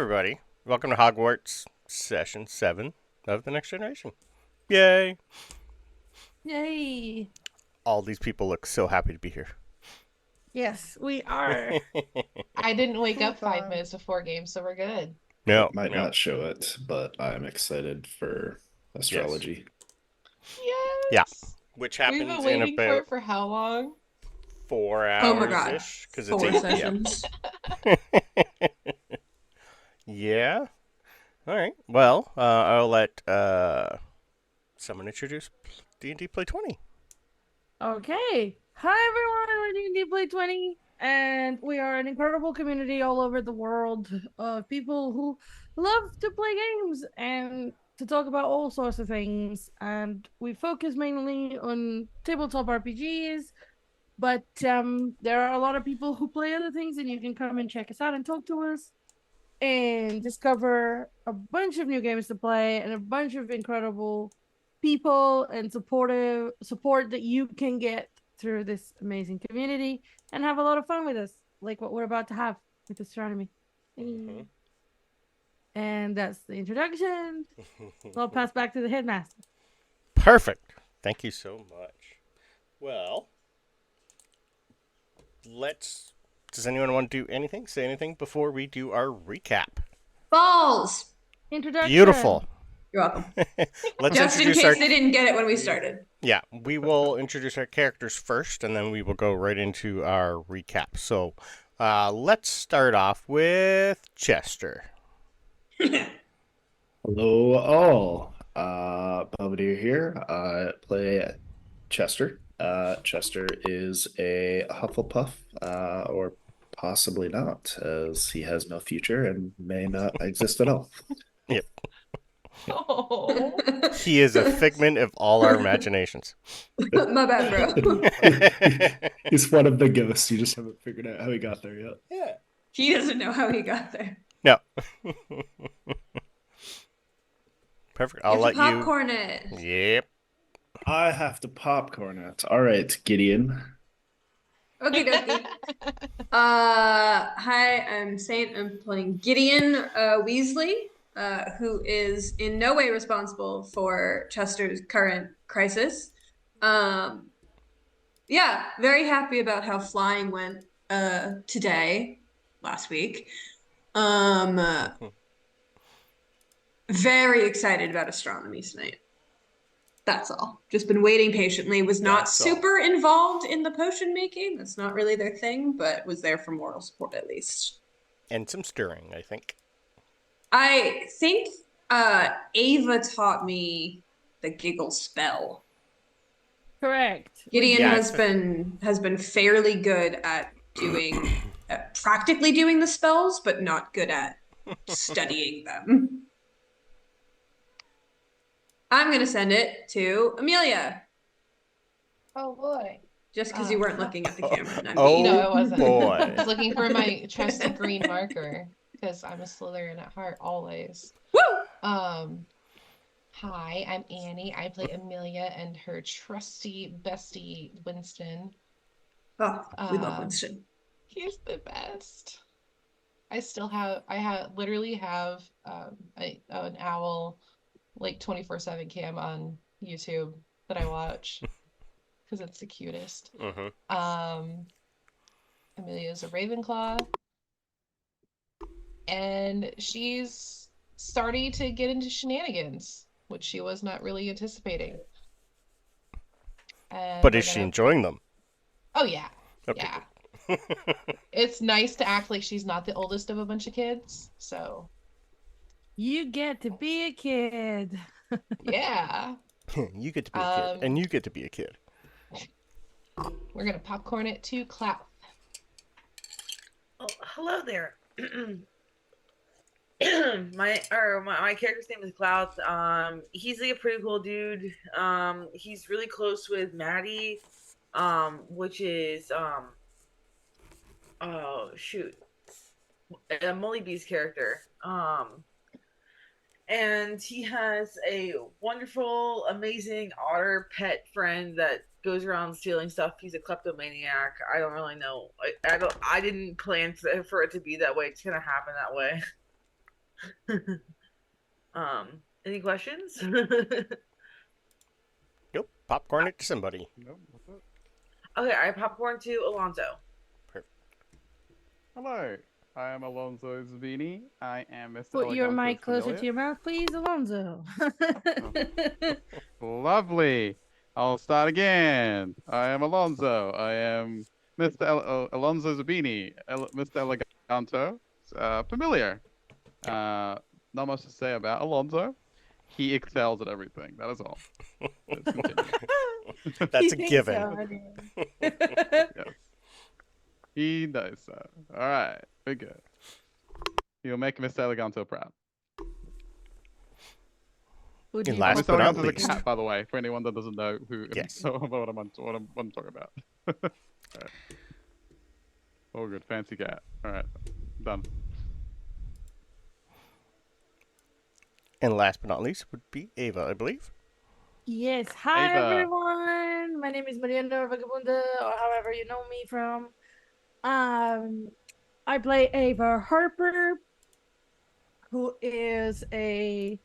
Everybody, welcome to Hogwarts Session 7 of the Next Generation. Yay! Yay! All these people look so happy to be here. Yes, we are. I didn't wake So up 5 minutes fun. before game, so we're good. No, It might no. not show it, but I'm excited for astrology. Yeah. Yes. Which We've been happens in waiting for about it for how long? 4 Oh my God. hours-ish, because it's 4 8 p.m. sessions. Yeah? Alright, well, I'll let someone introduce D&D Play 20. Okay. Hi everyone, we're doing Deep Play 20, and we are an incredible community all over the world of people who love to play games and to talk about all sorts of things. And we focus mainly on tabletop RPGs, but there are a lot of people who play other things, and you can come and check us out and talk to us and discover a bunch of new games to play and a bunch of incredible people and support that you can get through this amazing community and have a lot of fun with us, like what we're about to have with astronomy. Mhm. And that's the introduction. So I'll pass back to the headmaster. Perfect. Thank you so much. Well, let's... Does anyone want to do anything? Say anything before we do our recap? Balls! Introduction. Beautiful. You're welcome. Let's Just in introduce case our... they didn't get it when we started. Yeah, we will introduce our characters first, and then we will go right into our recap. So, let's start off with Chester. Hello, all. Belvedere here. I play Chester. Chester is a Hufflepuff, or possibly not, as he has no future and may not exist at all. Yep. Oh. He is a figment of all our imaginations. My bad, bro. He's one of the ghosts. You just haven't figured out how he got there yet. Yeah. He doesn't know how he got there. No. Perfect. I'll You let have to you... popcorn it. Yep. I have to popcorn it. All right, Gideon. Okay, dokie. Hi, I'm Saint. I'm playing Gideon Weasley, who is in no way responsible for Chester's current crisis. Yeah, very happy about how flying went last week. Very excited about astronomy tonight. That's all. Just been waiting patiently. Was not That's all. super involved in the potion making. That's not really their thing, but was there for moral support at least. And some stirring, I think. I think Ava taught me the giggle spell. Correct. Gideon Yeah, has been fairly good at doing practically doing the spells, but not good at studying them. I'm gonna send it to Emelia, Oh boy. just because you weren't looking at the camera. And I'm Oh, being- No, I wasn't. boy. I was looking for my trusty green marker because I'm a Slytherin at heart always. Woo! Hi, I'm Annie. I play Amelia and her trusty bestie Winston. Oh, we love Um, Winston. He's the best. I literally have an owl like 24/7 cam on YouTube that I watch because it's the cutest. Mm-hmm. Amelia's a Ravenclaw, and she's starting to get into shenanigans, which she was not really anticipating. And But we're is she gonna- enjoying them? Oh yeah, Okay. yeah. It's nice to act like she's not the oldest of a bunch of kids. So You get to be a kid. yeah, You get to be a kid, and you get to be a kid. we're gonna popcorn it to Klauth. Oh, hello there. My character's name is Klauth. He's like a pretty cool dude. He's really close with Maddie, which is oh shoot, Molly B's character. And he has a wonderful, amazing otter pet friend that goes around stealing stuff. He's a kleptomaniac. I don't really know. I didn't plan for it to be that way. It's gonna happen that way. Any questions? Nope. Popcorn it to somebody. Nope, what's up? Okay, I popcorn to Alonso. Perfect. Hello, I am Alonso Zabini. I am Mr. Put your Eleganto's mic closer familiar. to your mouth, please, Alonso. Lovely. I'll start again. I am Alonso. I am Alonso Zabini. Mr. Eleganto. Familiar. Not much to say about Alonso. He excels at everything. That is all. Let's continue. That's You a think given. so, anyway. Yes. He does so. All right. Very good. You'll make Mr. Eleganto proud. Would And you last vote but Mr. not Eleganto's a least. cat, by the way, for anyone that doesn't know who Yes. what I'm talking about. All right. Oh, good. Fancy cat. All right. Done. And last but not least would be Ava, I believe. Yes. Hi, Ava. everyone. My name is Mariana Vagabunda, or however you know me from. I play Ava Harper, who is a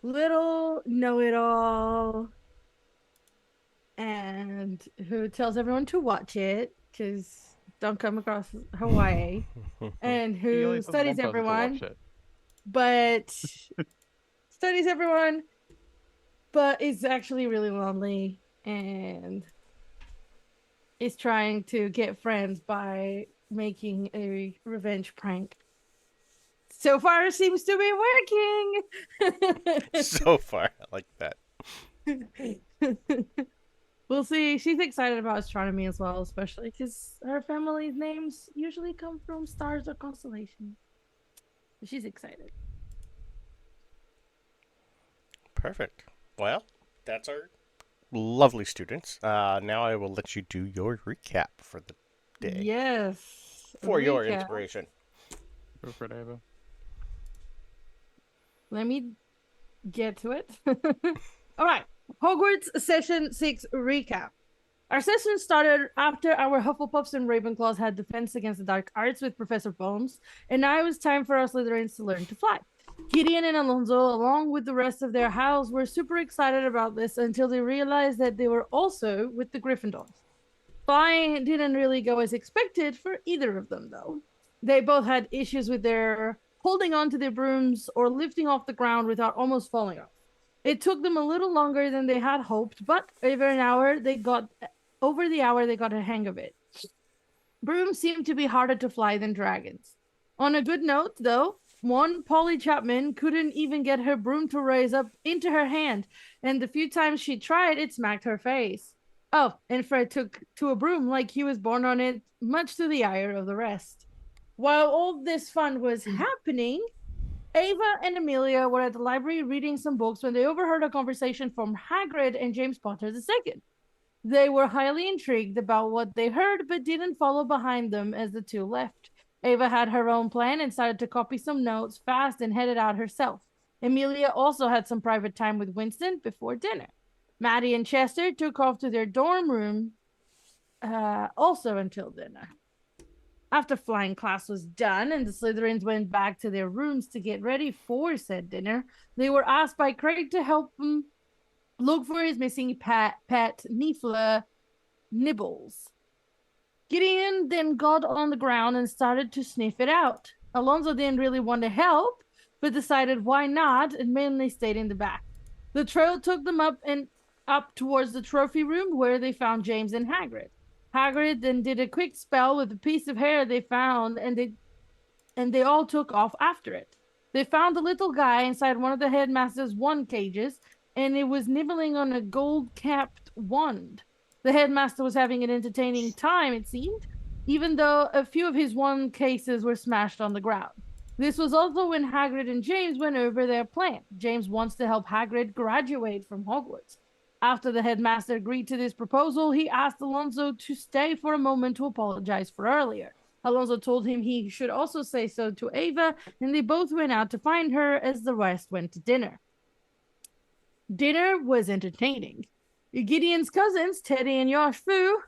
little know-it-all and who tells everyone to watch it because don't come across Hawaii, and He only who says studies one person to everyone, watch it. but studies everyone, but is actually really lonely and is trying to get friends by making a revenge prank. So far, it seems to be working. So far, I like that. We'll see. She's excited about astronomy as well, especially because her family's names usually come from stars or constellations. She's excited. Perfect. Well, that's our lovely students. Now I will let you do your recap for the day. Yes. For your recap. inspiration. Go for it, Ava. Let me get to it. All right. Hogwarts Session 6 recap. Our session started after our Hufflepuffs and Ravenclaws had defense against the dark arts with Professor Bones, and now it was time for our Slytherins to learn to fly. Gideon and Alonso, along with the rest of their house, were super excited about this until they realized that they were also with the Gryffindors. Flying didn't really go as expected for either of them, though. They both had issues with their holding onto their brooms or lifting off the ground without almost falling off. It took them a little longer than they had hoped, but over the hour they got a hang of it. Brooms seem to be harder to fly than dragons. On a good note, though, one Polly Chapman couldn't even get her broom to raise up into her hand, and the few times she tried, it smacked her face. Oh, and Fred took to a broom like he was born on it, much to the ire of the rest. While all this fun was happening, Ava and Emelia were at the library reading some books when they overheard a conversation from Hagrid and James Potter II. They were highly intrigued about what they heard, but didn't follow behind them as the two left. Ava had her own plan and started to copy some notes fast and headed out herself. Emelia also had some private time with Winston before dinner. Maddie and Chester took off to their dorm room also until dinner. After flying class was done and the Slytherins went back to their rooms to get ready for said dinner, they were asked by Craig to help them look for his missing pet Niffler Nibbles. Gideon then got on the ground and started to sniff it out. Alonso didn't really want to help, but decided why not and mainly stayed in the back. The trail took them up towards the trophy room where they found James and Hagrid. Hagrid then did a quick spell with a piece of hair they found, and they all took off after it. They found the little guy inside one of the headmaster's wand cages, and it was nibbling on a gold-capped wand. The headmaster was having an entertaining time, it seemed, even though a few of his wand cases were smashed on the ground. This was also when Hagrid and James went over their plan. James wants to help Hagrid graduate from Hogwarts. After the headmaster agreed to this proposal, he asked Alonso to stay for a moment to apologize for earlier. Alonso told him he should also say so to Ava, and they both went out to find her as the rest went to dinner. Dinner was entertaining. Gideon's cousins, Teddy and Yosh Fu,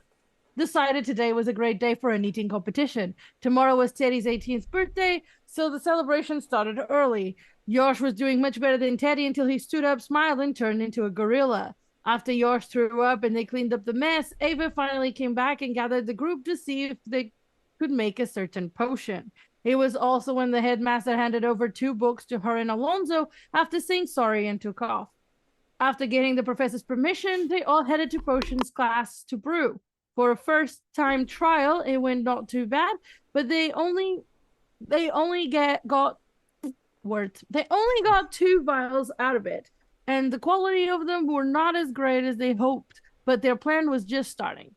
decided today was a great day for an eating competition. Tomorrow was Teddy's 18th birthday, so the celebration started early. Yosh was doing much better than Teddy until he stood up, smiled, and turned into a gorilla. After Yosh threw up and they cleaned up the mess, Ava finally came back and gathered the group to see if they could make a certain potion. It was also when the headmaster handed over 2 books to her and Alonso after saying sorry and took off. After getting the professor's permission, they all headed to potions class to brew. For a first-time trial, it went not too bad, but they only got 2 vials out of it, and the quality of them were not as great as they hoped, but their plan was just starting.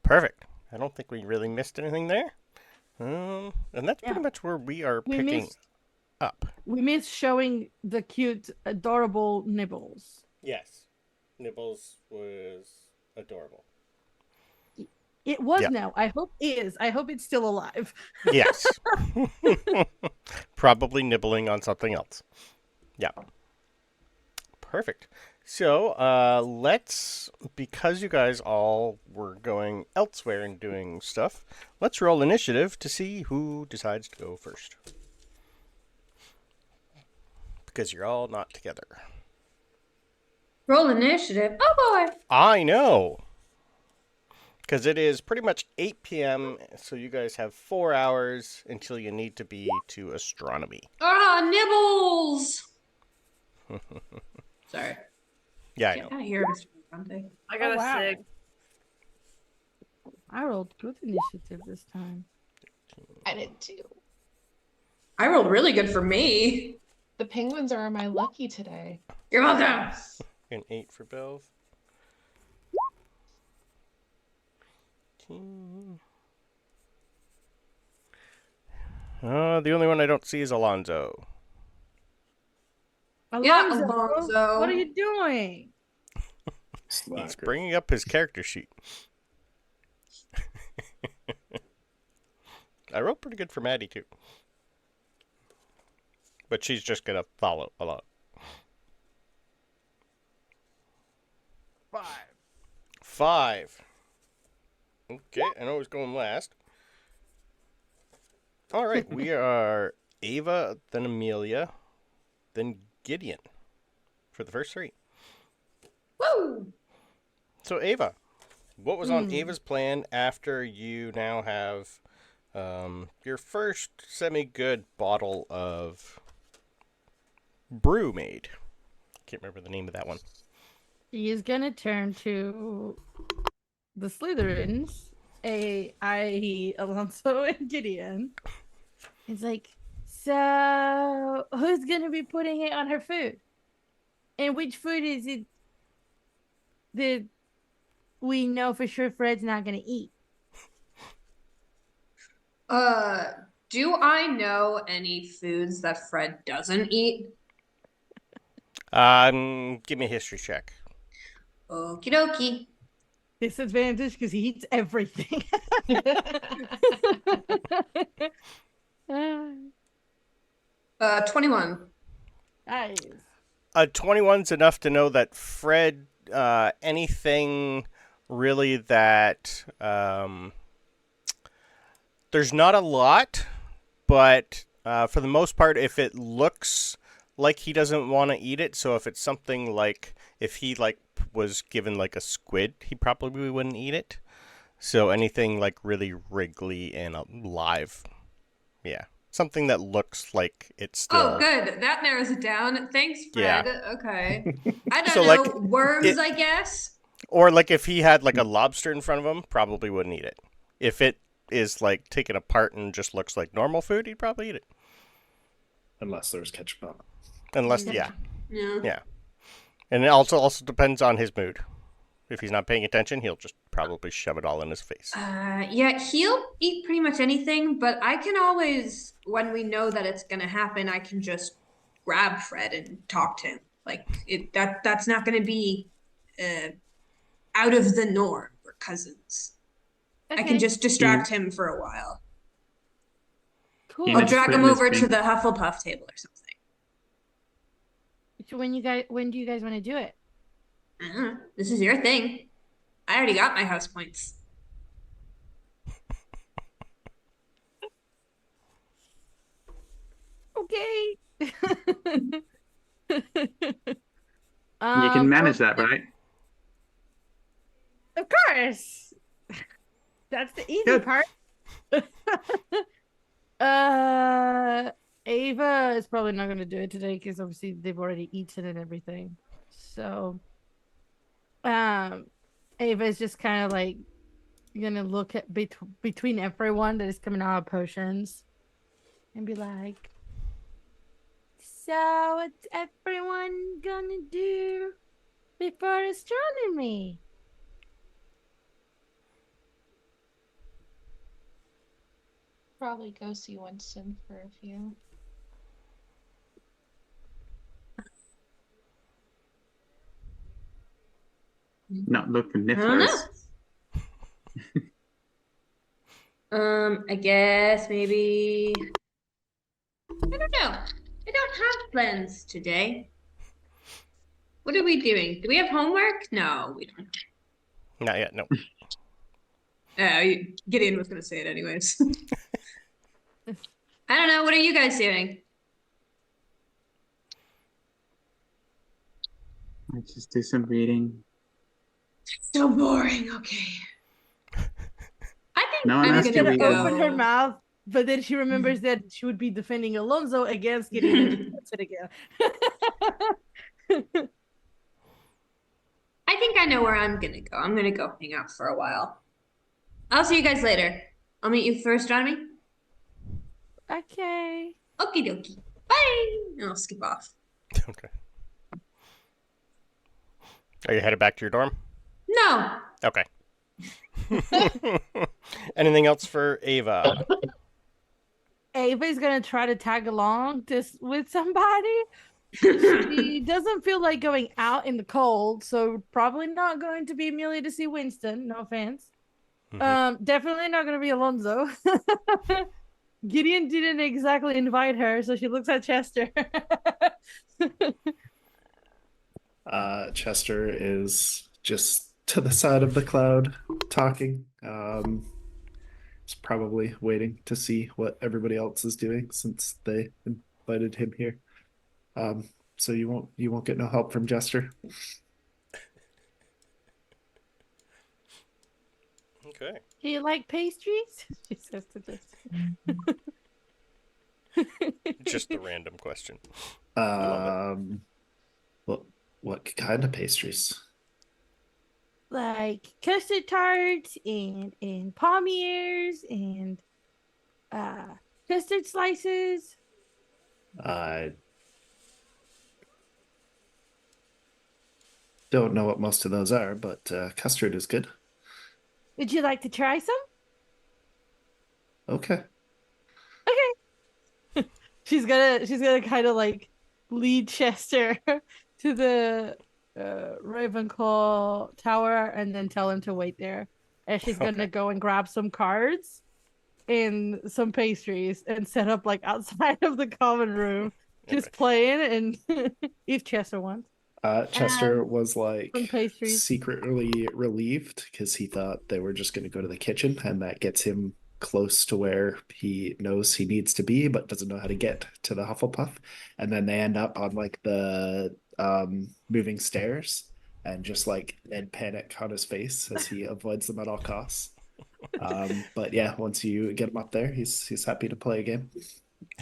Perfect. I don't think we really missed anything there. And that's pretty much where we are picking up. We missed showing the cute, adorable Nibbles. Yes. Nibbles was adorable. It was now. I hope it's still alive. Yes. Probably nibbling on something else. Yeah. Perfect. So, because you guys all were going elsewhere and doing stuff, let's roll initiative to see who decides to go first. Because you're all not together. Roll initiative. Oh boy. I know. Because it is pretty much 8 p.m., so you guys have 4 hours until you need to be to astronomy. Nibbles! Sorry. Yeah, I know. I hear Mr. Dante. I got a 6. I rolled good initiative this time. I did too. I rolled really good for me. The penguins are my lucky today. You're welcome. An 8 for Belv. The only one I don't see is Alonso. Alonso. What are you doing? He's bringing up his character sheet. I wrote pretty good for Maddie, too. But she's just going to follow a lot. 5. Okay, I know who's going last. All right, we are Ava, then Emelia, then Gideon for the first 3. Woo! So, Ava, what was on Ava's plan after you now have your first semi-good bottle of brew made? Can't remember the name of that one. He is gonna turn to the Slytherins, i.e. Alonso and Gideon. It's like, so who's gonna be putting it on her food? And which food is it that we know for sure Fred's not gonna eat? Do I know any foods that Fred doesn't eat? Give me a history check. Okie dokie. Disadvantage because he eats everything. 21. Nice. 21's enough to know that Fred, anything really that, there's not a lot, but for the most part, if it looks like he doesn't want to eat it, so if it's something like, if he was given like a squid, he probably wouldn't eat it. So anything like really wriggly and alive. Yeah. Something that looks like it's still... Oh, good. That narrows it down. Thanks, Fred. Yeah. Okay. I don't So, know. like, Worms, I guess? Or like if he had like a lobster in front of him, probably wouldn't eat it. If it is like taken apart and just looks like normal food, he'd probably eat it. Unless there's ketchup on it. Unless, yeah. Yeah. And it also depends on his mood. If he's not paying attention, he'll just probably shove it all in his face. Yeah, he'll eat pretty much anything, but I can always, when we know that it's gonna happen, I can just grab Fred and talk to him. Like that's not gonna be out of the norm. We're cousins. Okay. I can just distract him for a while. Cool. You I'll know, drag him Fred is over to being- the Hufflepuff table or something. So when do you guys want to do it? This is your thing. I already got my house points. Okay. You can manage that, right? Of course. That's the easy Good. part. Ava is probably not going to do it today because obviously they've already eaten and everything. So, Ava is just kind of like gonna look at between everyone that is coming out of potions and be like, "So, what's everyone gonna do before astronomy?" Probably go see Winston for a few. Not looking I don't nippers. know. I guess maybe. I don't know. I don't have plans today. What are we doing? Do we have homework? No, we don't. Not yet. No. Gideon was going to say it anyways. I don't know. What are you guys doing? I just do some reading. So boring. Okay. I think No one I'm asked gonna you, Gonna we open her go. mouth, but then she remembers that she would be defending Alonso against Gideon and she puts it again. I think I know where I'm gonna go. I'm gonna go hang out for a while. I'll see you guys later. I'll meet you for astronomy. Okay. Okie dokie. Bye. And I'll skip off. Okay. Are you headed back to your dorm? No. Okay. Anything else for Ava? Ava's gonna try to tag along with somebody. She doesn't feel like going out in the cold, so probably not going to be Amelia to see Winston. No offense. Definitely not going to be Alonso. Gideon didn't exactly invite her, so she looks at Chester. Chester is just to the side of the cloud talking. He's probably waiting to see what everybody else is doing since they invited him here. So you won't get no help from Chester. Okay. Do you like pastries? She says to Chester. Just a random question. What kind of pastries? Like custard tarts and palmiers and custard slices. I don't know what most of those are, but custard is good. Would you like to try some? Okay. Okay. She's gonna kind of like lead Chester to the Ravenclaw tower and then tell him to wait there. And she's gonna go and grab some cards and some pastries and set up like outside of the common room, just playing and if Chester wants. Chester was like some pastries. secretly relieved because he thought they were just going to go to the kitchen, and that gets him close to where he knows he needs to be, but doesn't know how to get to the Hufflepuff. And then they end up on like the moving stairs, and just like Ed panic on his face as he avoids them at all costs. But yeah, once you get him up there, he's happy to play a game.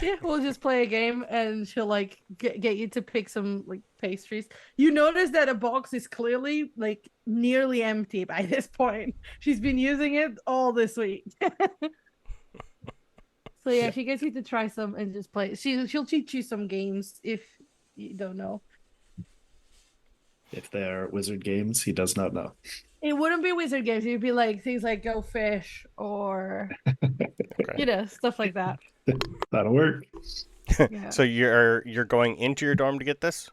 Yeah, we'll just play a game and she'll like get you to pick some like pastries. You notice that a box is clearly like nearly empty by this point. She's been using it all this week. So yeah, she gets you to try some and just play. She'll teach you some games if you don't know. If they're wizard games, he does not know. It wouldn't be wizard games. It'd be like things like Go Fish or you know, stuff like that. That'll work. Yeah. So you're going into your dorm to get this?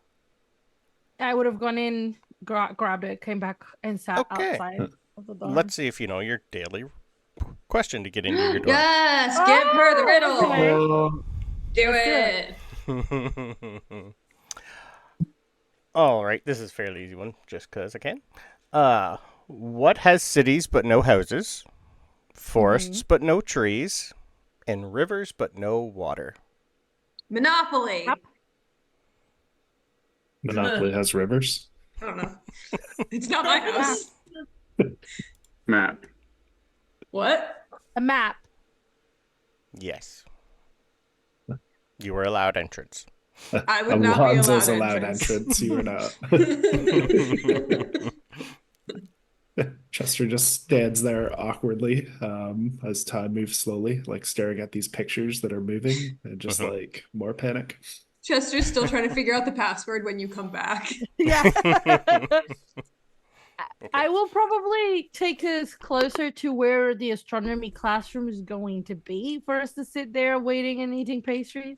I would have gone in, grabbed it, came back and sat outside of the dorm. Let's see if you know your daily question to get into your dorm. Yes, give her the riddle. Okay. Do it. All right, this is a fairly easy one, just because I can. What has cities but no houses, forests but no trees, and rivers but no water? Monopoly. Yep. Monopoly has rivers. I don't know. It's not my house. Map. What? A map. Yes. You were allowed entrance. I would not be Alonso's allowed allowed entrance. entrance. You are not. Chester just stands there awkwardly as time moves slowly, like staring at these pictures that are moving, and just like more panic. Chester's still trying to figure out the password when you come back. Yeah. I will probably take us closer to where the astronomy classroom is going to be for us to sit there waiting and eating pastries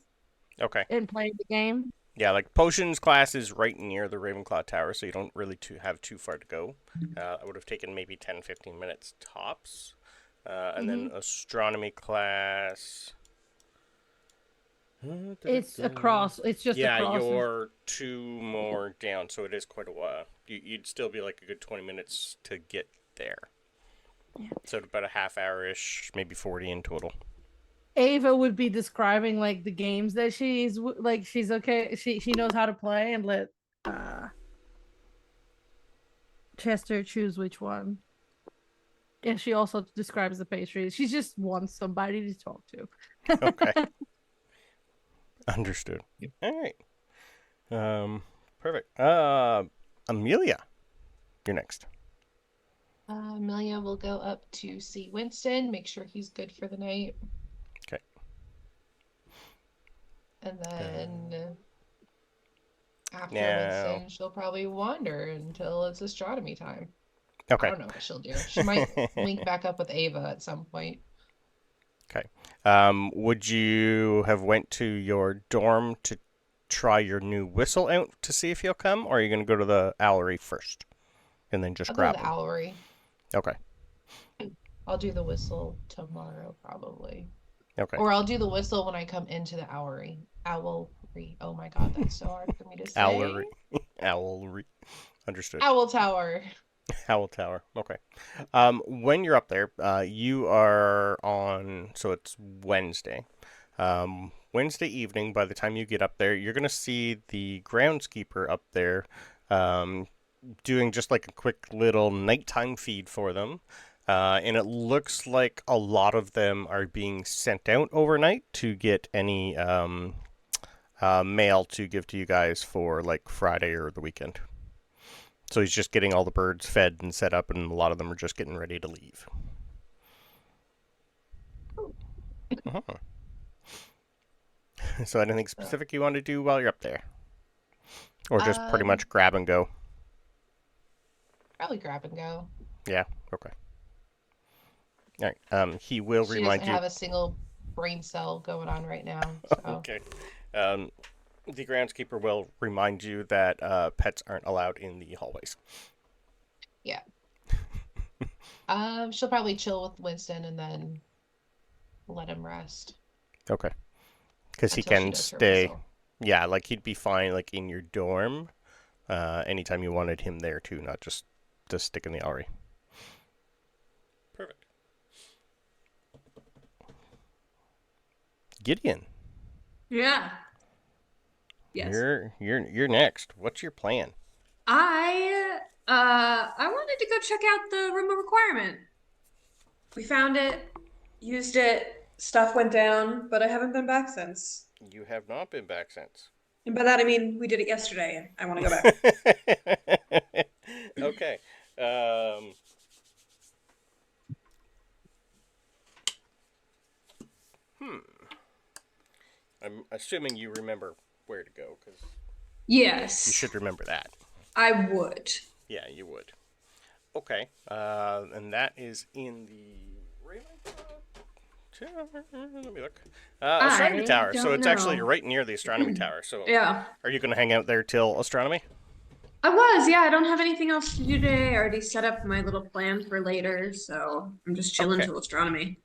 Okay. and playing the game. Yeah, like potions class is right near the Ravenclaw Tower, so you don't really have too far to go. I would have taken maybe 10, 15 minutes tops. And then astronomy class. It's across. It's just yeah, across. you're 2 more down, so it is quite a while. You'd still be like a good 20 minutes to get there. Yeah. So about a half hour-ish, maybe 40 in total. Ava would be describing like the games that she's like she's okay. She knows how to play and let Chester choose which one. And she also describes the pastries. She just wants somebody to talk to. Okay. Understood. Yep. All right. Perfect. Emelia, you're next. Amelia will go up to see Winston, make sure he's good for the night. Okay. And then after Winston, she'll probably wander until it's astronomy time. Okay. I don't know what she'll do. She might link back up with Ava at some point. Okay. Would you have went to your dorm to try your new whistle out to see if he'll come, or are you going to go to the owlery first and then just I'll grab go to him? the owlery. Okay. I'll do the whistle tomorrow, probably. Okay. Or I'll do the whistle when I come into the owlery. Owlery. Oh my god, that's so hard for me to say. Owlery. Owlery. Understood. Owl Tower. Owl Tower. Okay. When you're up there, you are on, so it's Wednesday. Wednesday evening, by the time you get up there, you're going to see the groundskeeper up there doing just like a quick little nighttime feed for them. And it looks like a lot of them are being sent out overnight to get any mail to give to you guys for like Friday or the weekend. So he's just getting all the birds fed and set up, and a lot of them are just getting ready to leave. Uh-huh. So anything specific you want to do while you're up there? Or just pretty much grab and go? Probably grab and go. Yeah, okay. All right. He will She remind doesn't you. have a single brain cell going on right now. So. Okay. The groundskeeper will remind you that pets aren't allowed in the hallways. Yeah. She'll probably chill with Winston and then let him rest. Okay. Because he Until she can does her stay. whistle. Yeah, like he'd be fine like in your dorm anytime you wanted him there too, not just to stick in the alley. Perfect. Gideon. Yeah. Yes. You're next. What's your plan? I wanted to go check out the room of requirement. We found it, used it, stuff went down, but I haven't been back since. You have not been back since. And by that I mean we did it yesterday and I want to go back. Okay. I'm assuming you remember where to go, because Yes. you should remember that. I would. Yeah, you would. Okay. And that is in the let me look. Astronomy Tower. So it's actually right near the Astronomy Tower. So Yeah. are you going to hang out there till Astronomy? I was, yeah. I don't have anything else to do today. I already set up my little plan for later, so I'm just chilling Okay. till astronomy.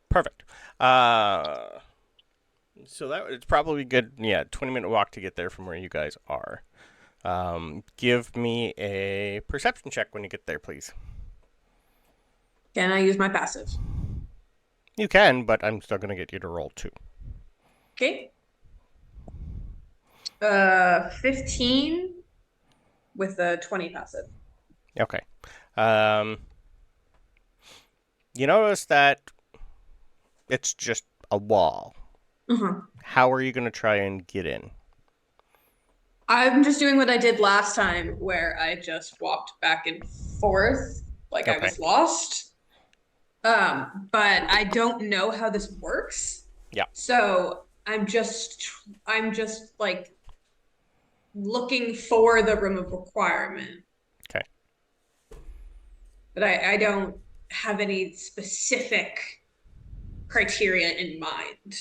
Perfect. So that it's probably good. Yeah, 20-minute walk to get there from where you guys are. Give me a perception check when you get there, please. Can I use my passive? You can, but I'm still going to get you to roll 2. Okay. 15 with a 20 passive. Okay. You notice that it's just a wall. Uh-huh. How are you going to try and get in? I'm just doing what I did last time, where I just walked back and forth like I Okay. was lost. But I don't know how this works. Yeah. So I'm just like looking for the room of requirement. Okay. But I don't have any specific criteria in mind.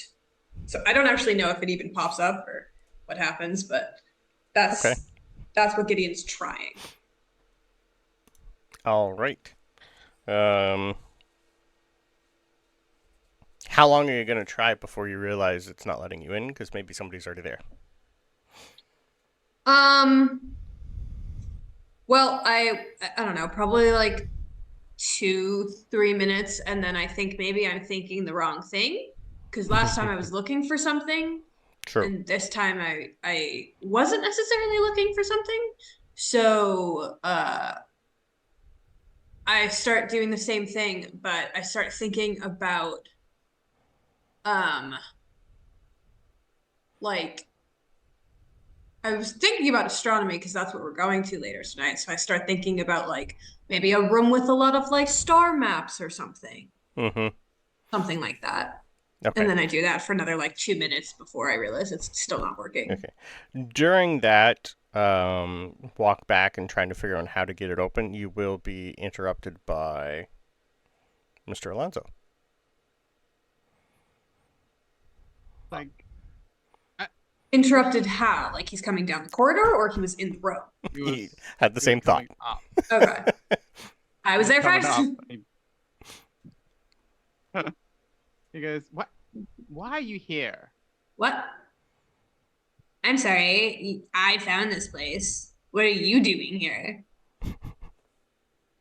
So I don't actually know if it even pops up or what happens, but that's what Gideon's trying. All right. How long are you going to try before you realize it's not letting you in? Because maybe somebody's already there. Well, I don't know, probably like 2-3 minutes, and then I think maybe I'm thinking the wrong thing. Because last time I was looking for something. True. And this time I wasn't necessarily looking for something. So I start doing the same thing, but I start thinking about like I was thinking about astronomy because that's what we're going to later tonight. So I start thinking about like maybe a room with a lot of like star maps or something. Mm-hmm. Something like that. Okay. And then I do that for another like 2 minutes before I realize it's still not working. Okay. During that walk back and trying to figure out how to get it open, you will be interrupted by Mr. Alonso. Like, Interrupted how? Like he's coming down the corridor or he was in the room? He had the same thought. Okay. I was there first. He goes, "What? Why are you here?" What? I'm sorry. I found this place. What are you doing here?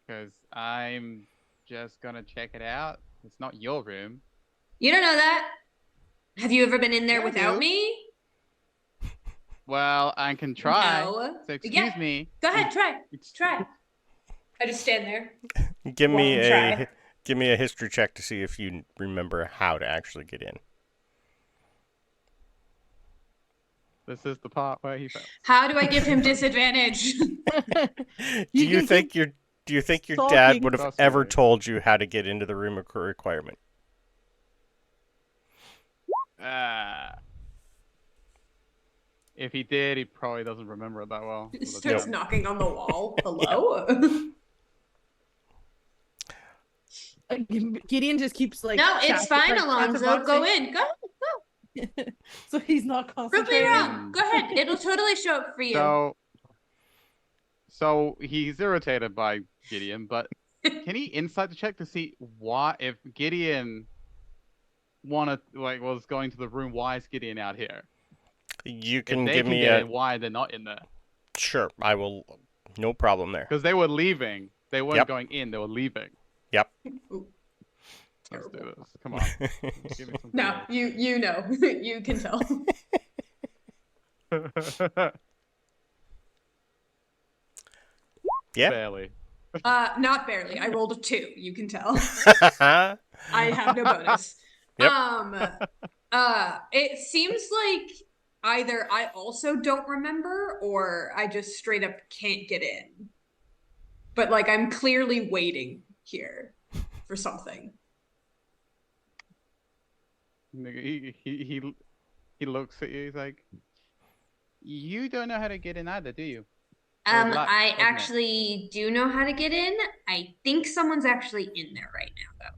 Because I'm just gonna check it out. It's not your room. You don't know that. Have you ever been in there Yeah, I without do. me? Well, I can try. No. So excuse Yeah. me. Go ahead, try. Try. I just stand there. Give me Well, a history check to see if you remember how to actually get in. This is the part where he fails. How do I give him disadvantage? Do you think your dad talking. would have Trust ever me. told you how to get into the room of requirement? If he did, he probably doesn't remember it that well. He starts knocking on the wall. Hello? Gideon just keeps like. No, it's fine, Alonso. Go chatterboxing. in. Go. So he's not Prove concentrating. me wrong. Go ahead. It'll totally show up for you. So he's irritated by Gideon, but can he insight check to see why, if Gideon was going to the room, why is Gideon out here? You If can they give can me get a in, why they're not in there? sure. I will. No problem there. Because they were leaving. They weren't Yep. going in. They were leaving. Yep. Let's do Terrible. this. Come on. Give me some No, you know. You can tell. Yeah. Barely. Not barely. I rolled a 2. You can tell. I have no bonus. Yep. It seems like either I also don't remember or I just straight up can't get in. But like I'm clearly waiting here for something. He looks at you. He's like, "You don't know how to get in either, do you?" Good luck, I isn't it? actually do know how to get in. I think someone's actually in there right now,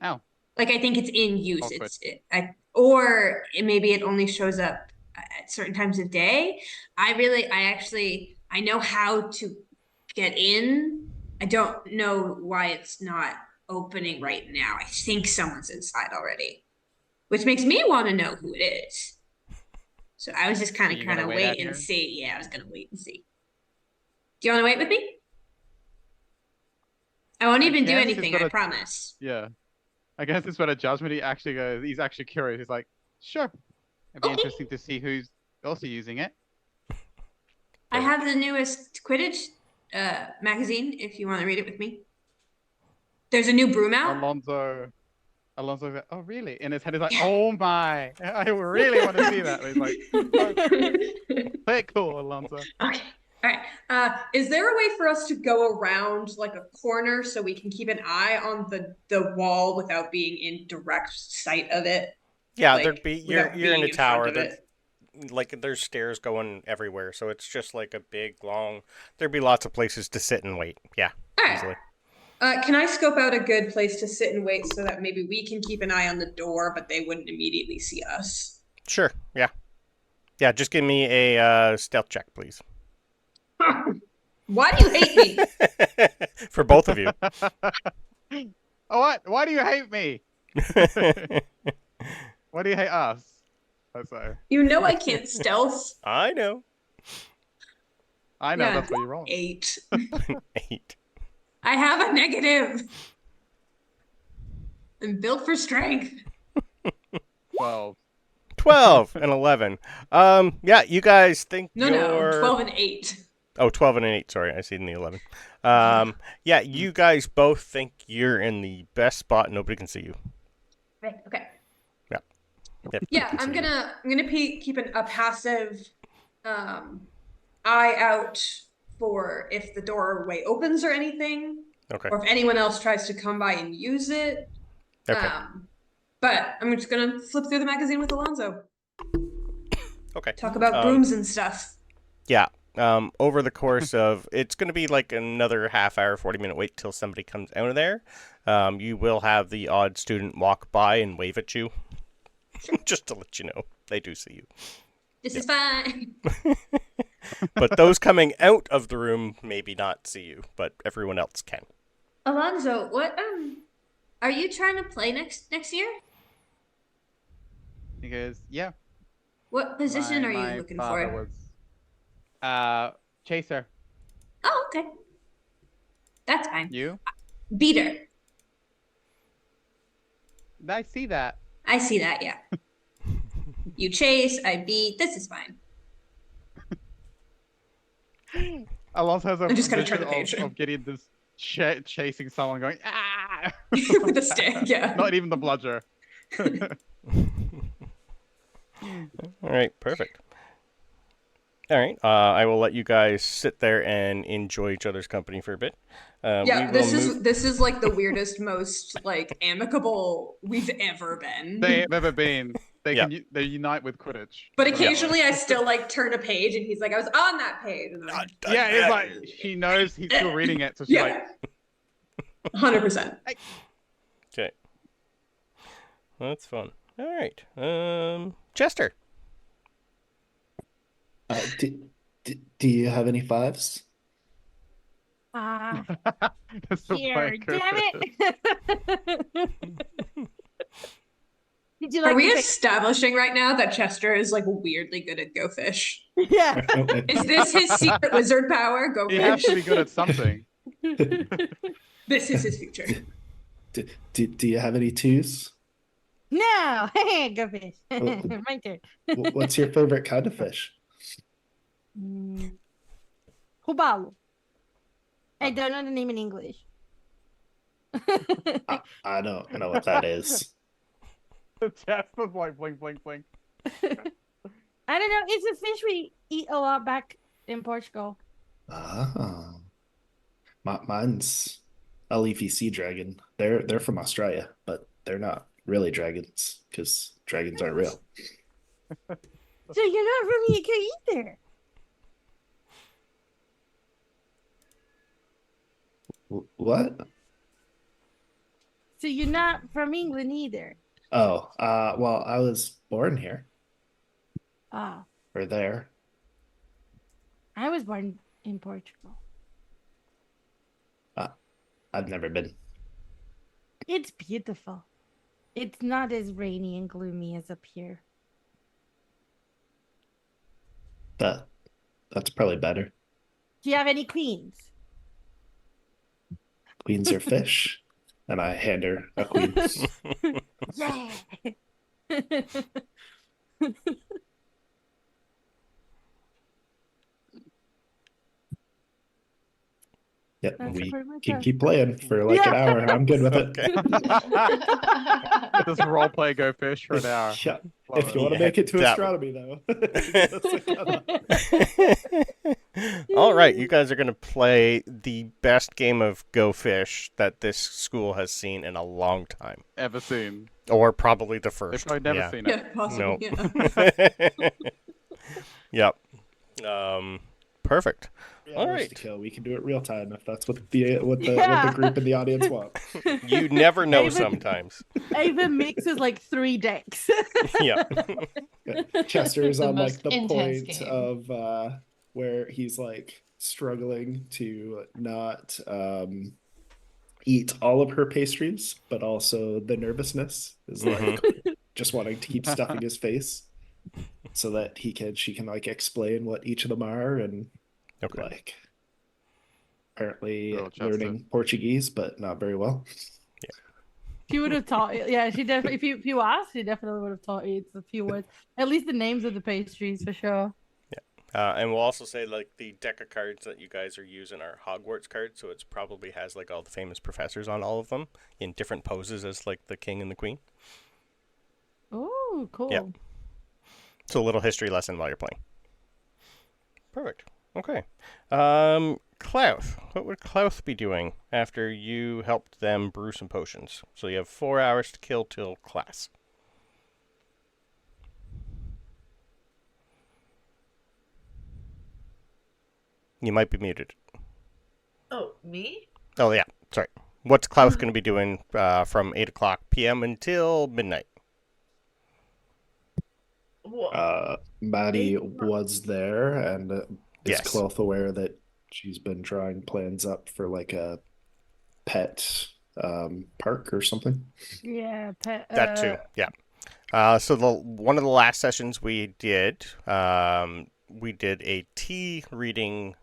though. Oh. Like I think it's in use. Awkward. Or maybe it only shows up at certain times of day. I know how to get in. I don't know why it's not opening right now. I think someone's inside already, which makes me want to know who it is. So I was just kind you of gonna wait out wait and here? see. Yeah, I was gonna wait and see. Do you want to wait with me? I won't even do guess he's anything, got I a- promise. Yeah. I guess it's when a judgment he actually goes, he's actually curious. He's like, sure. It'd be Okay. interesting to see who's also using it. I have the newest Quidditch magazine if you want to read it with me. There's a new broom out. Alonso's like, oh really? In his head he's like, oh my, I really want to see that. And he's like, play it cool, Alonso. Okay. All right. Is there a way for us to go around like a corner so we can keep an eye on the wall without being in direct sight of it? Yeah, Like, there'd be without you're in being a front tower. of it? Like there's stairs going everywhere, so it's just like a big long. There'd be lots of places to sit and wait. Yeah, All right. easily. Can I scope out a good place to sit and wait so that maybe we can keep an eye on the door, but they wouldn't immediately see us? Sure. Yeah. Yeah. Just give me a stealth check, please. Why do you hate me? For both of you. Oh, what? Why do you hate me? Why do you hate us? That's so. You know I can't stealth. I know. I know Yeah. that's what you're wrong. 8. 8. I have a negative. I'm built for strength. 12. 12 and 11. Yeah, you guys think No, you're... 12 and 8. Oh, 12 and an 8. Sorry, I see in the 11. Yeah, you guys both think you're in the best spot. Nobody can see you. Okay. Yeah. Yeah, I'm gonna keep a passive eye out for if the doorway opens or anything, Okay. or if anyone else tries to come by and use it. Okay. But I'm just gonna flip through the magazine with Alonso. Okay. Talk about brooms and stuff. Yeah. Over the course of, it's going to be like another half hour, 40-minute wait till somebody comes out of there. You will have the odd student walk by and wave at you. Just to let you know, they do see you. This is fine. But those coming out of the room maybe not see you, but everyone else can. Alonso, what are you trying to play next year? He goes, yeah. What position are My you looking father for? was chaser. Oh, okay. That's fine. You? Beater. I see that. I see that, yeah. You chase, I beat. This is fine. Alonso has a I'm just gonna turn vision the page. of Gideon just chasing someone going, ah! With a stick, yeah. Not even the bludger. All right, perfect. All right, I will let you guys sit there and enjoy each other's company for a bit. Yeah, this is like the weirdest, most like amicable we've ever been. They've ever been. They unite with Quidditch. But occasionally I still like turn a page and he's like, I was on that page. And I'm Yeah, it's like she knows he's still reading it, so she's like 100%. Okay. Well, that's fun. All right. Chester. Do you have any 5s? That's the Here, blank damn it. Did you Are like we to say- establishing right now that Chester is like weirdly good at Go Fish? Yeah. Is this his secret wizard power? Go He has Fish. to be good at something. This is his future. Do you have any 2s? No. Go fish. My turn. What's your favorite kind of fish? Robalo. I don't know the name in English. I don't know what that is. The chest was like blink, blink, blink. I don't know. It's a fish we eat a lot back in Portugal. Ah, mine's a leafy sea dragon. They're from Australia, but they're not really dragons because dragons aren't real. So you're not from UK either. What? So you're not from England either. Oh, well, I was born here Ah, or there. I was born in Portugal. I've never been. It's beautiful. It's not as rainy and gloomy as up here. That's probably better. Do you have any queens? Queens are fish. And I hand her a queen. Yeah. Yep, That's we pretty much can it. keep playing for like an Yeah. hour. I'm good with it. Okay. Just role play Go Fish for an hour. Yeah. Love If you it. want to Yeah, make it to that astronomy, though. give us a cutoff. All right, you guys are going to play the best game of Go Fish that this school has seen in a long time. Ever seen? Or probably the They've first. probably never yeah. seen it. Yeah, possibly. Yeah. Yep. Perfect. Yeah, All roast right. to kill. We can do it real time if that's what the group in the audience want. You never know Even- sometimes. Ava mixes like 3 decks. Yeah. Chester's The on most like the intense point game. of where he's like struggling to not eat all of her pastries, but also the nervousness is like just wanting to keep stuffing his face so that she can like explain what each of them are and Okay. like apparently Little Chester. learning Portuguese, but not very well. She would have taught you. Yeah, she definitely. If you asked, she definitely would have taught you a few words. At least the names of the pastries for sure. And we'll also say like the deck of cards that you guys are using are Hogwarts cards, so it's probably has like all the famous professors on all of them in different poses as like the king and the queen. Oh, cool. Yep. So a little history lesson while you're playing. Perfect. Okay. Klauth. What would Klauth be doing after you helped them brew some potions? So you have 4 hours to kill till class. You might be muted. Oh, me? Oh, yeah. Sorry. What's Klauth going to be doing from 8 o'clock p.m. until midnight? Well, Maddie was there, and is Yes. Klauth aware that she's been drawing plans up for like a pet park or something? Yeah, That too. Yeah. So one of the last sessions we did a tea reading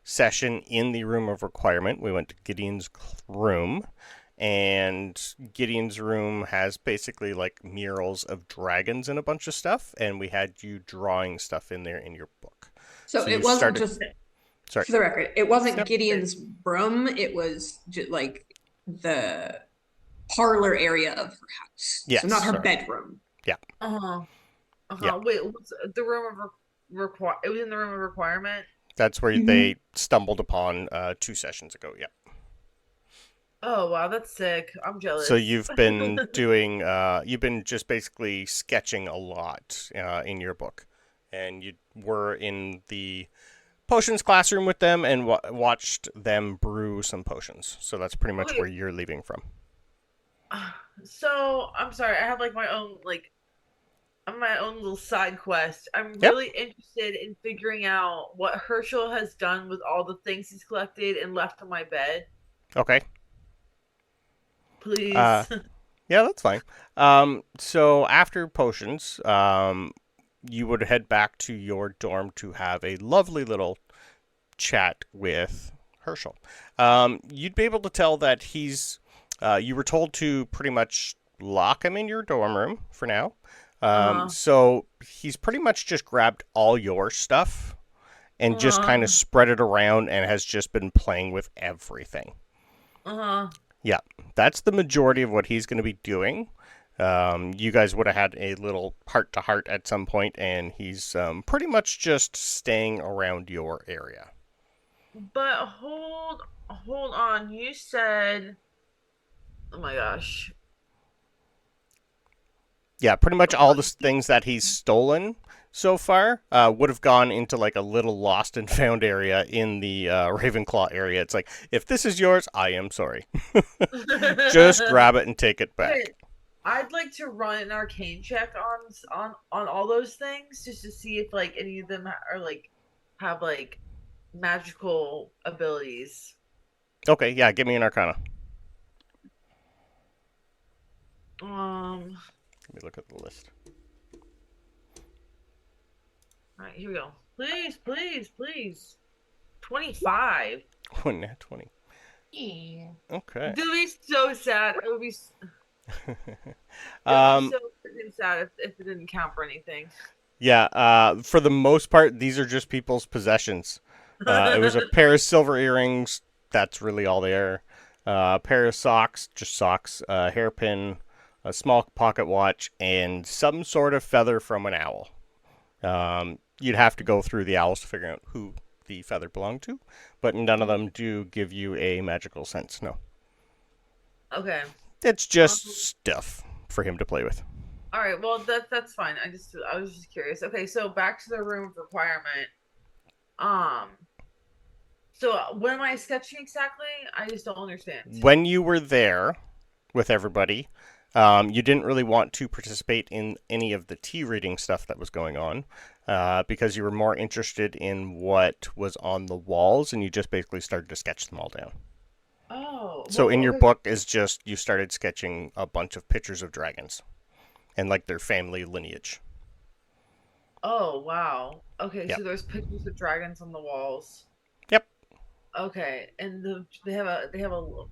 session in the room of requirement. We went to Gideon's room, and Gideon's room has basically like murals of dragons and a bunch of stuff, and we had you drawing stuff in there in your book. So So it you wasn't started- just, Sorry. for the record, it wasn't Yep. Gideon's broom. It was just like the parlor area of her house. Yes, So not her sorry. bedroom. uh-huh. Yeah. Wait, what's the room of require? It was in the room of requirement. That's where they stumbled upon 2 sessions ago. Yeah. Oh wow, that's sick. I'm jealous. So you've been doing, you've been just basically sketching a lot in your book, and you were in the potions classroom with them and watched them brew some potions. So that's pretty much Okay. where you're leaving from. So I'm sorry, I have like my own little side quest. I'm Yep. really interested in figuring out what Herschel has done with all the things he's collected and left on my bed. Okay. Please. Yeah, that's fine. So after potions, you would head back to your dorm to have a lovely little chat with Herschel. You'd be able to tell that he's. You were told to pretty much lock him in your dorm room for now. So he's pretty much just grabbed all your stuff and just kind of spread it around and has just been playing with everything. Yeah, that's the majority of what he's going to be doing. You guys would have had a little heart-to-heart at some point, and he's pretty much just staying around your area. But hold on. You said, oh my gosh. Yeah, pretty much all the things that he's stolen so far would have gone into like a little lost and found area in the Ravenclaw area. It's like, if this is yours, I am sorry. Just grab it and take it back. Wait, I'd like to run an arcane check on all those things just to see if like any of them are like have like magical abilities. Okay, yeah, give me an arcana. Let me look at the list. All right, here we go. Please, please, please. 25. Oh, nat 20. Yeah. Okay. It would be so sad. It would be so freaking sad if it didn't count for anything. Yeah, for the most part, these are just people's possessions. It was a pair of silver earrings. That's really all they are. A pair of socks, just socks, a hairpin, a small pocket watch, and some sort of feather from an owl. You'd have to go through the owls to figure out who the feather belonged to, but none of them do give you a magical sense, no. Okay. It's just stuff for him to play with. All right. Well, that's fine. I was just curious. Okay, so back to the room of requirement. So when am I sketching exactly? I just don't understand. When you were there with everybody, you didn't really want to participate in any of the tea reading stuff that was going on because you were more interested in what was on the walls, and you just basically started to sketch them all down. Oh. So well, in your okay. book is just you started sketching a bunch of pictures of dragons and like their family lineage. Oh, wow. Okay, Yep. so there's pictures of dragons on the walls. Yep. Okay, and they have a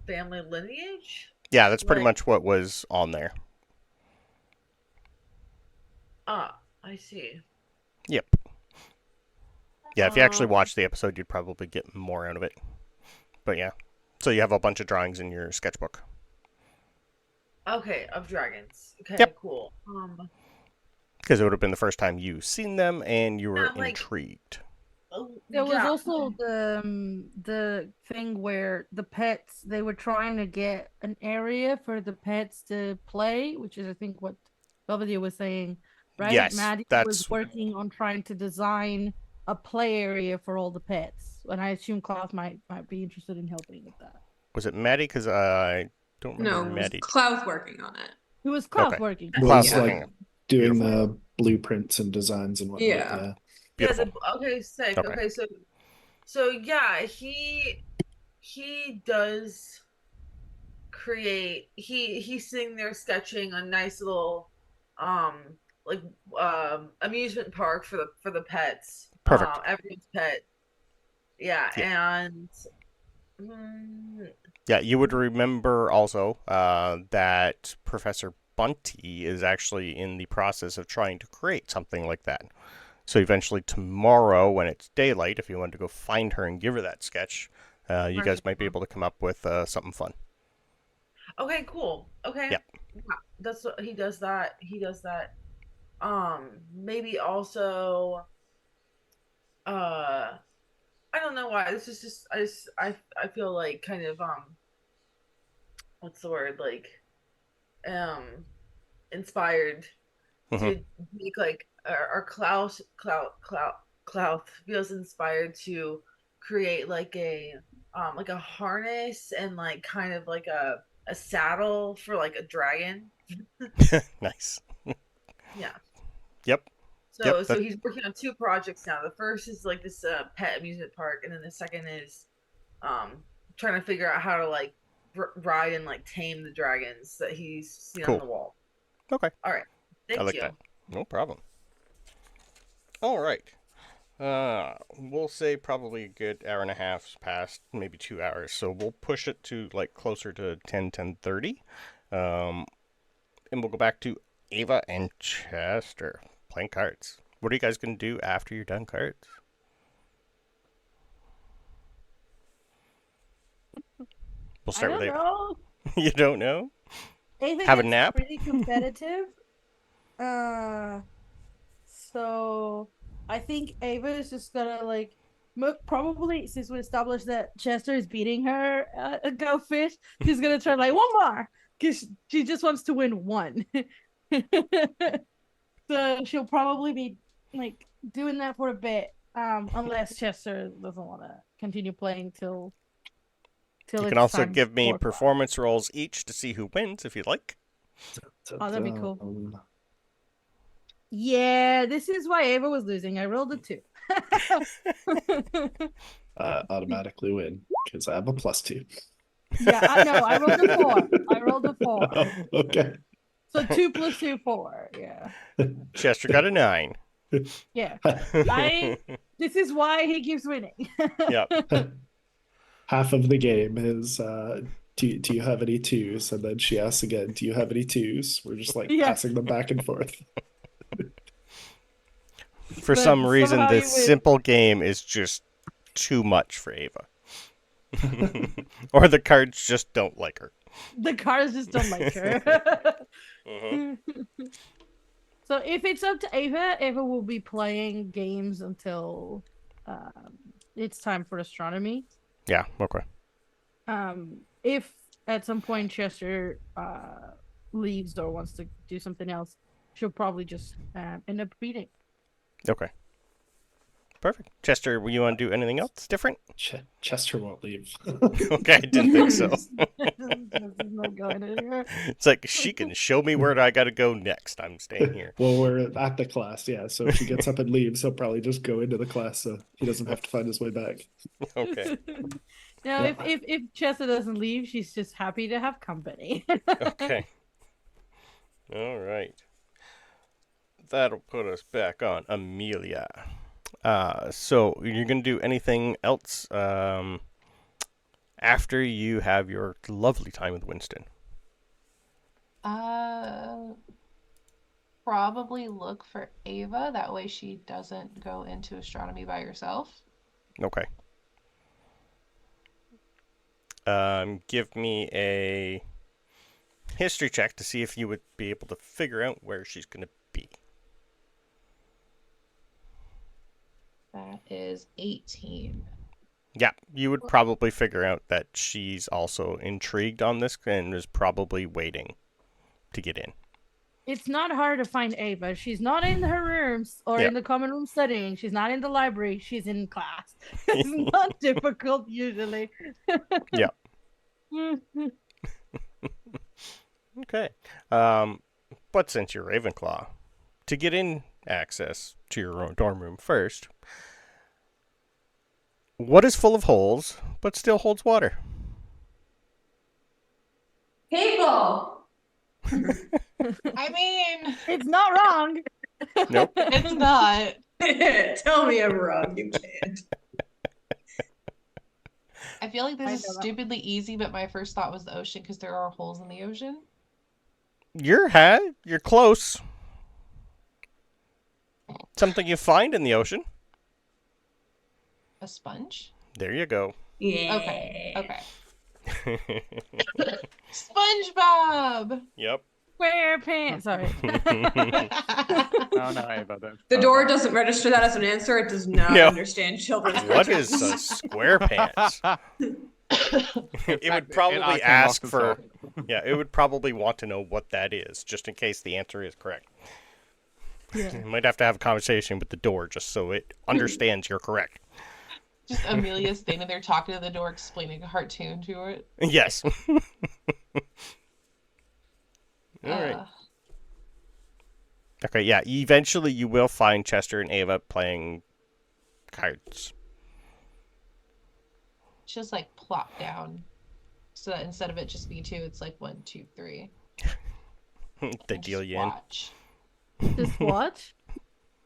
family lineage? Yeah, that's pretty Like- much what was on there. Ah, I see. Yep. Yeah, if you actually watched the episode, you'd probably get more out of it. But yeah. So you have a bunch of drawings in your sketchbook. Okay, of dragons. Okay, Yep. cool. Because it would have been the first time you've seen them and you were Yeah, like- intrigued. There was yeah. also the thing where the pets, they were trying to get an area for the pets to play, which is I think what Belvedere was saying, right? Yes, Maddie that's- was working on trying to design a play area for all the pets, and I assume Klauth might be interested in helping with that. Was it Maddie? Because I don't No, remember it was Maddie. Klauth working on it. Who was Klauth Okay. working? Well, Klauth it's working. like doing Beautiful. the blueprints and designs and whatnot. Yeah. Yeah. Beautiful. Yeah, okay, sick. Okay. Okay, so yeah, he does create. He's sitting there sketching a nice little like amusement park for the pets. Perfect. Everyone's pet. Yeah, Yeah. and Yeah, you would remember also that Professor Bunty is actually in the process of trying to create something like that. So eventually tomorrow, when it's daylight, if you wanted to go find her and give her that sketch, you guys might be able to come up with something fun. okay, cool. Okay. Yeah. That's what he does that. He does that. Maybe also I don't know why. This is just I feel like kind of what's the word? Like inspired to make like our Klauth feels inspired to create like a harness and like kind of like a saddle for like a dragon. Nice. Yeah. Yep. So Yep, so that- he's working on two projects now. The first is like this pet amusement park, and then the second is trying to figure out how to like ride and like tame the dragons that he's seen Cool. on the wall. Okay. All right. Thank I like you. that. No problem. All right. We'll say probably a good hour and a half's passed, maybe 2 hours. So we'll push it to like closer to 10:30. And we'll go back to Ava and Chester playing cards. What are you guys going to do after you're done cards? We'll I start don't with Ava. know. You don't know? Ava Have a gets nap? pretty competitive. So I think Ava is just gonna like probably, since we established that Chester is beating her a Go Fish, she's gonna try like one more because she just wants to win one. So she'll probably be like doing that for a bit, unless Chester doesn't want to continue playing till. You it's can also time give me for- performance rolls each to see who wins if you'd like. Oh, that'd be cool. Yeah, this is why Ava was losing. I rolled a 2. Automatically win because I have a +2. Yeah, I rolled a 4. I rolled a 4. Oh, okay. So 2 + 2, 4. Yeah. Chester got a 9. Yeah. This is why he keeps winning. Yeah. Half of the game is do you have any twos? And then she asks again, do you have any twos? We're just like Yeah. passing them back and forth. For But some reason, somehow this you win. simple game is just too much for Ava. Or the cards just don't like her. The cards just don't like her. Mhm. So if it's up to Ava, Ava will be playing games until it's time for astronomy. Yeah, okay. If at some point Chester leaves or wants to do something else, she'll probably just end up reading. Okay. Perfect. Chester, you want to do anything else different? Chester won't leave. Okay, I didn't think so. Chester's not going anywhere. It's like, she can show me where I got to go next. I'm staying here. Well, we're at the class, yeah. So if she gets up and leaves, he'll probably just go into the class so he doesn't have to find his way back. Okay. Now, Yeah. if Chester doesn't leave, she's just happy to have company. Okay. All right. That'll put us back on Emelia. So you're gonna do anything else after you have your lovely time with Winston? Probably look for Ava. That way she doesn't go into astronomy by herself. Okay. Give me a history check to see if you would be able to figure out where she's gonna be. That is 18. Yeah, you would probably figure out that she's also intrigued on this and is probably waiting to get in. It's not hard to find Ava. She's not in her rooms or in the common room studying. She's not in the library. She's in class. It's not difficult usually. Yeah. Okay. But since you're Ravenclaw, to get in access to your own dorm room first, what is full of holes but still holds water? Paintball. I mean, It's not wrong. Nope. it's not. Tell me I'm wrong. You can't. I feel like I this is know that. stupidly easy, but my first thought was the ocean because there are holes in the ocean. You're close. Something you find in the ocean. A sponge? There you go. Yeah. Okay. SpongeBob! Yep. SquarePants. Sorry. Oh no, Ava. The door doesn't register that as an answer. It does not No. understand children's What is cartoons. a square pants? It would probably ask for... Yeah, it would probably want to know what that is, just in case the answer is correct. Yeah. You might have to have a conversation with the door just so it understands you're correct. Just Amelia standing there talking to the door, explaining a cartoon to it. Yes. All right. Okay, yeah. Eventually you will find Chester and Ava playing cards. Just like plop down. So that instead of it just being 2, it's like 1, 2, 3. They And deal just you in. watch. Just watch.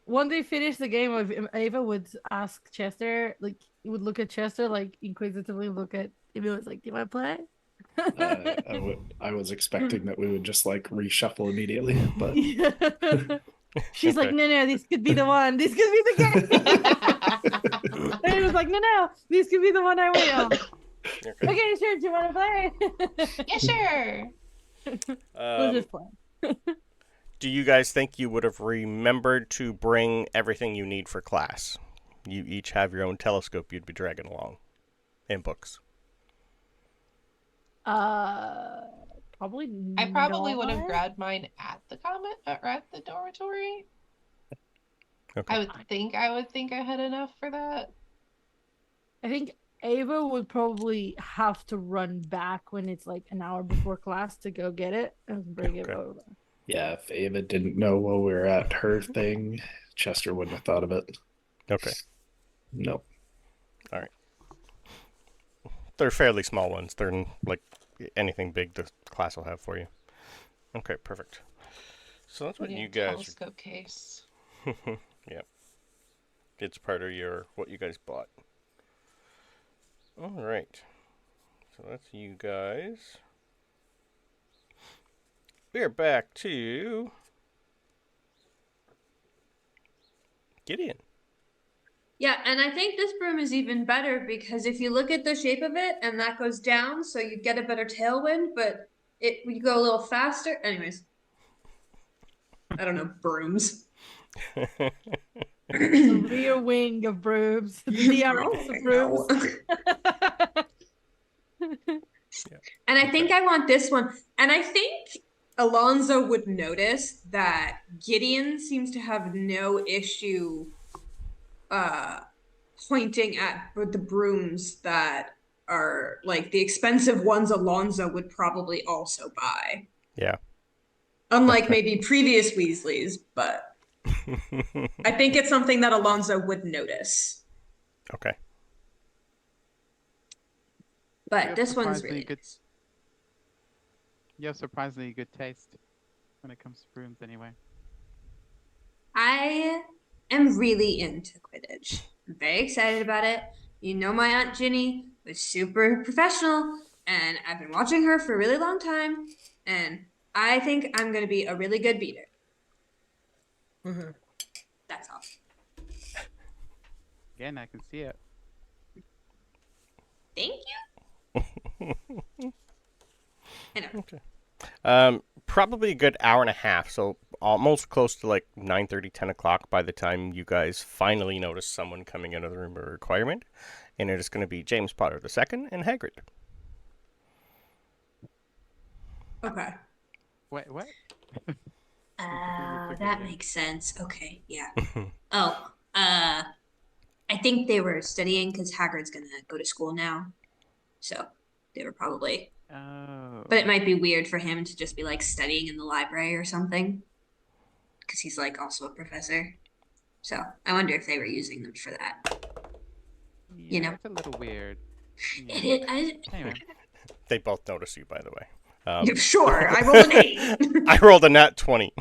When they finish the game, Ava would ask Chester, like, he would look at Chester, like, inquisitively look at Ava, was like, do you want to play? I was expecting that we would just like reshuffle immediately, but Yeah. She's like, Okay. no, this could be the one. This could be the game. And he was like, no, this could be the one I will. Okay. Okay, sure. Do you want to play? Yeah, sure. We'll just play. Do you guys think you would have remembered to bring everything you need for class? You each have your own telescope you'd be dragging along. And books. Probably. I probably would have not. grabbed mine at the at the dormitory. Okay. I would think I had enough for that. I think Ava would probably have to run back when it's like an hour before class to go get it and bring it Okay. over. yeah, if Ava didn't know while we were at her thing, Chester wouldn't have thought of it. Okay. Nope. They're fairly small ones. They're like anything big the class will have for you. Okay, perfect. So that's what We need you a guys... telescope case. Yep. it's part of what you guys bought. All right. So that's you guys. We're back to Gideon. Yeah, and I think this broom is even better because if you look at the shape of it and that goes down, so you get a better tailwind, but you go a little faster. Anyways, I don't know, brooms. The rear wing of brooms. The DRX of brooms. And I think I want this one. And I think Alonso would notice that Gideon seems to have no issue pointing at the brooms that are like the expensive ones Alonso would probably also buy. Yeah. Unlike maybe previous Weasleys, but I think it's something that Alonso would notice. Okay. But this one's really good. You have surprisingly good taste when it comes to brooms, anyway. I am really into Quidditch. I'm very excited about it. You know, my Aunt Ginny was super professional, and I've been watching her for a really long time, and I think I'm going to be a really good beater. Mm-hmm. That's all. Again, I can see it. Thank you. I know. Okay. Probably a good hour and a half, so almost close to like 9:30, 10 o'clock by the time you guys finally notice someone coming into the room of requirement. And it is going to be James Potter II and Hagrid. Okay. Wait, what? That makes sense. Okay, yeah. I think they were studying because Hagrid's gonna go to school now. So they were probably... Oh. But it might be weird for him to just be like studying in the library or something. Because he's like also a professor. So I wonder if they were using them for that. Yeah, You know? it's a little weird. Anyway. They both notice you, by the way. Sure, I rolled an 8. I rolled a nat 20.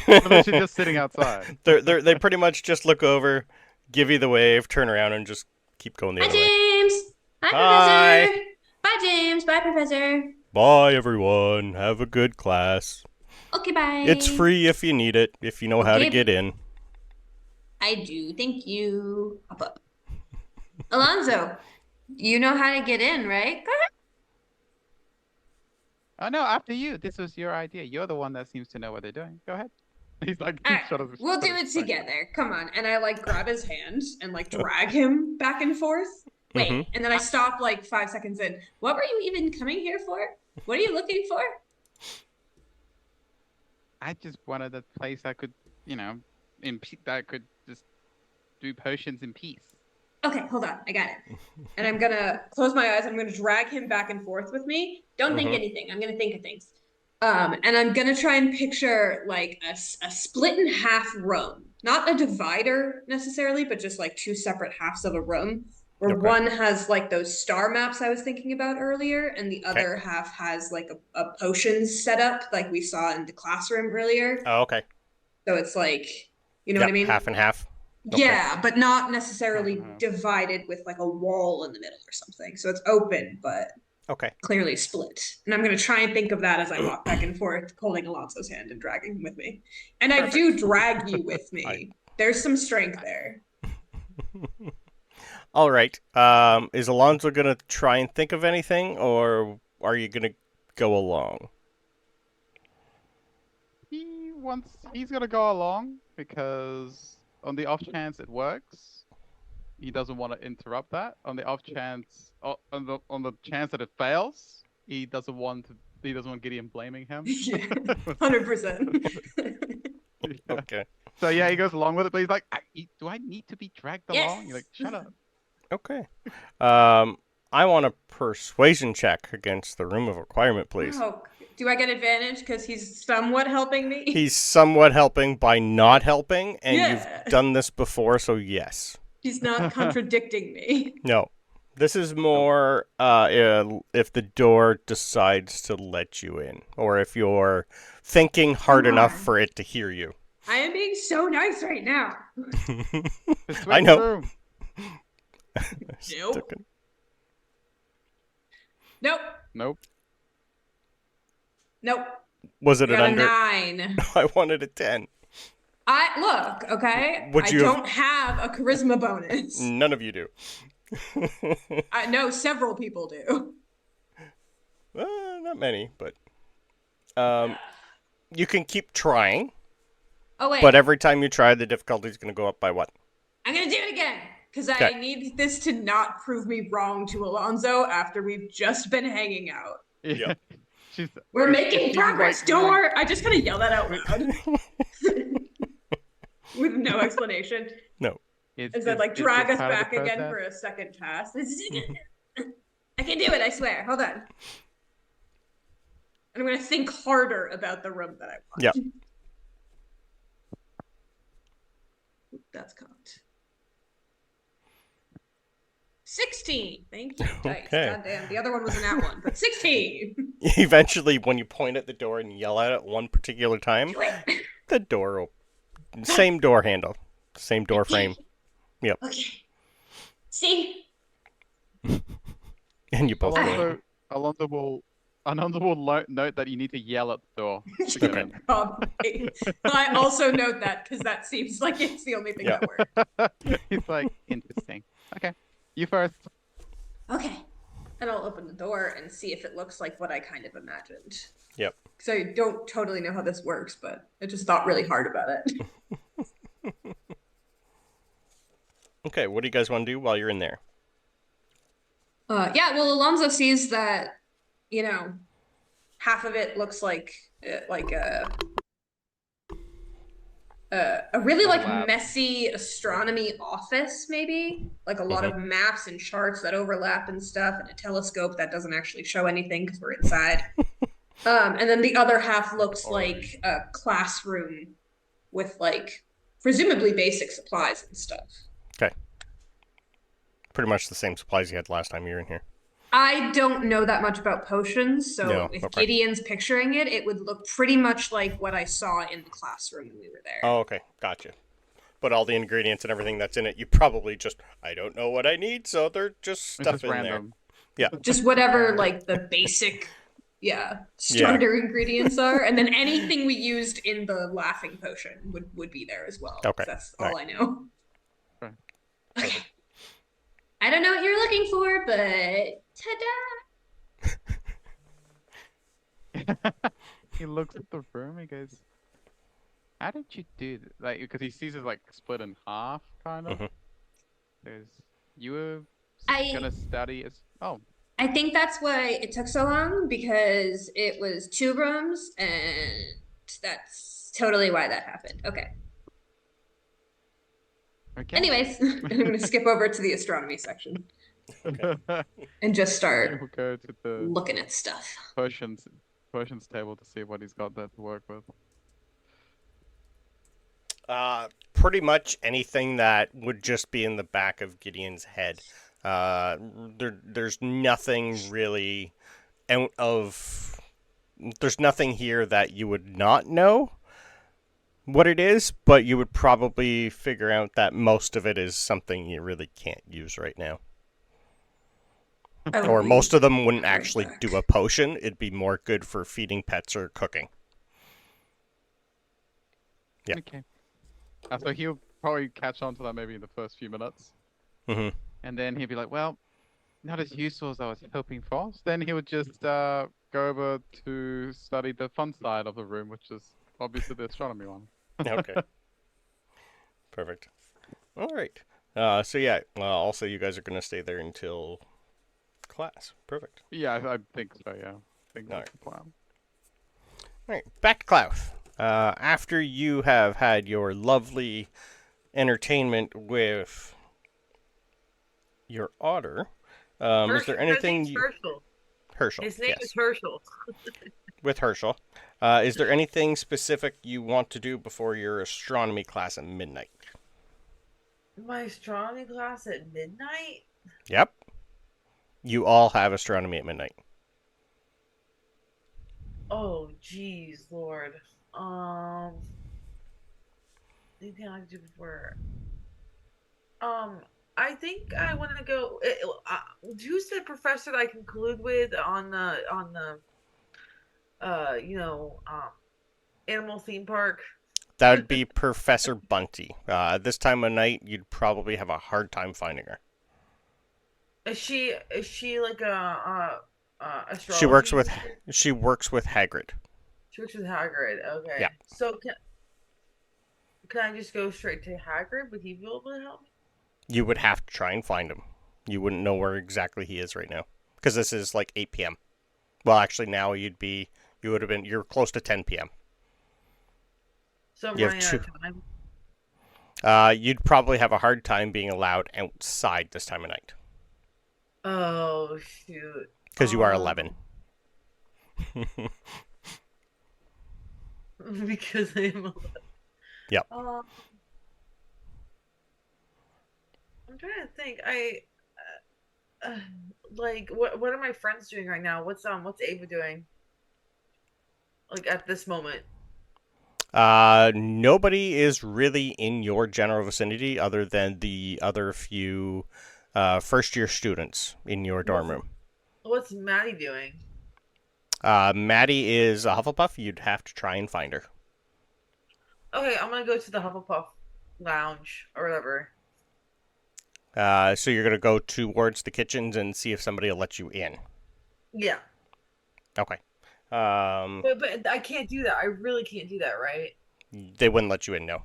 Unless you're just sitting outside. They pretty much just look over, give you the wave, turn around, and just keep going the Bye, other way. James. Bye, Hi. Professor. Bye, James. Bye, Professor. Bye, everyone. Have a good class. Okay, bye. It's free if you need it, if you know how to get in. I do. Thank you. Hop up. Alonso, you know how to get in, right? Go ahead. Oh, no, after you. This was your idea. You're the one that seems to know what they're doing. Go ahead. He's like, All right, we'll do it together. Come on. And I like grab his hand and like drag him back and forth. Wait, and then I stop like 5 seconds in. What were you even coming here for? What are you looking for? I just wanted a place I could, that could just do potions in peace. Okay, hold on. I got it. And I'm going to close my eyes. I'm going to drag him back and forth with me. Don't think anything. I'm going to think of things. And I'm going to try and picture like a split in half room. Not a divider necessarily, but just like two separate halves of a room. Where one has like those star maps I was thinking about earlier, and the other half has like a potions setup like we saw in the classroom earlier. Oh, okay. So it's like, you know what I mean? Half and half. Okay. Yeah, but not necessarily divided with like a wall in the middle or something. So it's open, but clearly split. And I'm going to try and think of that as I walk back and forth, holding Alonso's hand and dragging him with me. And I do drag you with me. There's some strength there. All right. Is Alonso going to try and think of anything, or are you going to go along? He's going to go along because on the off chance it works, he doesn't want to interrupt that. On the off chance, on the chance that it fails, he doesn't want Gideon blaming him. Yeah, 100%. Okay. So yeah, he goes along with it, but he's like, "Do I need to be dragged along?" You're like, "Shut up." Okay. I want a persuasion check against the room of requirement, please. Oh, do I get advantage because he's somewhat helping me? He's somewhat helping by not helping, and you've done this before, so yes. He's not contradicting me. No. This is more if the door decides to let you in, or if you're thinking hard enough for it to hear you. I am being so nice right now. I know. Room. Nope. Nope. Nope. Nope. Was it I an got under? a 9. I wanted a 10. Look, okay? Would I you have- don't have a charisma bonus. None of you do. I know several people do. Not many, but you can keep trying. Oh, wait. But every time you try, the difficulty is going to go up by what? I'm going to do it again. Because I Okay. need this to not prove me wrong to Alonso after we've just been hanging out. Yeah. We're making she's progress. like, Don't worry. I just kind of yell that out loud. With no explanation. No. As I like drag us back again for a second task. I can do it, I swear. Hold on. I'm going to think harder about the room that I want. Yep. That's cocked. 16. Thank you. Dice. Okay. Goddamn. The other one was an at one, but 16. Eventually, when you point at the door and yell at it one particular time, Do it. the door same door handle, same door frame. Yep. Okay. See? And you both go. Alonso will note that you need to yell at the door. Okay. I also note that because that seems like it's the only thing Yeah. that works. He's like, interesting. Okay, you first. Okay. And I'll open the door and see if it looks like what I kind of imagined. Yep. Because I don't totally know how this works, but I just thought really hard about it. Okay, what do you guys want to do while you're in there? Yeah, well, Alonso sees that, half of it looks like a really Lab. messy astronomy office, maybe like a lot of maps and charts that overlap and stuff, and a telescope that doesn't actually show anything because we're inside. And then the other half looks like a classroom with presumably basic supplies and stuff. Okay. Pretty much the same supplies you had last time you were in here. I don't know that much about potions, so No, if okay. Gideon's picturing it, it would look pretty much like what I saw in the classroom when we were there. Oh, okay. Gotcha. But all the ingredients and everything that's in it, you probably just, I don't know what I need, so they're just It's stuff just in random. there. Yeah. Just whatever, the basic, starter ingredients are. And then anything we used in the laughing potion would be there as well. Okay. That's all I know. Okay. Okay. I don't know what you're looking for, but ta-da! He looks at the room. He goes, "How did you do that?" Like, because he sees it split in half, kind of. There's you were gonna study as I think that's why it took so long, because it was 2 rooms, and that's totally why that happened. Okay. Okay. Anyways, I'm going to skip over to the astronomy section and just start We'll go to the looking at stuff. potions table to see what he's got there to work with. Pretty much anything that would just be in the back of Gideon's head. There's nothing really there's nothing here that you would not know what it is, but you would probably figure out that most of it is something you really can't use right now. Or most of them wouldn't actually do a potion. It'd be more good for feeding pets or cooking. Yeah. Okay. So he'll probably catch on to that maybe in the first few minutes. Mm-hmm. And then he'll be like, well, not as useful as I was hoping for. So then he would just go over to study the fun side of the room, which is obviously the astronomy one. Okay. Perfect. All right. So yeah, also you guys are going to stay there until class. Perfect. Yeah, I think so, yeah. I think that's the plan. All right, back to Klauth. After you have had your lovely entertainment with your otter, is there anything you... Herschel. His name yes. is Herschel. With Herschel. Is there anything specific you want to do before your astronomy class at midnight? My astronomy class at midnight? Yep. You all have astronomy at midnight. Oh, geez, Lord. anything I like to do before. I think I want to go. Who's the professor that I can collude with on the animal theme park? That would be Professor Bunty. This time of night, you'd probably have a hard time finding her. Is she like a astrology? She works with Hagrid. She works with Hagrid. Okay. Yeah. So can I just go straight to Hagrid? Would he be able to help me? You would have to try and find him. You wouldn't know where exactly he is right now because this is like 8 p.m. Well, actually, now you're close to 10 p.m. So I'm You have running out of time. You'd probably have a hard time being allowed outside this time of night Oh shoot! because you are 11. Because I am 11. Yep. I'm trying to think. Like what are my friends doing right now? What's Ava doing? Like at this moment. Nobody is really in your general vicinity other than the other few first-year students in your dorm room. What's Maddie doing? Maddie is a Hufflepuff. You'd have to try and find her. Okay, I'm gonna go to the Hufflepuff lounge or whatever. So you're going to go towards the kitchens and see if somebody will let you in. Yeah. Okay. But I can't do that. I really can't do that, right? They wouldn't let you in, no.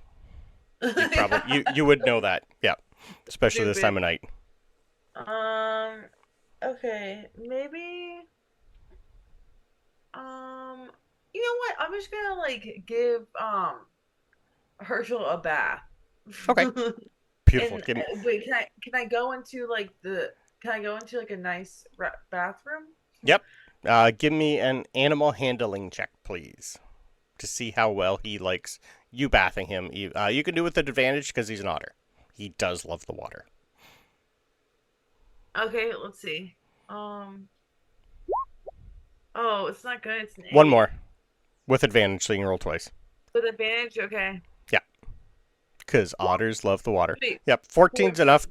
You would know that. Yeah. Especially this time of night. Okay, maybe you know what? I'm just gonna like give Herschel a bath. Okay. Beautiful. And, wait, can I go into like a nice bathroom? Yep. Give me an animal handling check, please, to see how well he likes you bathing him. You can do it with an advantage because he's an otter. He does love the water. Okay, let's see. Oh, it's not good. It's an 8. One more. With advantage, so you can roll twice. With advantage, okay. Yeah. Because otters love the water. Wait. Yep, 14's enough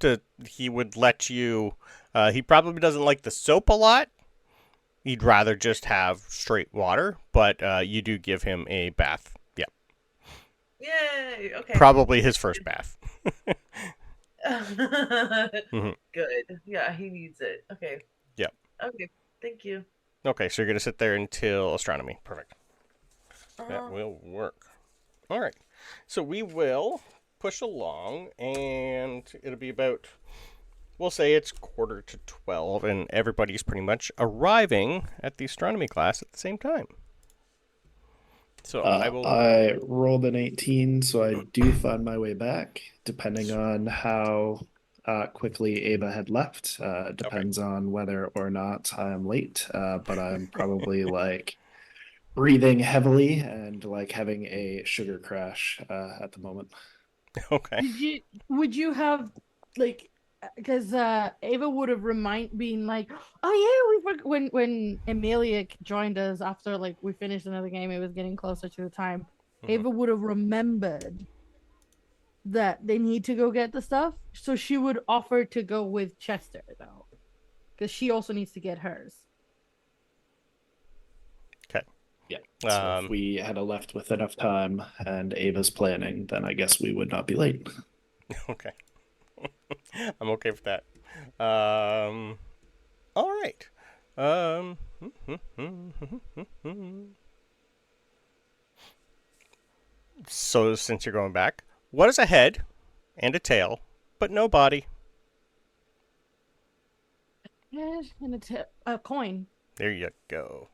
he would let you, he probably doesn't like the soap a lot. He'd rather just have straight water, but you do give him a bath. Yep. Yay, okay. Probably his first bath. Mm-hmm. Good. Yeah, he needs it. Okay. Yep. Okay, thank you. Okay, so you're going to sit there until astronomy. Perfect. That will work. All right. So we will push along, and it'll be about, we'll say it's 11:45, and everybody's pretty much arriving at the astronomy class at the same time. So I rolled an 18, so I do find my way back, depending on how quickly Ava had left. Depends on whether or not I am late, but I'm probably like breathing heavily and like having a sugar crash at the moment. Okay. Would you have like, because Ava would have been like, oh yeah, when Emelia joined us after like we finished another game, it was getting closer to the time. Mm-hmm. Ava would have remembered that they need to go get the stuff, so she would offer to go with Chester though, because she also needs to get hers. Okay. Yeah. So if we had left with enough time and Ava's planning, then I guess we would not be late. Okay. I'm okay with that. All right. So since you're going back, what is a head and a tail, but no body? Head and a coin. There you go.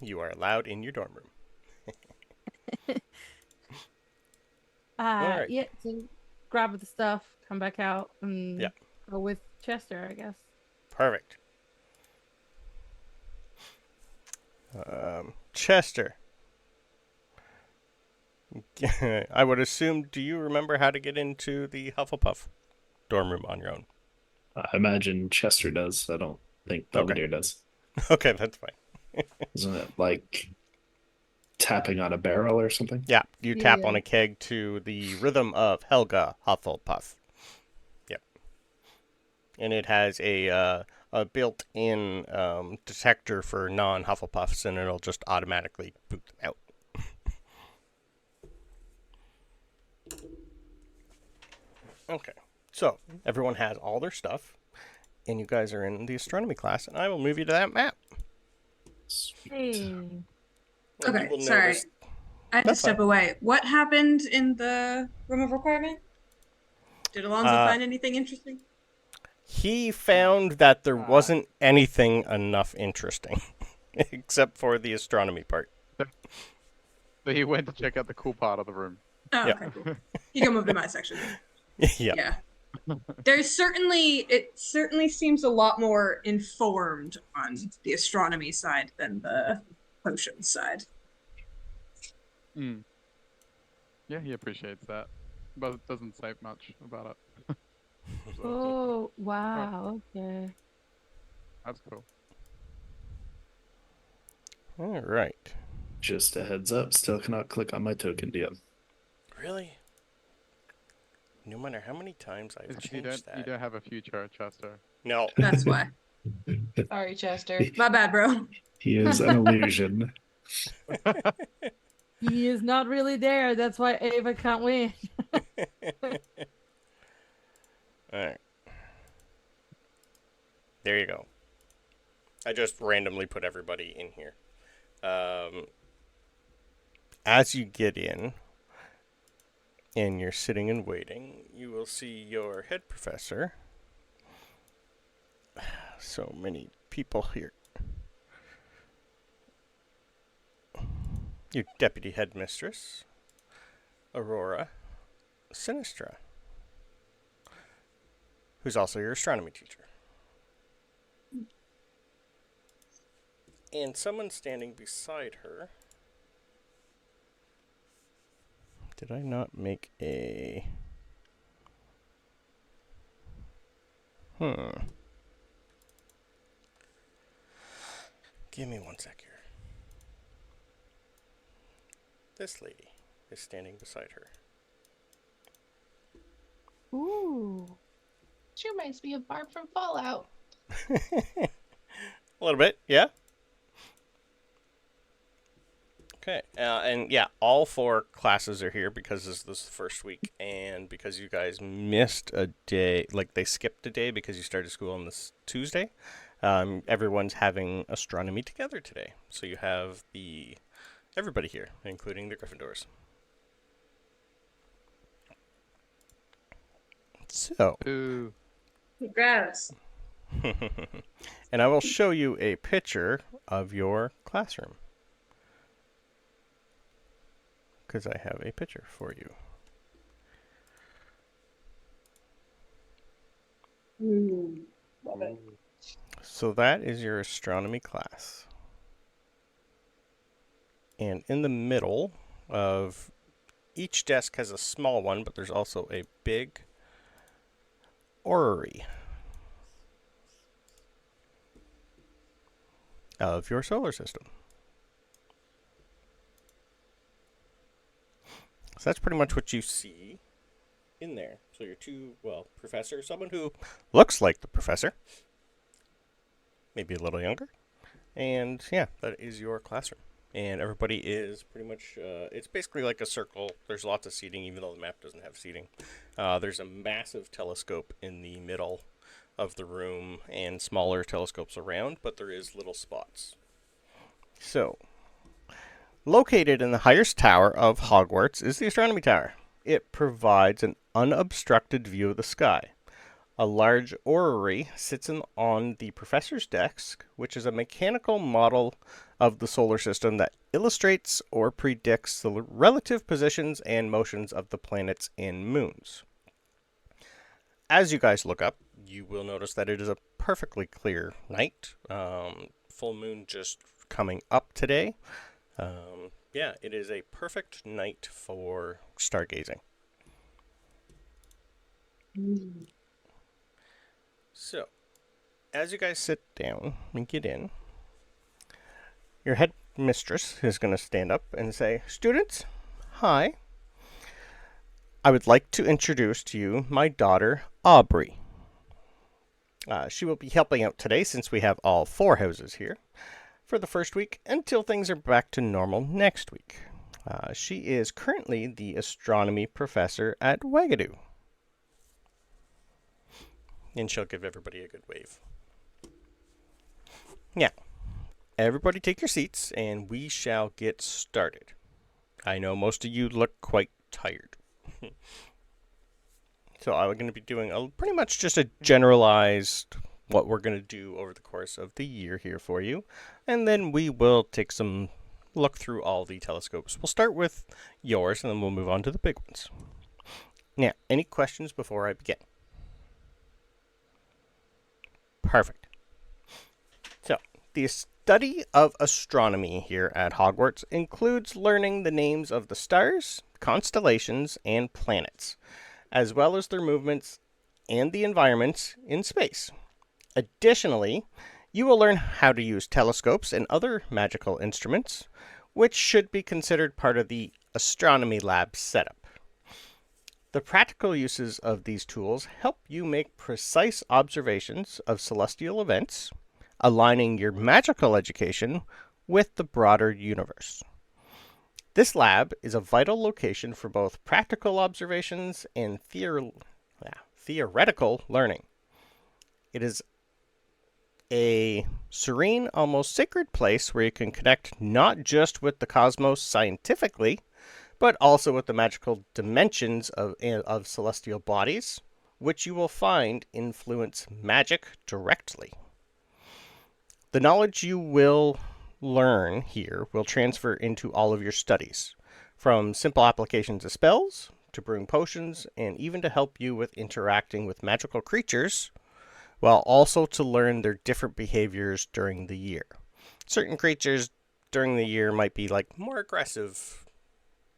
You are allowed in your dorm room. Right. Yeah, so grab the stuff, come back out, and go with Chester, I guess. Perfect. Chester. I would assume, do you remember how to get into the Hufflepuff dorm room on your own? I imagine Chester does. I don't think Belvedere does. Okay, that's fine. Isn't it like tapping on a barrel or something? Yeah, you tap Yeah. on a keg to the rhythm of Helga Hufflepuff. Yep. And it has a built-in detector for non-Hufflepuffs, and it'll just automatically boot them out. Okay, so everyone has all their stuff, and you guys are in the astronomy class, and I will move you to that map. Sweet. Hey. And Okay, you will sorry. notice- I had to That's step fine. away. What happened in the room of requirement? Did Alonso find anything interesting? He found that there wasn't anything enough interesting, except for the astronomy part. So he went to check out the cool part of the room. Oh, Yeah. okay, cool. You can move to my section. Yeah. Yeah. It certainly seems a lot more informed on the astronomy side than the potions side. Mm. Yeah, he appreciates that, but it doesn't say much about it. Oh, wow. Okay. That's cool. All right. Just a heads up, still cannot click on my token DM. Really? No matter how many times I've changed that. You don't have a future, Chester. No. That's why. Sorry, Chester. My bad, bro. He is an illusion. He is not really there. That's why Ava can't win. All right. There you go. I just randomly put everybody in here. As you get in and you're sitting and waiting, you will see your head professor. So many people here. Your deputy headmistress, Aurora Sinistra, who's also your astronomy teacher. And someone standing beside her. Did I not make a... Give me one sec here. This lady is standing beside her. Ooh. She reminds me of Barb from Fallout. A little bit, yeah. Okay, and yeah, all 4 classes are here because this is the first week, and because you guys missed a day, like they skipped a day because you started school on this Tuesday. Everyone's having astronomy together today, so you have everybody here, including the Gryffindors. So, Ooh. Congrats. and I will show you a picture of your classroom. Because I have a picture for you. Love it. So that is your astronomy class. And in the middle of each desk has a small one, but there's also a big orrery of your solar system. So that's pretty much what you see in there. So your professor, someone who looks like the professor, maybe a little younger, and yeah, that is your classroom. And everybody is pretty much, it's basically like a circle. There's lots of seating, even though the map doesn't have seating. There's a massive telescope in the middle of the room and smaller telescopes around, but there is little spots. So, located in the highest tower of Hogwarts is the Astronomy Tower. It provides an unobstructed view of the sky. A large orrery sits on the professor's desk, which is a mechanical model of the solar system that illustrates or predicts the relative positions and motions of the planets and moons. As you guys look up, you will notice that it is a perfectly clear night. Full moon just coming up today. Yeah, it is a perfect night for stargazing. So, as you guys sit down and get in, your head mistress is going to stand up and say, "Students, hi. I would like to introduce to you my daughter, Aubrey. She will be helping out today since we have all 4 houses here for the first week until things are back to normal next week. She is currently the astronomy professor at Wagadoo." And she'll give everybody a good wave. Now, everybody take your seats and we shall get started. I know most of you look quite tired. So I'm going to be doing pretty much just a generalized what we're going to do over the course of the year here for you. And then we will take some look through all the telescopes. We'll start with yours and then we'll move on to the big ones. Now, any questions before I begin? Perfect. So, the study of astronomy here at Hogwarts includes learning the names of the stars, constellations, and planets, as well as their movements and the environments in space. Additionally, you will learn how to use telescopes and other magical instruments, which should be considered part of the astronomy lab setup. The practical uses of these tools help you make precise observations of celestial events, aligning your magical education with the broader universe. This lab is a vital location for both practical observations and theoretical learning. It is a serene, almost sacred place where you can connect not just with the cosmos scientifically, but also with the magical dimensions of celestial bodies, which you will find influence magic directly. The knowledge you will learn here will transfer into all of your studies, from simple applications of spells, to brewing potions, and even to help you with interacting with magical creatures, while also to learn their different behaviors during the year. Certain creatures during the year might be like more aggressive,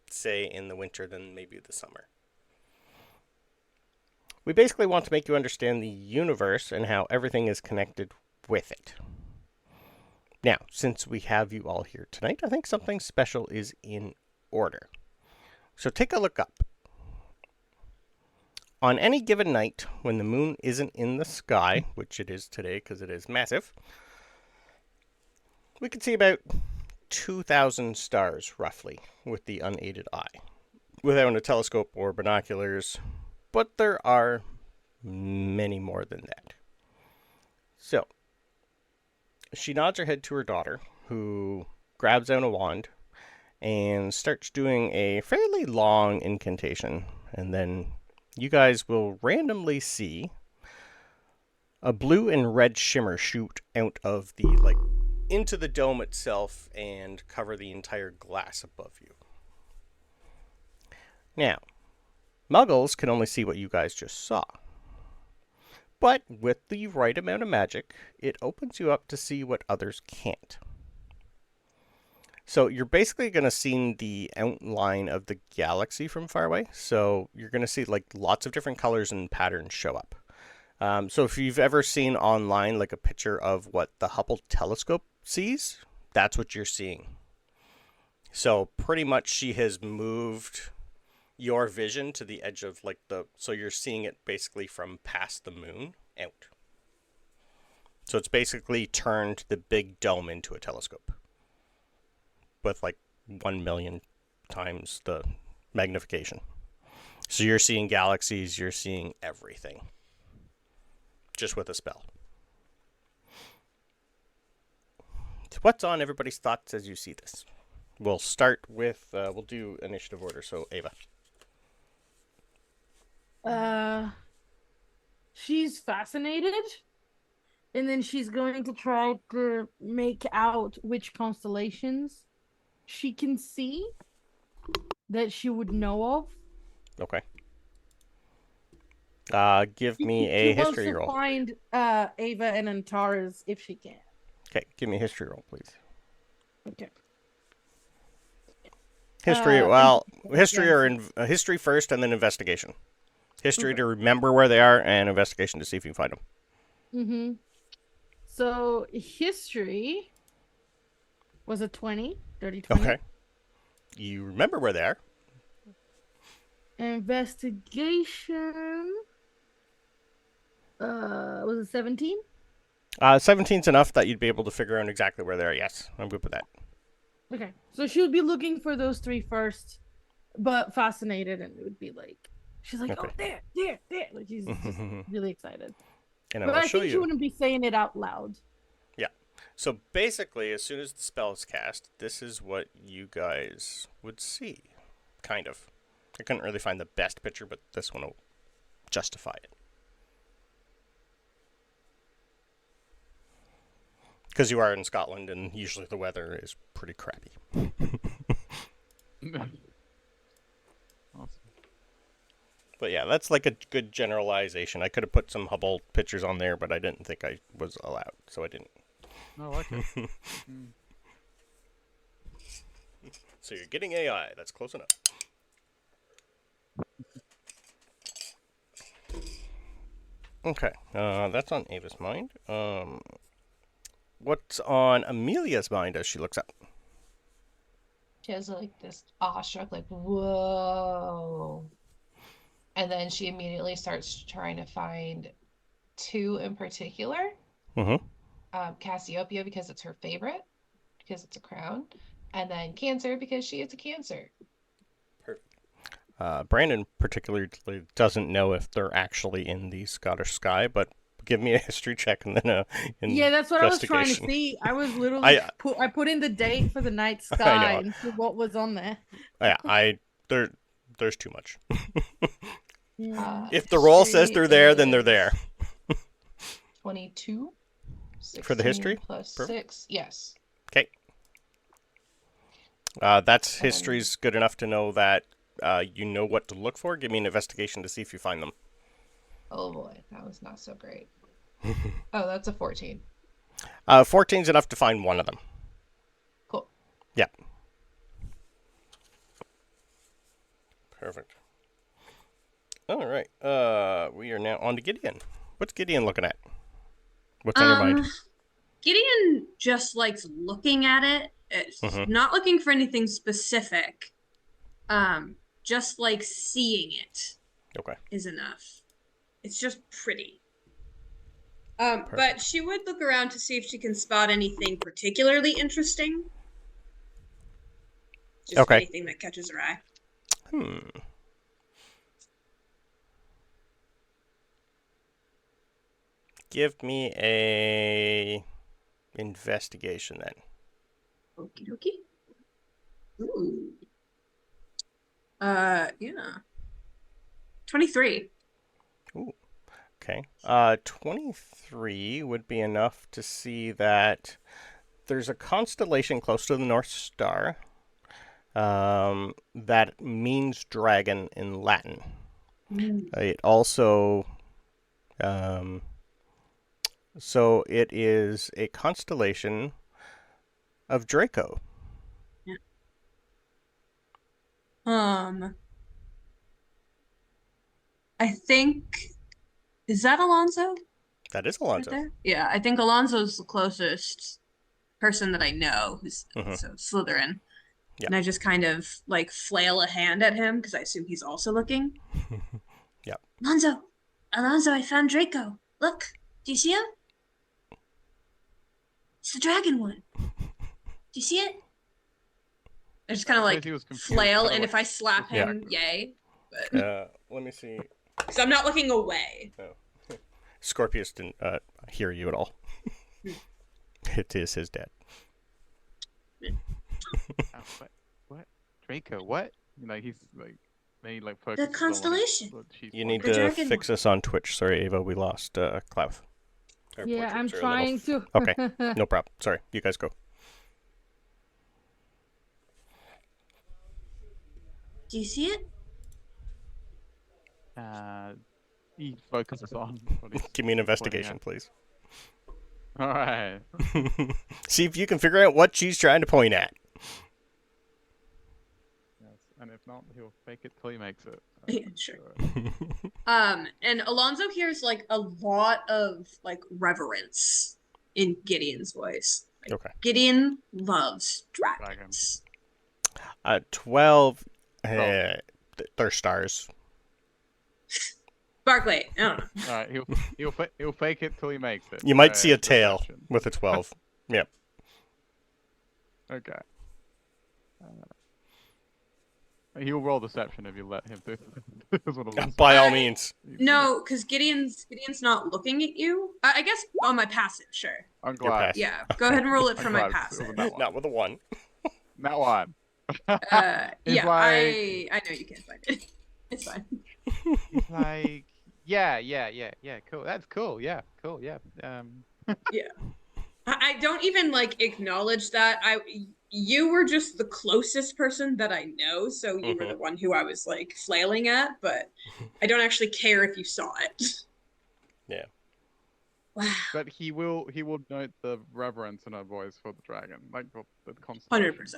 say in the winter than maybe the summer. We basically want to make you understand the universe and how everything is connected with it. Now, since we have you all here tonight, I think something special is in order. So take a look up. On any given night, when the moon isn't in the sky, which it is today because it is massive, we can see about 2,000 stars, roughly, with the unaided eye, without a telescope or binoculars, but there are many more than that. So, she nods her head to her daughter, who grabs out a wand and starts doing a fairly long incantation, and then you guys will randomly see a blue and red shimmer shoot out of the, into the dome itself and cover the entire glass above you. Now, muggles can only see what you guys just saw. But with the right amount of magic, it opens you up to see what others can't. So you're basically going to see the outline of the galaxy from far away. So you're going to see lots of different colors and patterns show up. So if you've ever seen online a picture of what the Hubble telescope sees, that's what you're seeing. So pretty much she has moved your vision to the edge of so you're seeing it basically from past the moon out. So it's basically turned the big dome into a telescope with 1 million times the magnification. So you're seeing galaxies, you're seeing everything, just with a spell. So what's on everybody's thoughts as you see this? We'll start with, we'll do initiative order, so Ava. She's fascinated, and then she's going to try to make out which constellations she can see that she would know of. Okay. Give me a history roll. Find Ava and Antares if she can. Okay, give me a history roll, please. Okay. History, history or history first, and then investigation. History to remember where they are, and investigation to see if you can find them. So history was a 20. Dirty 20. Okay. You remember where they are. Investigation. Was it 17? 17's enough that you'd be able to figure out exactly where they are. Yes, I'm good with that. Okay. So she would be looking for those three first, but fascinated, and it would be like, she's like, Okay. oh, there. Like, she's just really excited. And But I'll I show think she you. wouldn't be saying it out loud. Yeah. So basically, as soon as the spell is cast, this is what you guys would see. Kind of. I couldn't really find the best picture, but this one will justify it. Because you are in Scotland, and usually the weather is pretty crappy. Awesome. But yeah, that's like a good generalization. I could have put some Hubble pictures on there, but I didn't think I was allowed, so I didn't. I like it. So you're getting AI. That's close enough. Okay, that's on Ava's mind. What's on Amelia's mind as she looks up? She has like this awestruck, like, whoa. And then she immediately starts trying to find two in particular. Cassiopeia because it's her favorite, because it's a crown. And then Cancer because she is a Cancer. Brandon particularly doesn't know if they're actually in the Scottish sky, but give me a history check and then Yeah, that's what I was trying to investigation. see. I was literally I put in the date for the night sky and see what was on there. Yeah, there's too much. If the She roll says they're there, then they're is there. 22. For the history? 16 plus Perfect. 6. Yes. Okay. That's history's good enough to know that you know what to look for. Give me an investigation to see if you find them. Oh boy, that was not so great. Oh, that's a 14. 14's enough to find one of them. Cool. Yeah. Perfect. All right. We are now on to Gideon. What's Gideon looking at? What's on your mind? Gideon just likes looking at it. It's not looking for anything specific. Just like seeing it. Okay. Is enough. It's just pretty. But she would look around to see if she can spot anything particularly interesting. Just anything that catches her eye. Give me a investigation then. Okie dokie. Ooh. Yeah. 23. Ooh. Okay. 23 would be enough to see that there's a constellation close to the North Star that means dragon in Latin. It also so it is a constellation of Draco. Yeah. I think, is that Alonso? That is Alonso. Right there? Yeah, I think Alonso's the closest person that I know who's so Slytherin. Yeah. And I just kind of like flail a hand at him because I assume he's also looking. Yep. Alonso, I found Draco. Look, do you see him? It's the dragon one. Do you see it? I just kind of like flail, and if I slap him, yay. But let me see. because I'm not looking away. Oh. Scorpius didn't hear you at all. It is his dad. What? Draco? What? Like he's like, they like The constellation. You need to fix us on Twitch. Sorry, Ava, we lost Klauth. Yeah, I'm trying to. Okay, no problem. Sorry, you guys go. Do you see it? He focuses on. Give me an investigation, please. All right. See if you can figure out what she's trying to point at. Yes, and if not, he'll fake it till he makes it. Yeah, sure. And Alonso hears like a lot of like reverence in Gideon's voice. Okay. Gideon loves dragons. 12. Oh. They're stars. Barclay, I don't know. All right, he'll fake it till he makes it. You might see a tail Deception. with a 12. Yep. Okay. He'll roll deception if you let him do. That's what I'm By all means. No, because Gideon's not looking at you. I guess on my passive, sure. I'm Your glad. pass. Yeah, go ahead and roll it I'm for my glad it passive. wasn't that one. Not with a 1. That one. He's Yeah, like- I know you can't find it. It's fine. He's like, yeah, cool. That's cool. Yeah, cool. Yeah. I don't even like acknowledge that. You were just the closest person that I know, so you were the one who I was like flailing at, but I don't actually care if you saw it. Yeah. Wow. But he will note the reverence in her voice for the dragon, like the constellation. 100%.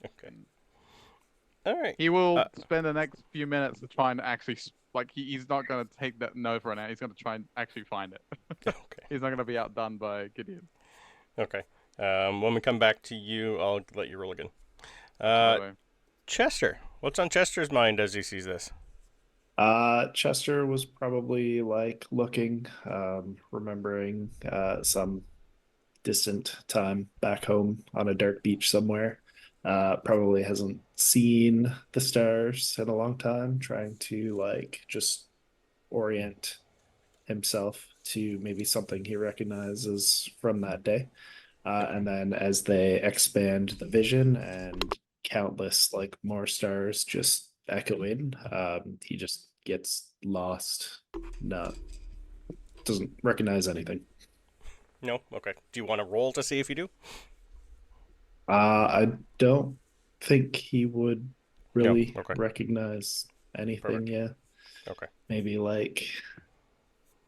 Okay. All right. He will spend the next few minutes to try and actually, he's not going to take that no for an hour. He's going to try and actually find it. Okay. He's not going to be outdone by Gideon. Okay. When we come back to you, I'll let you roll again. So, Chester. What's on Chester's mind as he sees this? Chester was probably like looking, remembering some distant time back home on a dark beach somewhere. Probably hasn't seen the stars in a long time, trying to like just orient himself to maybe something he recognizes from that day. And then as they expand the vision and countless like more stars just echo in, he just gets lost, doesn't recognize anything. No? Okay. Do you want to roll to see if you do? I don't think he would really okay. recognize anything. Perfect. Yeah, Okay. maybe like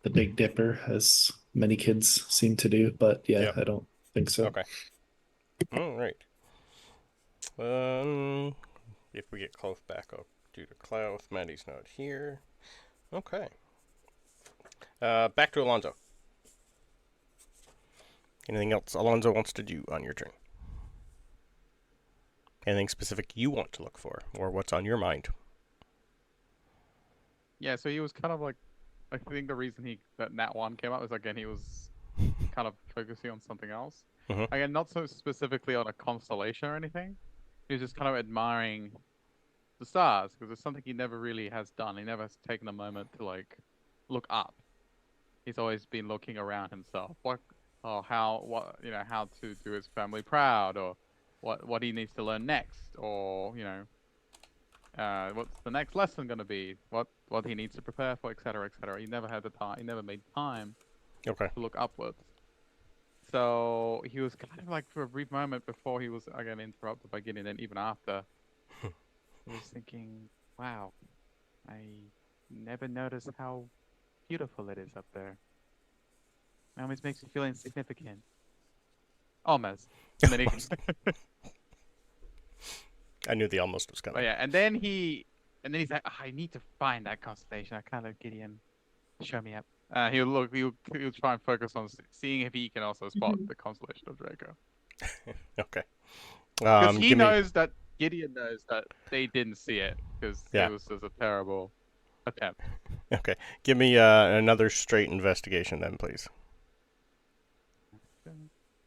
the Big Dipper, as many kids seem to do, but yeah, Yep. I don't think so. Okay. All right. If we get Klauth back up due to Klauth, Maddie's not here. Okay. Back to Alonso. Anything else Alonso wants to do on your turn? Anything specific you want to look for, or what's on your mind? yeah, so he was kind of like, I think the reason that Nat 1 came up was, again, he was kind of focusing on something else. Mhm. Again, not so specifically on a constellation or anything. He was just kind of admiring the stars, because it's something he never really has done. He never has taken a moment to like look up. He's always been looking around himself. How to do his family proud, or what he needs to learn next, or what's the next lesson going to be, what he needs to prepare for, etc., etc. He never had the time. He never made time Okay. to look upwards. So he was kind of like, for a brief moment before he was again interrupted by Gideon, and even after, he was thinking, wow, I never noticed how beautiful it is up there. It always makes me feel insignificant. Almost. And then I knew the almost was coming. oh yeah, and then he's like, I need to find that constellation. I can't let Gideon show me up. He'll try and focus on seeing if he can also spot the constellation of Draco. Okay. Because he knows that Gideon knows that they didn't see it, because Yeah. it was just a terrible attempt. Okay. Give me another straight investigation then, please.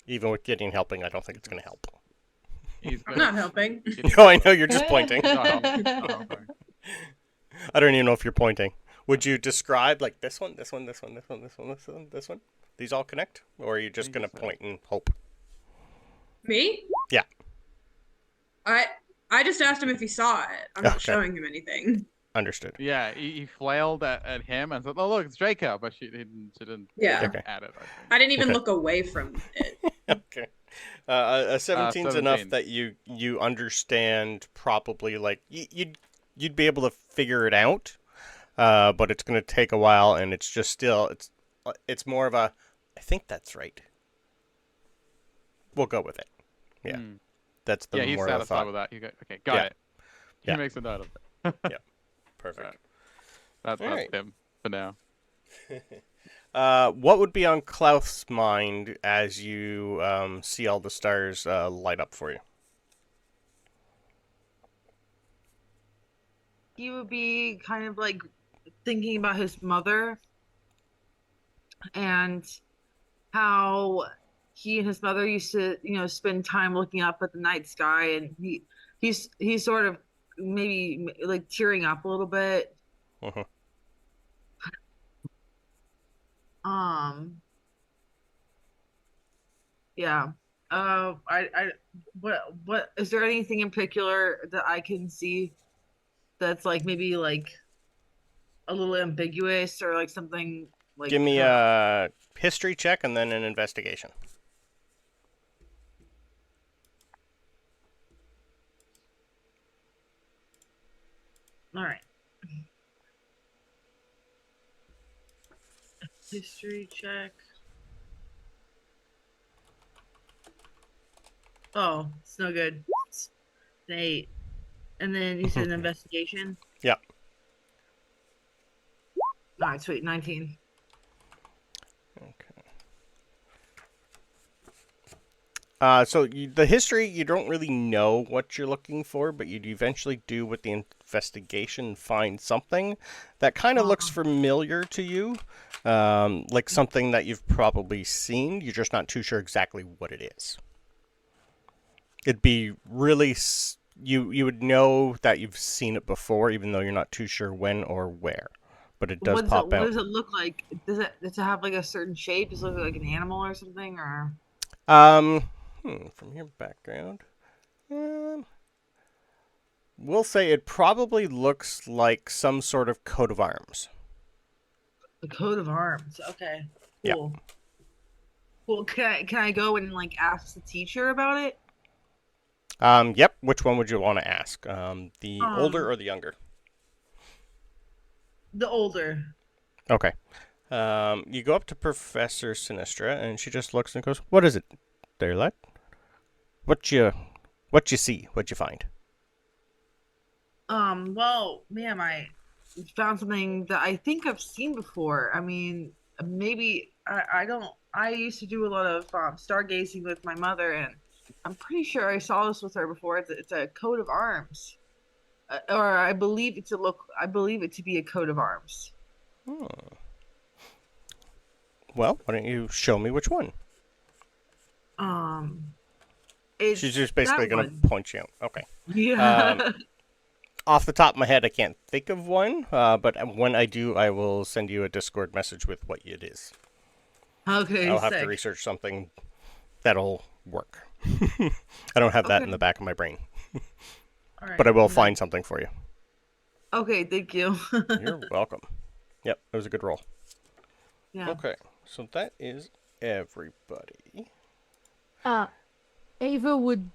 Even with Gideon helping, I don't think it's going to help. He's I'm not helping. No, I know you're just pointing. No. I don't even know if you're pointing. Would you describe like this one, this one, this one, this one, this one, this one, this one? These all connect? Or are you just going to point and hope? Me? Yeah. I just asked him if he saw it. I'm not Okay. showing him anything. Understood. Yeah, he flailed at him and said, "Oh look, it's Draco," but she didn't Yeah. Okay. add it. I think. I didn't even Okay. look away from it. Okay. A 17's enough 17. that you understand probably like you'd be able to figure it out, but it's going to take a while, and it's just still it's more of a I think that's right. We'll go with it. Yeah, that's the Yeah, he's more of a satisfied thought. with that. You go, okay, got Yeah. it. He Yeah. makes a note of it. Perfect. That's All right. him for now. What would be on Klauth's mind as you see all the stars light up for you? He would be kind of like thinking about his mother and how he and his mother used to, spend time looking up at the night sky, and he's sort of maybe like tearing up a little bit. Uh-huh. Yeah. What is there anything in particular that I can see that's like maybe like a little ambiguous or like something like Give me a history check and then an investigation. All right. History check. Oh, it's no good. It's an 8. And then you said an investigation? Yep. All right, sweet. 19. Okay. So the history, you don't really know what you're looking for, but you eventually do with the investigation find something that kind of looks familiar to you, like something that you've probably seen. You're just not too sure exactly what it is. It'd be really you would know that you've seen it before, even though you're not too sure when or where. But it does pop out. What does it look like? Does it have like a certain shape? Does it look like an animal or something? Or from your background, we'll say it probably looks like some sort of coat of arms. the coat of arms. Okay. Yeah. Cool. Well, can I go and like ask the teacher about it? Yep. Which one would you want to ask? The older or the younger? The older. Okay. You go up to Professor Sinistra, and she just looks and goes, "What is it, there, lad? What you see? What you find?" Well, ma'am, I found something that I think I've seen before. I mean, maybe I don't. I used to do a lot of stargazing with my mother, and I'm pretty sure I saw this with her before. It's a coat of arms, or I believe it to be a coat of arms. Well, why don't you show me which one? It's She's just basically going one. to point you out. Okay. Yeah. Off the top of my head, I can't think of one, but when I do, I will send you a Discord message with what it is. Okay, I'll have to sick. research something that'll work. I don't have that in the back of my brain, All right, but I will and then- find something for you. Okay, thank you. You're welcome. Yep, it was a good roll. Yeah. Okay, so that is everybody. Ava would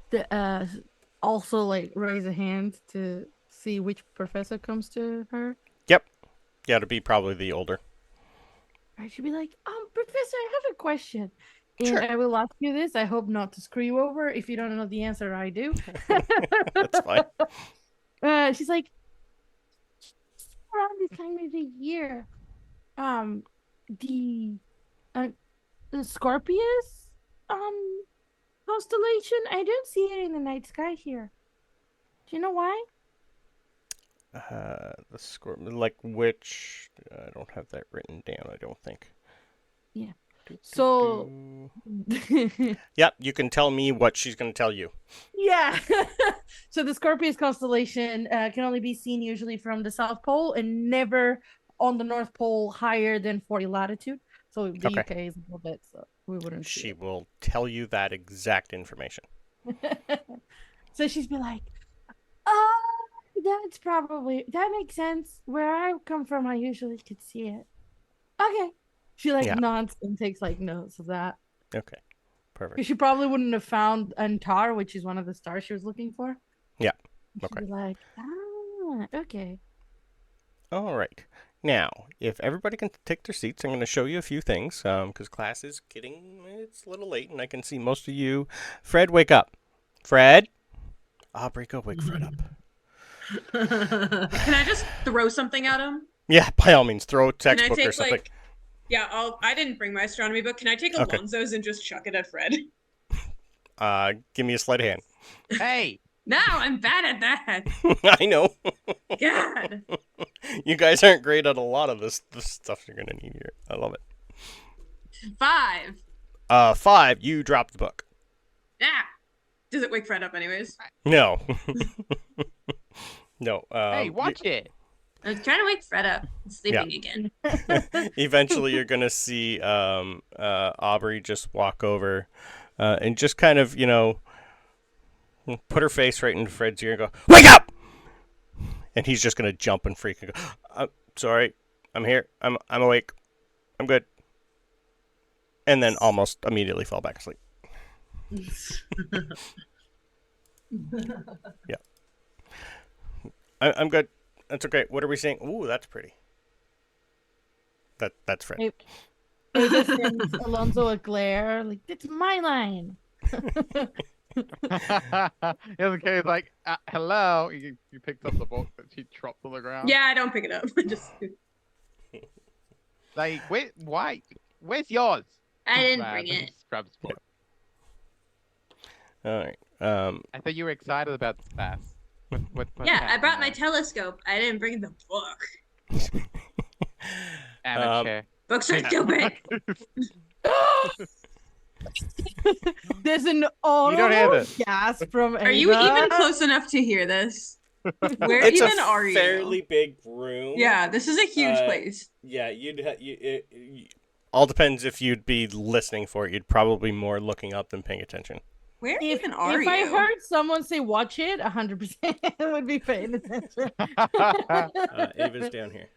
also like raise a hand to see which professor comes to her. Yep. Yeah, to be probably the older. I should be like, Professor, I have a question. And Sure. I will ask you this. I hope not to screw you over. If you don't know the answer, I do. That's fine. She's like, around this time of the year, the Scorpius constellation, I don't see it in the night sky here. Do you know why? The scorpion, like which? I don't have that written down. I don't think. Yeah. So, Yep, you can tell me what she's going to tell you. yeah. So the Scorpius constellation can only be seen usually from the South Pole and never on the North Pole higher than 40 latitude. So the Okay. UK is a little bit, so we wouldn't see She it. will tell you that exact information. So she's be like, that makes sense. Where I come from, I usually could see it. Okay. She Yeah. nods and takes notes of that. Okay, perfect. Because she probably wouldn't have found Antar, which is one of the stars she was looking for. Yeah. She'd Okay. be like, okay. All right. Now, if everybody can take their seats, I'm going to show you a few things because class is it's a little late, and I can see most of you. Fred, wake up. Fred? Aubrey, go wake Fred up. Can I just throw something at him? Yeah, by all means, throw a Can I textbook or take something. Yeah, I didn't bring my astronomy book. Can I take Okay. Alonso's and just chuck it at Fred? Give me a sleight of hand. Hey, No, I'm bad at that. I know. God. You guys aren't great at a lot of this stuff you're gonna need here. I love it. 5. 5. You drop the book. Yeah. Does it wake Fred up anyways? No. No. hey, watch it. I was trying to wake Fred up. He's sleeping again. Eventually, you're gonna see Aubrey just walk over and just kind of, put her face right into Fred's ear and go, "Wake up!" And he's just gonna jump and freak and go, "Sorry, I'm here. I'm awake. I'm good." And then almost immediately fall back asleep. Yeah. I'm good. That's okay. What are we saying? Ooh, that's pretty. That's Fred. Ava sends Alonso a glare, like, "That's my line." He's like, hello. You picked up the book that she dropped on the ground. Yeah, I don't pick it up. I just. Like, why? Where's yours? I didn't bring it. Grabs the book. All right. I thought you were excited about this pass. What Yeah, I brought my telescope. I didn't bring the book. Amateur. Books are stupid. There's an don't hear audible this. gasp from Ava. Are you even close enough to hear this? Where It's even a are you? fairly big room. Yeah, this is a huge place. Yeah, all depends if you'd be listening for it. You'd probably be more looking up than paying attention. Where even are If you? I heard someone say "watch it," 100% would be paying attention. Ava's down here.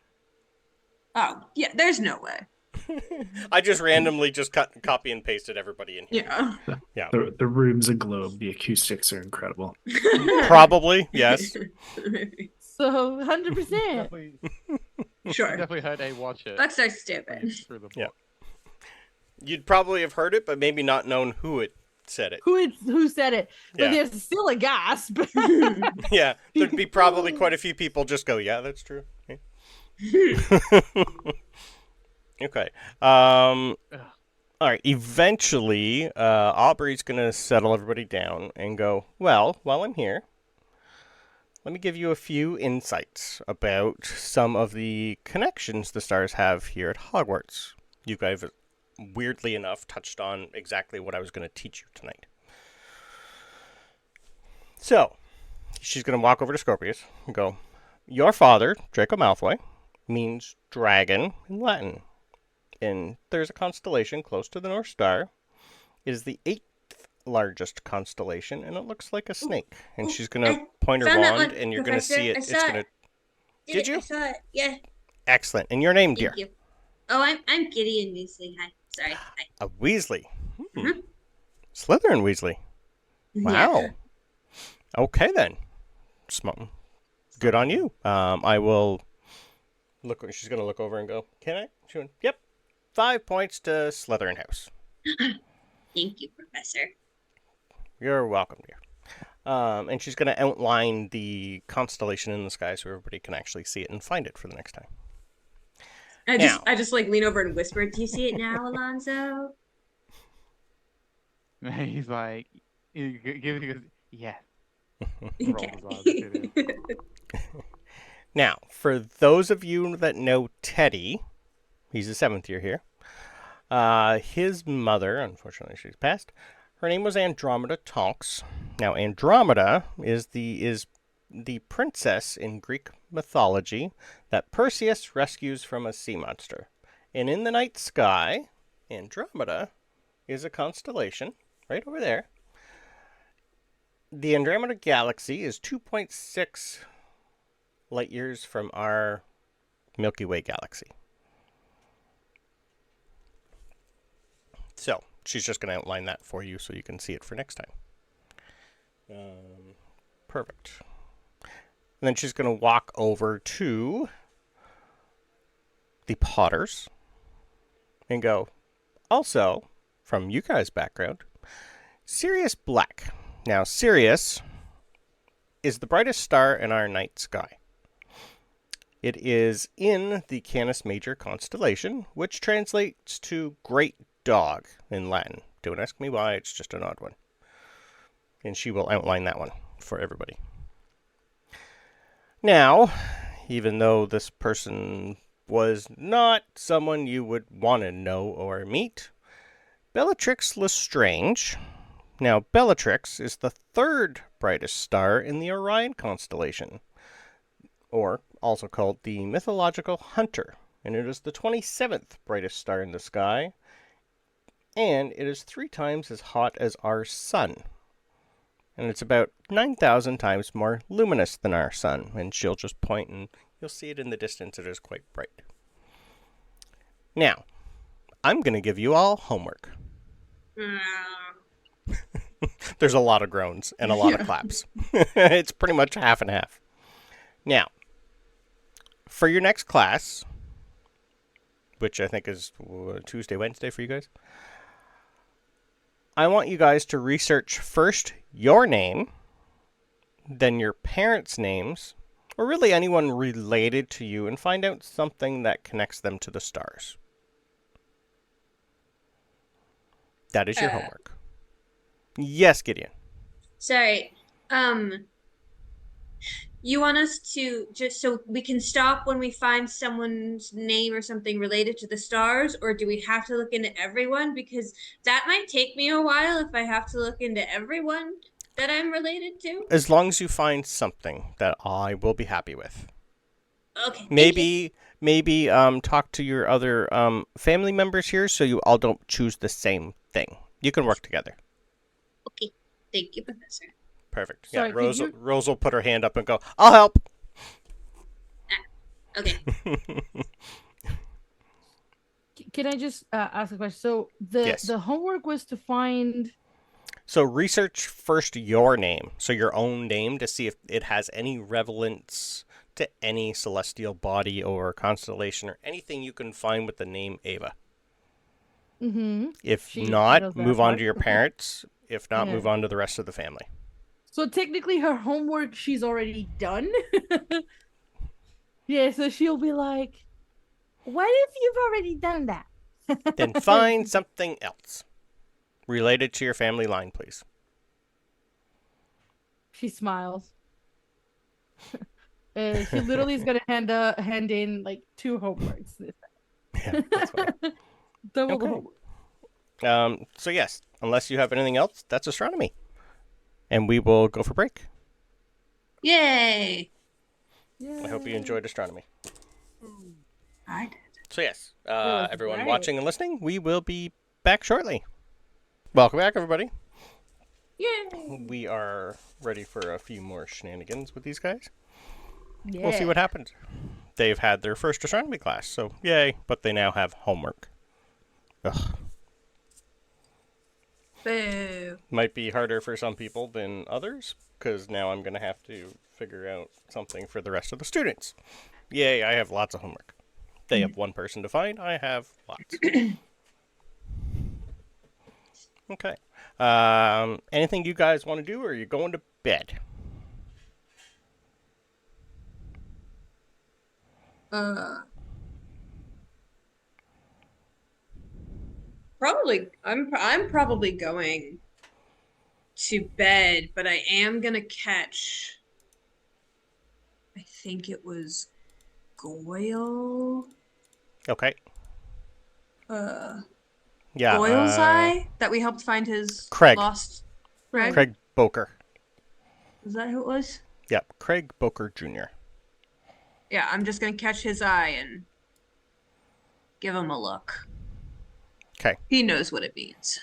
Oh, yeah, there's no way. I just randomly copy and pasted everybody in here. Yeah. Yeah. The room's a globe. The acoustics are incredible. Probably, yes. So 100%. Definitely, Sure. definitely heard a watch it. Books are stupid. Through the book. Yeah. You'd probably have heard it, but maybe not known who it said it. Who said it? But Yeah. there's still a gasp. Yeah, there'd be probably quite a few people just go, "Yeah, that's true." Yeah. Okay. All right. Eventually, Aubrey's gonna settle everybody down and go, "Well, while I'm here, let me give you a few insights about some of the connections the stars have here at Hogwarts. You guys, weirdly enough, touched on exactly what I was going to teach you tonight." So, she's going to walk over to Scorpius and go, "Your father, Draco Malfoy, means dragon in Latin. And there's a constellation close to the North Star. It is the 8th largest constellation, and it looks like a snake." And she's going to point her found that wand, one, and you're going to Professor. see it. I It's saw going to... Did you? I saw it. Yeah. Excellent. And your name, dear? Thank you. Oh, I'm Gideon Weasley. Hi. Sorry. Hi. A Weasley. Mhm. Slytherin Weasley. Wow. Yeah. Okay, then. Good on you. I will look. She's going to look over and go, "Can I?" She went, "Yep. 5 points to Slytherin House." Thank you, Professor. You're welcome, dear. And she's going to outline the constellation in the sky so everybody can actually see it and find it for the next time. I Now. just like lean over and whisper, "Do you see it now, Alonso?" He's like, he goes, yes. Okay. Now, for those of you that know Teddy, he's a 7th year here. His mother, unfortunately, she's passed. Her name was Andromeda Tonks. Now, Andromeda is the princess in Greek mythology that Perseus rescues from a sea monster. And in the night sky, Andromeda is a constellation right over there. The Andromeda Galaxy is 2.6 light years from our Milky Way galaxy. So, she's just going to outline that for you so you can see it for next time. Perfect. And then she's going to walk over to the Potters and go, "Also, from you guys' background, Sirius Black. Now, Sirius is the brightest star in our night sky. It is in the Canis Major constellation, which translates to great dog in Latin. Don't ask me why, it's just an odd one. And she will outline that one for everybody. Now, even though this person was not someone you would want to know or meet, Bellatrix Lestrange. Now, Bellatrix is the third brightest star in the Orion constellation, or also called the mythological Hunter, and it is the 27th brightest star in the sky, and it is 3 times as hot as our sun. And it's about 9,000 times more luminous than our sun. And she'll just point and you'll see it in the distance. It is quite bright. Now, I'm going to give you all homework. There's a lot of groans and a lot of claps. It's pretty much half and half. Now, for your next class, which I think is Tuesday, Wednesday for you guys, I want you guys to research first your name, then your parents' names, or really anyone related to you, and find out something that connects them to the stars. That is your homework. Yes, Gideon. Sorry. You want us to just so we can stop when we find someone's name or something related to the stars, or do we have to look into everyone? Because that might take me a while if I have to look into everyone that I'm related to. As long as you find something that I will be happy with. Okay. Maybe talk to your other family members here so you all don't choose the same thing. You can work together. Okay. Thank you, Professor. Perfect. Sorry, Yeah, Rose will put her hand up and go, I'll help. Okay. Can I just ask a question? So the homework was to find... So research first your name, so your own name, to see if it has any relevance to any celestial body or constellation or anything you can find with the name Ava. Mm-hmm. If not, move on to your parents. If not, move on to the rest of the family. So technically her homework she's already done. Yeah, so she'll be like, what if you've already done that? Then find something else related to your family line, please. She smiles. She literally is going to hand in like 2 homeworks this time. Yeah, that's fine. Double the homework. So yes, unless you have anything else, that's astronomy. And we will go for break. Yay! I hope you enjoyed astronomy. I did. So yes, was everyone great. watching and listening, we will be back shortly. Welcome back, everybody. Yay! We are ready for a few more shenanigans with these guys. Yeah. We'll see what happens. They've had their first astronomy class, so yay, but they now have homework. Ugh. Boo. Might be harder for some people than others, because now I'm going to have to figure out something for the rest of the students. Yay, I have lots of homework. They have one person to find, I have lots. Okay. Anything you guys want to do, or are you going to bed? Probably. I'm probably going to bed, but I am gonna catch. I think it was Goyle. Okay. Yeah. Yeah. Goyle's eye that we helped find his Craig. lost. Craig Boker. Is that who it was? Yep, Craig Boker Jr. Yeah, I'm just gonna catch his eye and give him a look. Okay. He knows what it means.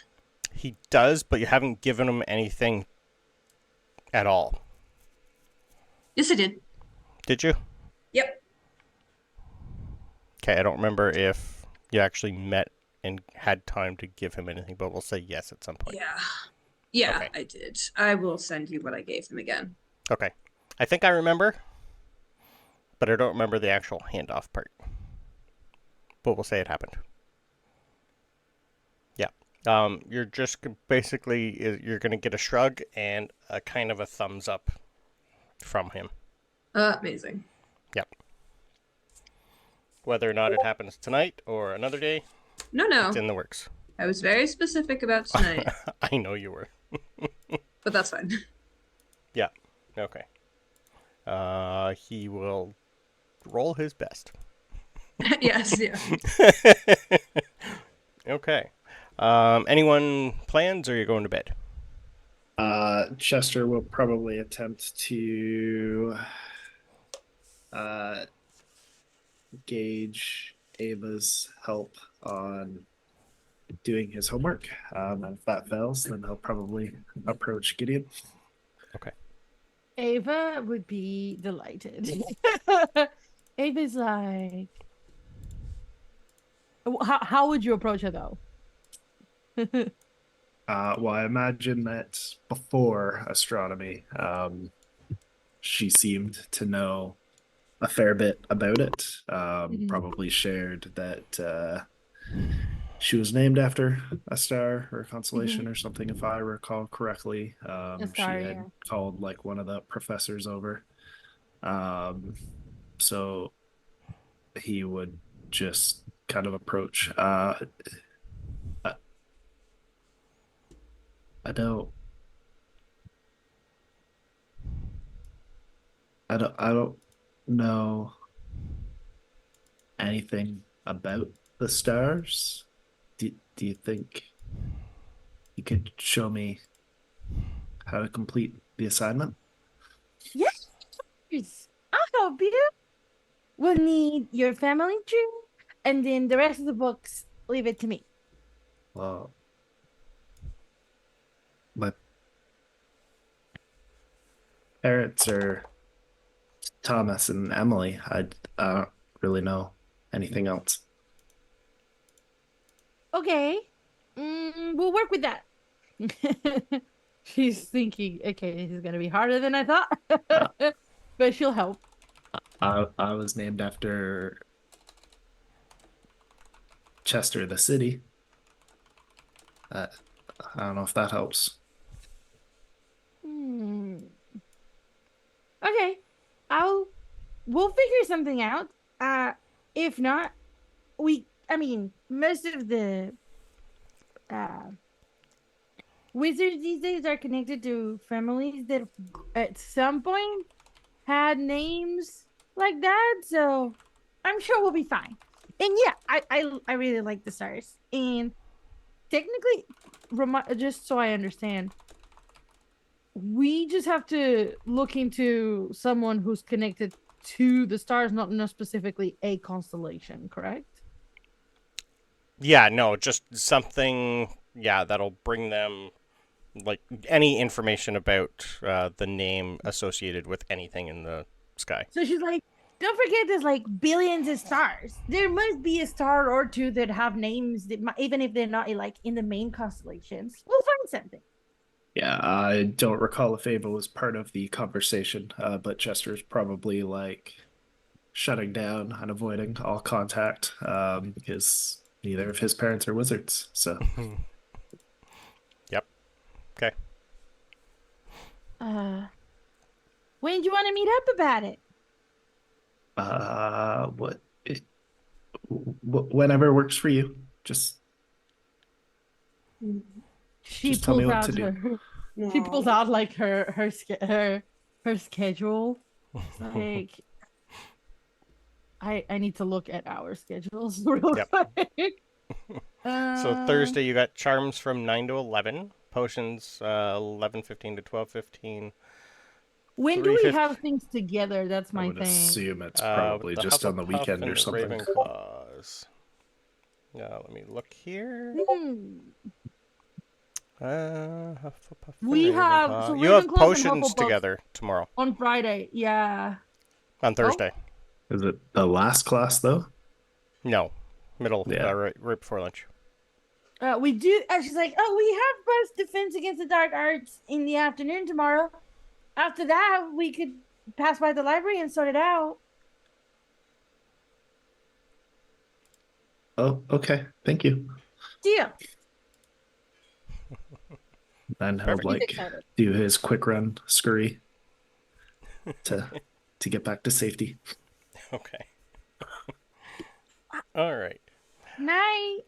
He does, but you haven't given him anything at all. Yes, I did. Did you? Yep. Okay, I don't remember if you actually met and had time to give him anything, but we'll say yes at some point. Yeah. Yeah, Okay. I did. I will send you what I gave him again. Okay. I think I remember, but I don't remember the actual handoff part. But we'll say it happened. Yeah. You're just basically, you're going to get a shrug and a kind of a thumbs up from him. Amazing. Yep. Whether or not it happens tonight or another day, No, no. it's in the works. I was very specific about tonight, I know you were. but that's fine. Yeah. Okay. He will roll his best. Yes, yeah. Okay. Anyone plans, or you're going to bed? Chester will probably attempt to gauge Ava's help on doing his homework. And if that fails, then he'll probably approach Gideon. Ava would be delighted. Ava's like, how would you approach her though? Well, I imagine that before astronomy, she seemed to know a fair bit about it. Probably shared that she was named after a star or a constellation or something, if I recall correctly. A She star, had yeah. called like one of the professors over. So he would just kind of approach. I don't know anything about the stars. Do you think you could show me how to complete the assignment? Yes, I'll help you. We'll need your family tree, and then the rest of the books, leave it to me. Well, my parents are Thomas and Emily. I don't really know anything else. Okay, we'll work with that. She's thinking, okay, this is gonna be harder than I thought, but she'll help. I was named after Chester, the city. I don't know if that helps. Okay, we'll figure something out. If not, most of the wizards these days are connected to families that at some point had names like that, so I'm sure we'll be fine. And yeah, I really like the stars. And technically, just so I understand, we just have to look into someone who's connected to the stars, not specifically a constellation, correct? Yeah, no, just something, that'll bring them, like, any information about the name associated with anything in the sky. So she's like, don't forget there's like billions of stars. There must be a star or two that have names that even if they're not like in the main constellations, we'll find something. Yeah, I don't recall if Ava was part of the conversation, but Chester's probably like shutting down and avoiding all contact because neither of his parents are wizards. So, Yep. Okay. When do you want to meet up about it? whenever works for you. Just She tell me pulls what out to do. her. She pulls out like her schedule. It's like I need to look at our schedules real quick. So Thursday you got charms from 9 to 11, potions 11:15 to 12:15. When do we have things together? That's my I would thing. assume it's probably the just on the Hufflepuff weekend and or the something. Ravenclaws. Let me look here. Hufflepuff and We have Ravenclaw. so You have Ravenclaws and potions Hufflepuff together tomorrow. on Friday. Yeah. On Thursday. Is it the last class though? No, middle. Yeah. Right before lunch. We do. She's like, oh, we have both defense against the dark arts in the afternoon tomorrow. After that, we could pass by the library and sort it out. Oh, okay. Thank you. Deal. Then he'll Perfect. like Excited. do his quick run scurry to get back to safety. Okay. All right. Night.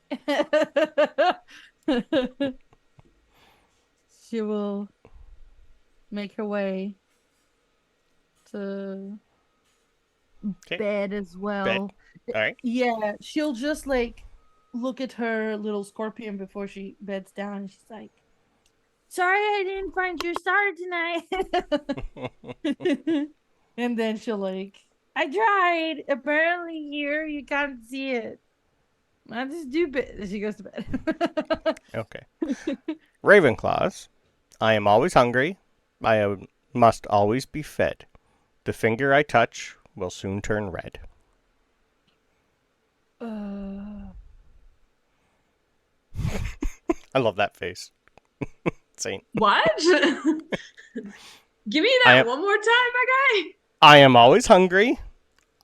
She will make her way to Okay. bed as well. All right. Yeah, she'll just like look at her little scorpion before she beds down, and she's like, "Sorry, I didn't find your star tonight." And then she'll like, "I tried. Apparently, here you can't see it. That's stupid." And she goes to bed. Okay. Ravenclaws. I am always hungry. Must always be fed. The finger I touch will soon turn red. I love that face. Saint. What? Give me that one more time, my guy. I am always hungry.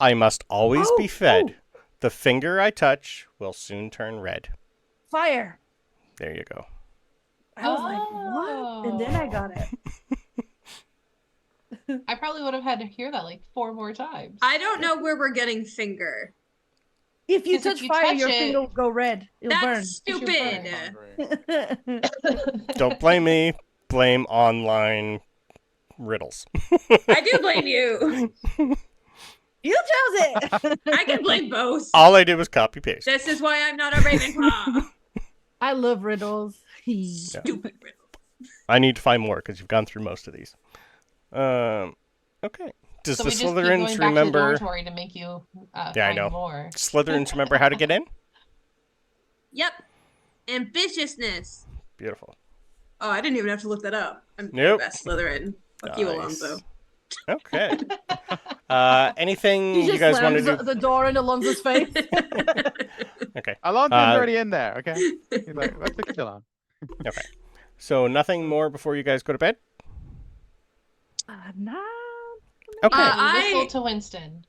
I must always be fed. The finger I touch will soon turn red. Fire. There you go. I was like, what? And then I got it. I probably would have had to hear that like 4 more times. I don't know where we're getting finger. If you 'Cause touch if you fire, touch your it- finger will go red. It'll burn. That's stupid. Don't blame me. Blame online riddles. I do blame you. You chose it. I can blame both. All I did was copy paste. This is why I'm not a Ravenclaw. I love riddles. Stupid riddle. I need to find more because you've gone through most of these. Okay. Does So the we just keep Slytherins going back to the remember? dormitory to make you Yeah, I find know. more. Slytherins remember how to get in? Yep. Ambitiousness. Beautiful. Oh, I didn't even have to look that up. I'm Nope. the best Slytherin. Fuck you, Nice. Alonso. Okay. Anything He you just guys want to slams do? the door in Alonso's face. Okay. Alonso's already in there. Okay. He's like, let's take it on. Okay. So nothing more before you guys go to bed? Not. Okay. Whistle to Winston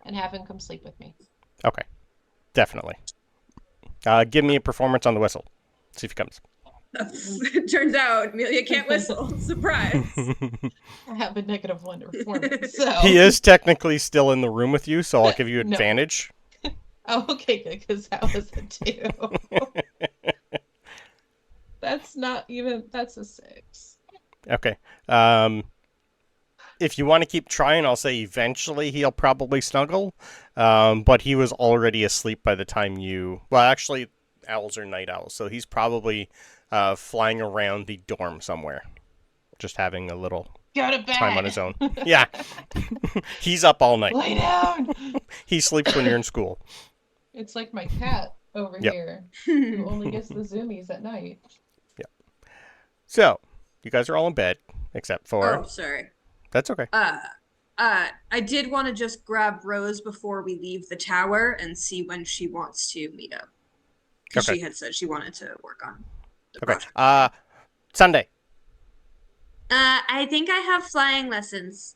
and have him come sleep with me. Okay. Definitely. Give me a performance on the whistle. See if he comes. Turns out Amelia can't whistle. Surprise. I have a -1 performance. So. He is technically still in the room with you, so I'll give you No. advantage. Oh, okay, good, because that was a 2. That's not even. That's a 6. Okay. If you want to keep trying, I'll say eventually he'll probably snuggle. But he was already asleep by the time you... Well, actually, owls are night owls, so he's probably flying around the dorm somewhere. Just having a little Go to bed. time on his own. Yeah. He's up all night. Lay down. He sleeps when you're in school. It's like my cat over Yep. here, who only gets the zoomies at night. So, you guys are all in bed, except for... Oh, sorry. That's okay. I did want to just grab Rose before we leave the tower and see when she wants to meet up. Because Okay. she had said she wanted to work on the Okay. project. Sunday. I think I have flying lessons.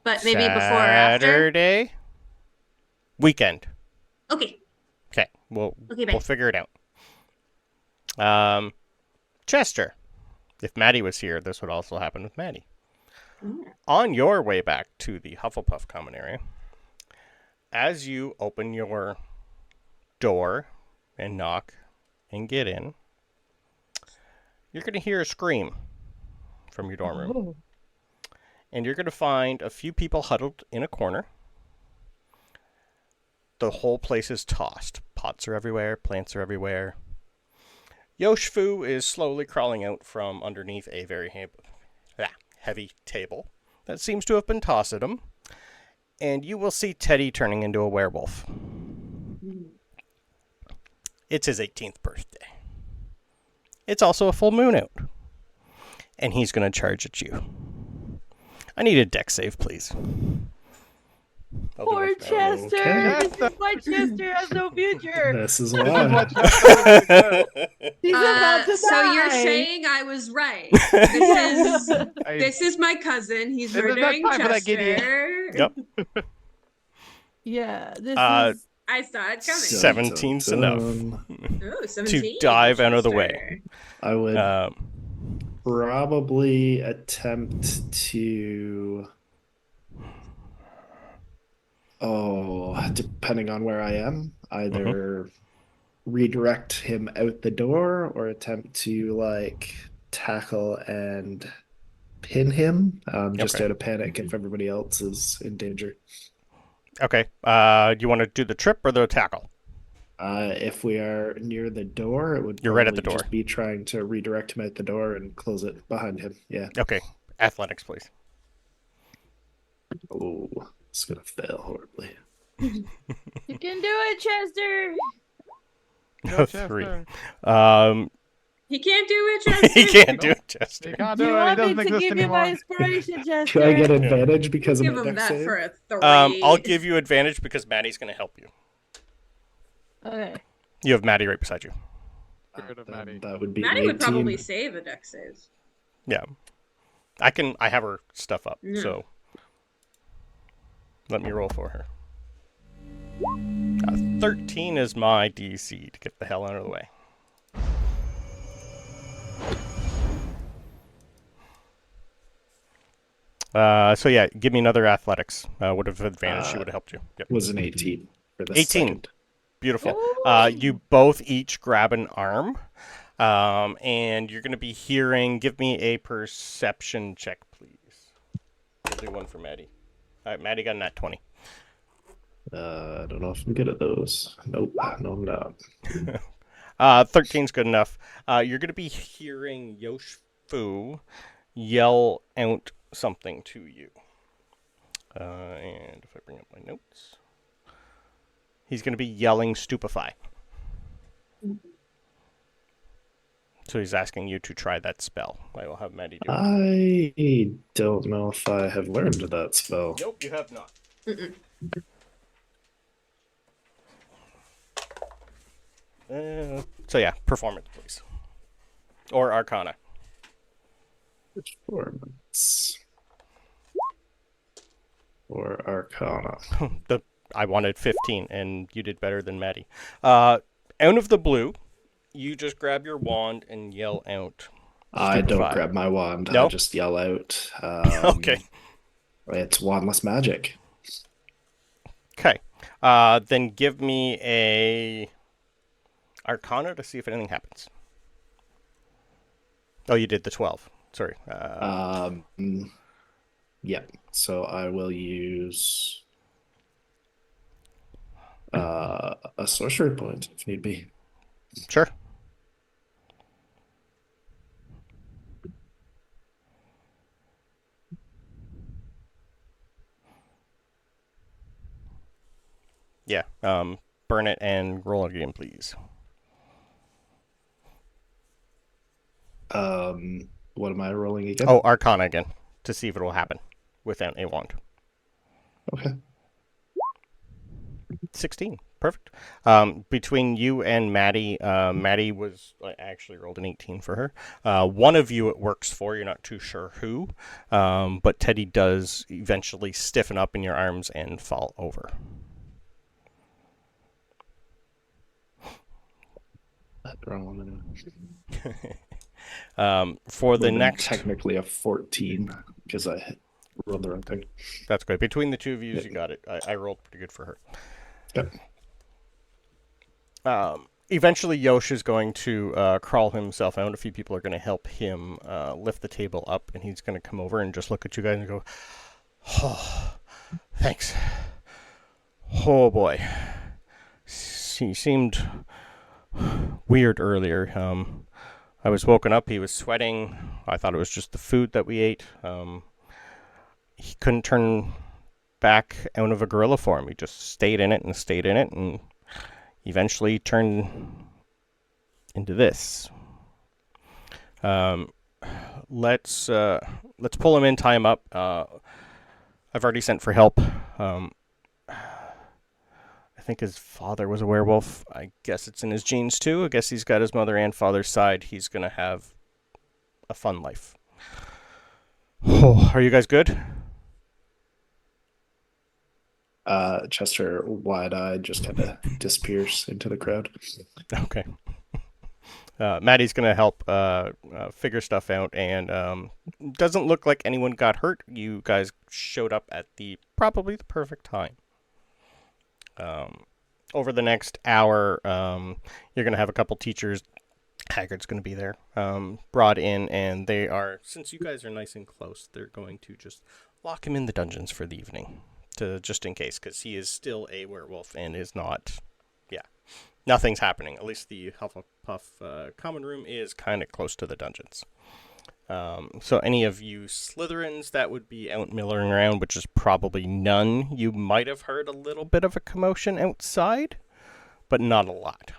But maybe before or after? Saturday. Weekend. Okay. Okay. We'll Okay, figure it out. Chester. If Maddie was here, this would also happen with Maddie. On your way back to the Hufflepuff common area, as you open your door and knock and get in, you're going to hear a scream from your dorm room. Oh. And you're going to find a few people huddled in a corner. The whole place is tossed. Pots are everywhere, plants are everywhere. Yoshfu is slowly crawling out from underneath a very heavy table that seems to have been tossed at him. And you will see Teddy turning into a werewolf. It's his 18th birthday. It's also a full moon out. And he's going to charge at you. I need a deck save, please. I'll do Poor it. Chester. Okay. This is why Chester has no future. This is This is why. what Chester really good. He's about to So you're die. saying I was right. I- This is my cousin. He's This is not murdering time for that, Gideon. Chester. Yep. Yeah, this is. I saw it coming. 17's enough. Oh, 17. dive out of the Chester. way. I would Um, probably attempt to. Oh, Depending on where I am, either redirect him out the door or attempt to like tackle and pin him, just Okay. out of panic if everybody else is in danger. Okay. Do you want to do the trip or the tackle? If we are near the door, it would You're right at probably the door. just be trying to redirect him out the door and close it behind him. Yeah. Okay. Athletics, please. Oh, it's gonna fail horribly. You can do it, Chester. Go, 3. Chester. He can't do it, Chester. He can't do it, Chester. He can't Do do you it. He want me doesn't to exist give you my anymore. inspiration, Chester? Should I get advantage because of Give my him dex that save? for a 3. I'll give you advantage because Maddie's going to help you. Okay. You have Maddie right beside you. Spirit of Maddie. That would be Maddie 18. would probably save a dex save. Yeah. I have her stuff up, Yeah. so let me roll for her. 13 is my DC to get the hell out of the way. So yeah, give me another athletics. Would have advantage. She would have helped you. Yep. Was an 18 for the 18. second. Beautiful. You both each grab an arm, and you're going to be hearing. Give me a perception check, please. I'll do one for Maddie. All right, Maddie got a nat 20. I don't know if I'm good at those. Nope, no, I'm not. 13's good enough. You're going to be hearing Yosh Fu yell out something to you. And if I bring up my notes, he's going to be yelling stupefy. So he's asking you to try that spell. I will have Maddie do it. I don't know if I have learned that spell. Nope, you have not. So yeah, performance, please. Or Arcana. Performance. Or Arcana. I wanted 15, and you did better than Maddie. Out of the blue, you just grab your wand and yell out. I don't Stupefy. grab my wand. No? I just yell out. Okay. It's wandless magic. Okay. Then give me a Arcana to see if anything happens. Oh, you did the 12. Sorry. Yeah. So I will use a sorcery point if need be. Sure. Yeah. Burn it and roll it again, please. What am I rolling again? Oh, Arcana again to see if it will happen without a wand. Okay. 16. Perfect. Between you and Maddie, Maddie was I actually rolled an 18 for her. One of you it works for. You're not too sure who, but Teddy does eventually stiffen up in your arms and fall over. Wrong one. For the Would've been next, technically a 14 because I rolled the wrong thing. that's great. Between the two of you, you got it. I rolled pretty good for her. Yep. Eventually, Yosh is going to crawl himself out. A few people are going to help him lift the table up, and he's going to come over and just look at you guys and go, "Oh, thanks. Oh boy, he seemed weird earlier. I was woken up. He was sweating. I thought it was just the food that we ate. He couldn't turn back out of a gorilla form. He just stayed in it and eventually turned into this. Let's pull him in, tie him up. I've already sent for help. I think his father was a werewolf. I guess it's in his genes too. I guess he's got his mother and father's side. He's gonna have a fun life. Oh, are you guys good? Chester, wide-eyed, just kind of disappears into the crowd. Okay. Maddie's gonna help figure stuff out, and doesn't look like anyone got hurt. You guys showed up at probably the perfect time. Over the next hour, you're going to have a couple teachers. Hagrid's going to be there, brought in, and they are, since you guys are nice and close, they're going to just lock him in the dungeons for the evening, just in case, because he is still a werewolf and is not, nothing's happening. At least the Hufflepuff common room is kind of close to the dungeons. So any of you Slytherins that would be out milling around, which is probably none, you might have heard a little bit of a commotion outside, but not a lot.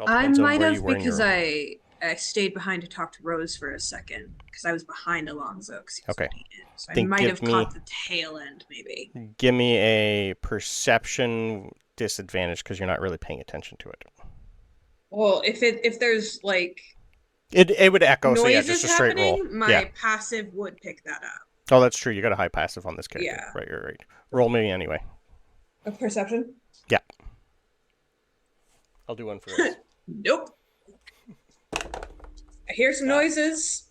I might have because I stayed behind to talk to Rose for a second because I was behind Alonso. Okay. So I might have caught the tail end, maybe. Give me a perception disadvantage because you're not really paying attention to it. Well, if there's like it would echo, so noises just a straight roll. My passive would pick that up. Oh, that's true. You got a high passive on this character. Yeah. Right. Roll me anyway. A perception? Yeah. I'll do one for this. Nope. I hear some noises.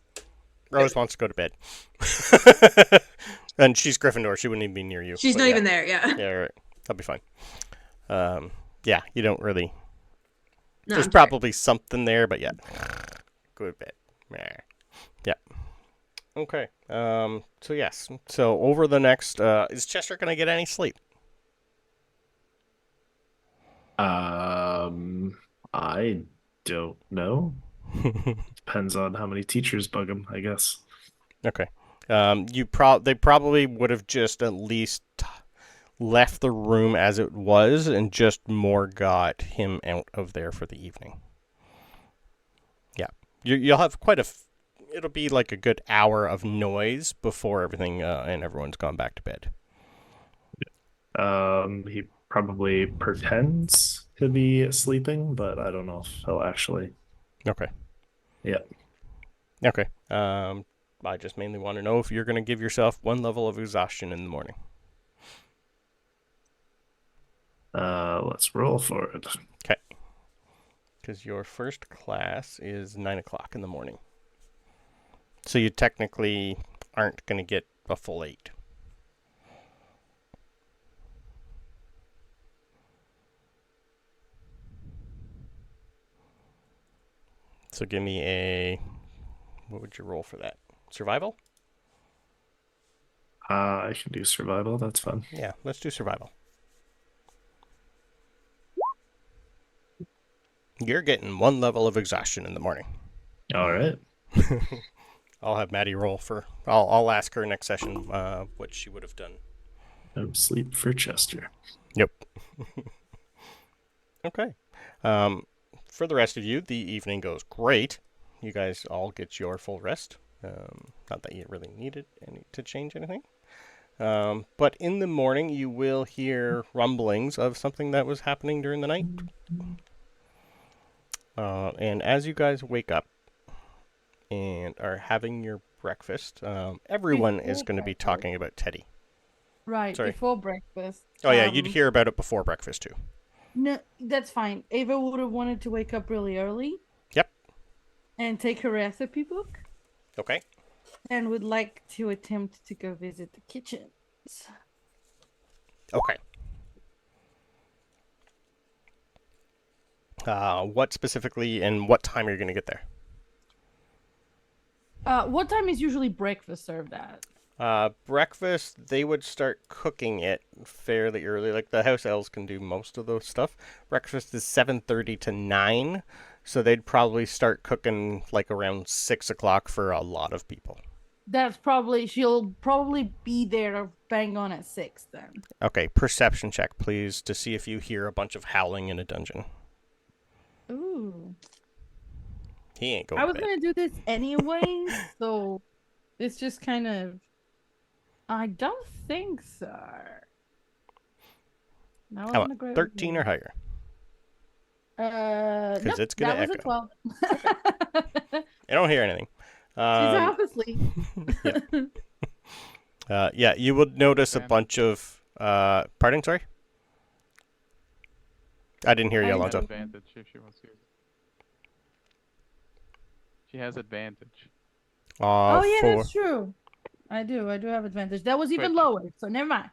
Rose wants to go to bed. And she's Gryffindor. She wouldn't even be near you. She's not even there, yeah. Yeah, right. That'll be fine. You don't really... No, There's probably something there, but yeah. Go to bed. Yeah. Okay. So yes. So over the next... is Chester going to get any sleep? I don't know. Depends on how many teachers bug him, I guess. Okay. They probably would have just at least left the room as it was and just more got him out of there for the evening. Yeah. You'll have it'll be like a good hour of noise before everything and everyone's gone back to bed. He probably pretends to be sleeping, but I don't know if he'll actually. Okay. Yeah. Okay. I just mainly want to know if you're going to give yourself one level of exhaustion in the morning. Let's roll for it. Okay. Because your first class is 9 o'clock in the morning. So you technically aren't going to get a full 8. So give me what would you roll for that? Survival? I can do survival. That's fun. Yeah, let's do survival. You're getting 1 level of exhaustion in the morning. All right. I'll have Maddie roll I'll ask her next session what she would have done. No sleep for Chester. Yep. Okay. For the rest of you, the evening goes great. You guys all get your full rest. Not that you really needed to change anything. But in the morning, you will hear rumblings of something that was happening during the night. And as you guys wake up and are having your breakfast, everyone is going to be talking about Teddy. Right, Sorry. before breakfast. Oh, yeah, you'd hear about it before breakfast, too. No, that's fine. Ava would have wanted to wake up really early. Yep. And take her recipe book. Okay. And would like to attempt to go visit the kitchens. Okay. What specifically and what time are you going to get there? What time is usually breakfast served at? Breakfast, they would start cooking it fairly early. Like the house elves can do most of those stuff. Breakfast is 7:30 to 9, so they'd probably start cooking like around 6 o'clock for a lot of people. She'll probably be there bang on at 6 then. Okay, perception check, please, to see if you hear a bunch of howling in a dungeon. Ooh. He ain't going I was to bed. going to do this anyway, so it's just kind of... I don't think so. That How wasn't a about great 13 or higher? Nope, it's gonna that was echo. a 12. I don't hear anything. She's half asleep. Yeah, you would notice a bunch of... pardon, sorry? I didn't hear you, Alonso. Advantage if she wants to use it. She has advantage. Oh, yeah, that's true. I do have advantage. That was even Quick. lower, so never mind.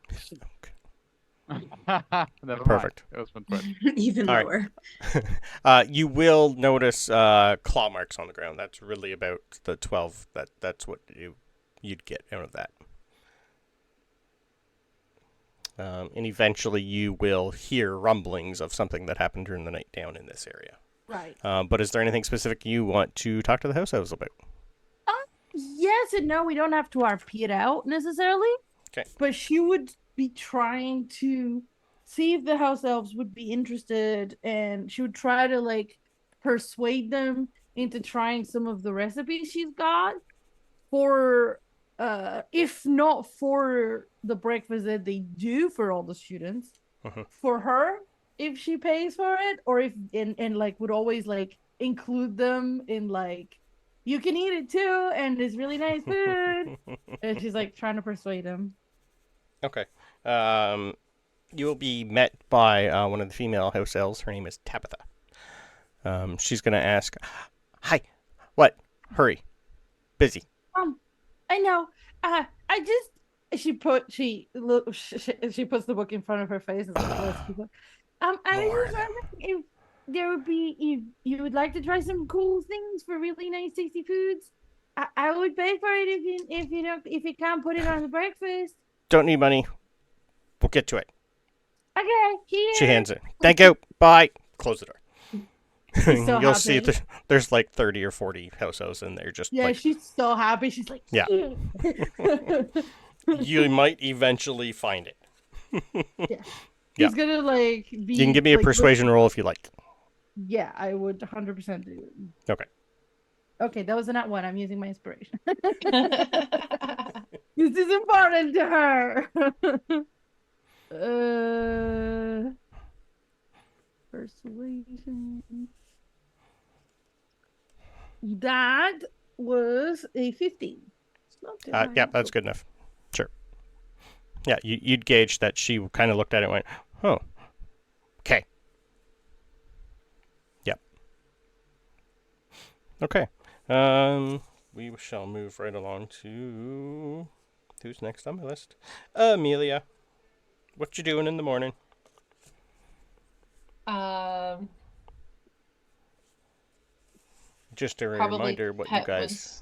Never Perfect. mind. It was been put. Even All right. lower. You will notice claw marks on the ground. That's really about the 12. That's what you'd get out of that. And eventually you will hear rumblings of something that happened during the night down in this area. Right. But is there anything specific you want to talk to the house elves about? Yes and no. We don't have to RP it out necessarily. Okay. But she would be trying to see if the house elves would be interested, and she would try to like persuade them into trying some of the recipes she's got for if not for the breakfast that they do for all the students, for her if she pays for it, or if and like would always like include them in like you can eat it too and it's really nice food. And she's like trying to persuade him. Okay. You will be met by one of the female house elves. Her name is Tabitha. She's going to ask, "Hi, what? Hurry. Busy." I know. I just she puts the book in front of her face and says, "Let's keep it." I was just wondering if there would be if you would like to try some cool things for really nice tasty foods. I would pay for it if you can't put it on the breakfast. Don't need money. We'll get to it. Okay, here. She hands it. Thank you. Bye. Close the door. So You'll see happy. there's like 30 or 40 house elves in there. Just Yeah, like, she's so happy. She's like, Yeah. You might eventually find it. Yeah. Yeah. He's gonna like be. You can give me a like, persuasion roll if you like. Yeah, I would 100% do it. Okay. Okay, that was a nat one. I'm using my inspiration. This is important to her. Persuasion. That was a 15. It's not too high. Yeah, that's good enough. Sure. Yeah, you'd gauge that she kind of looked at it and went, "Oh, okay." Yep. Okay. We shall move right along to who's next on my list. Amelia, what you doing in the morning? Just a Probably reminder what you pet guys.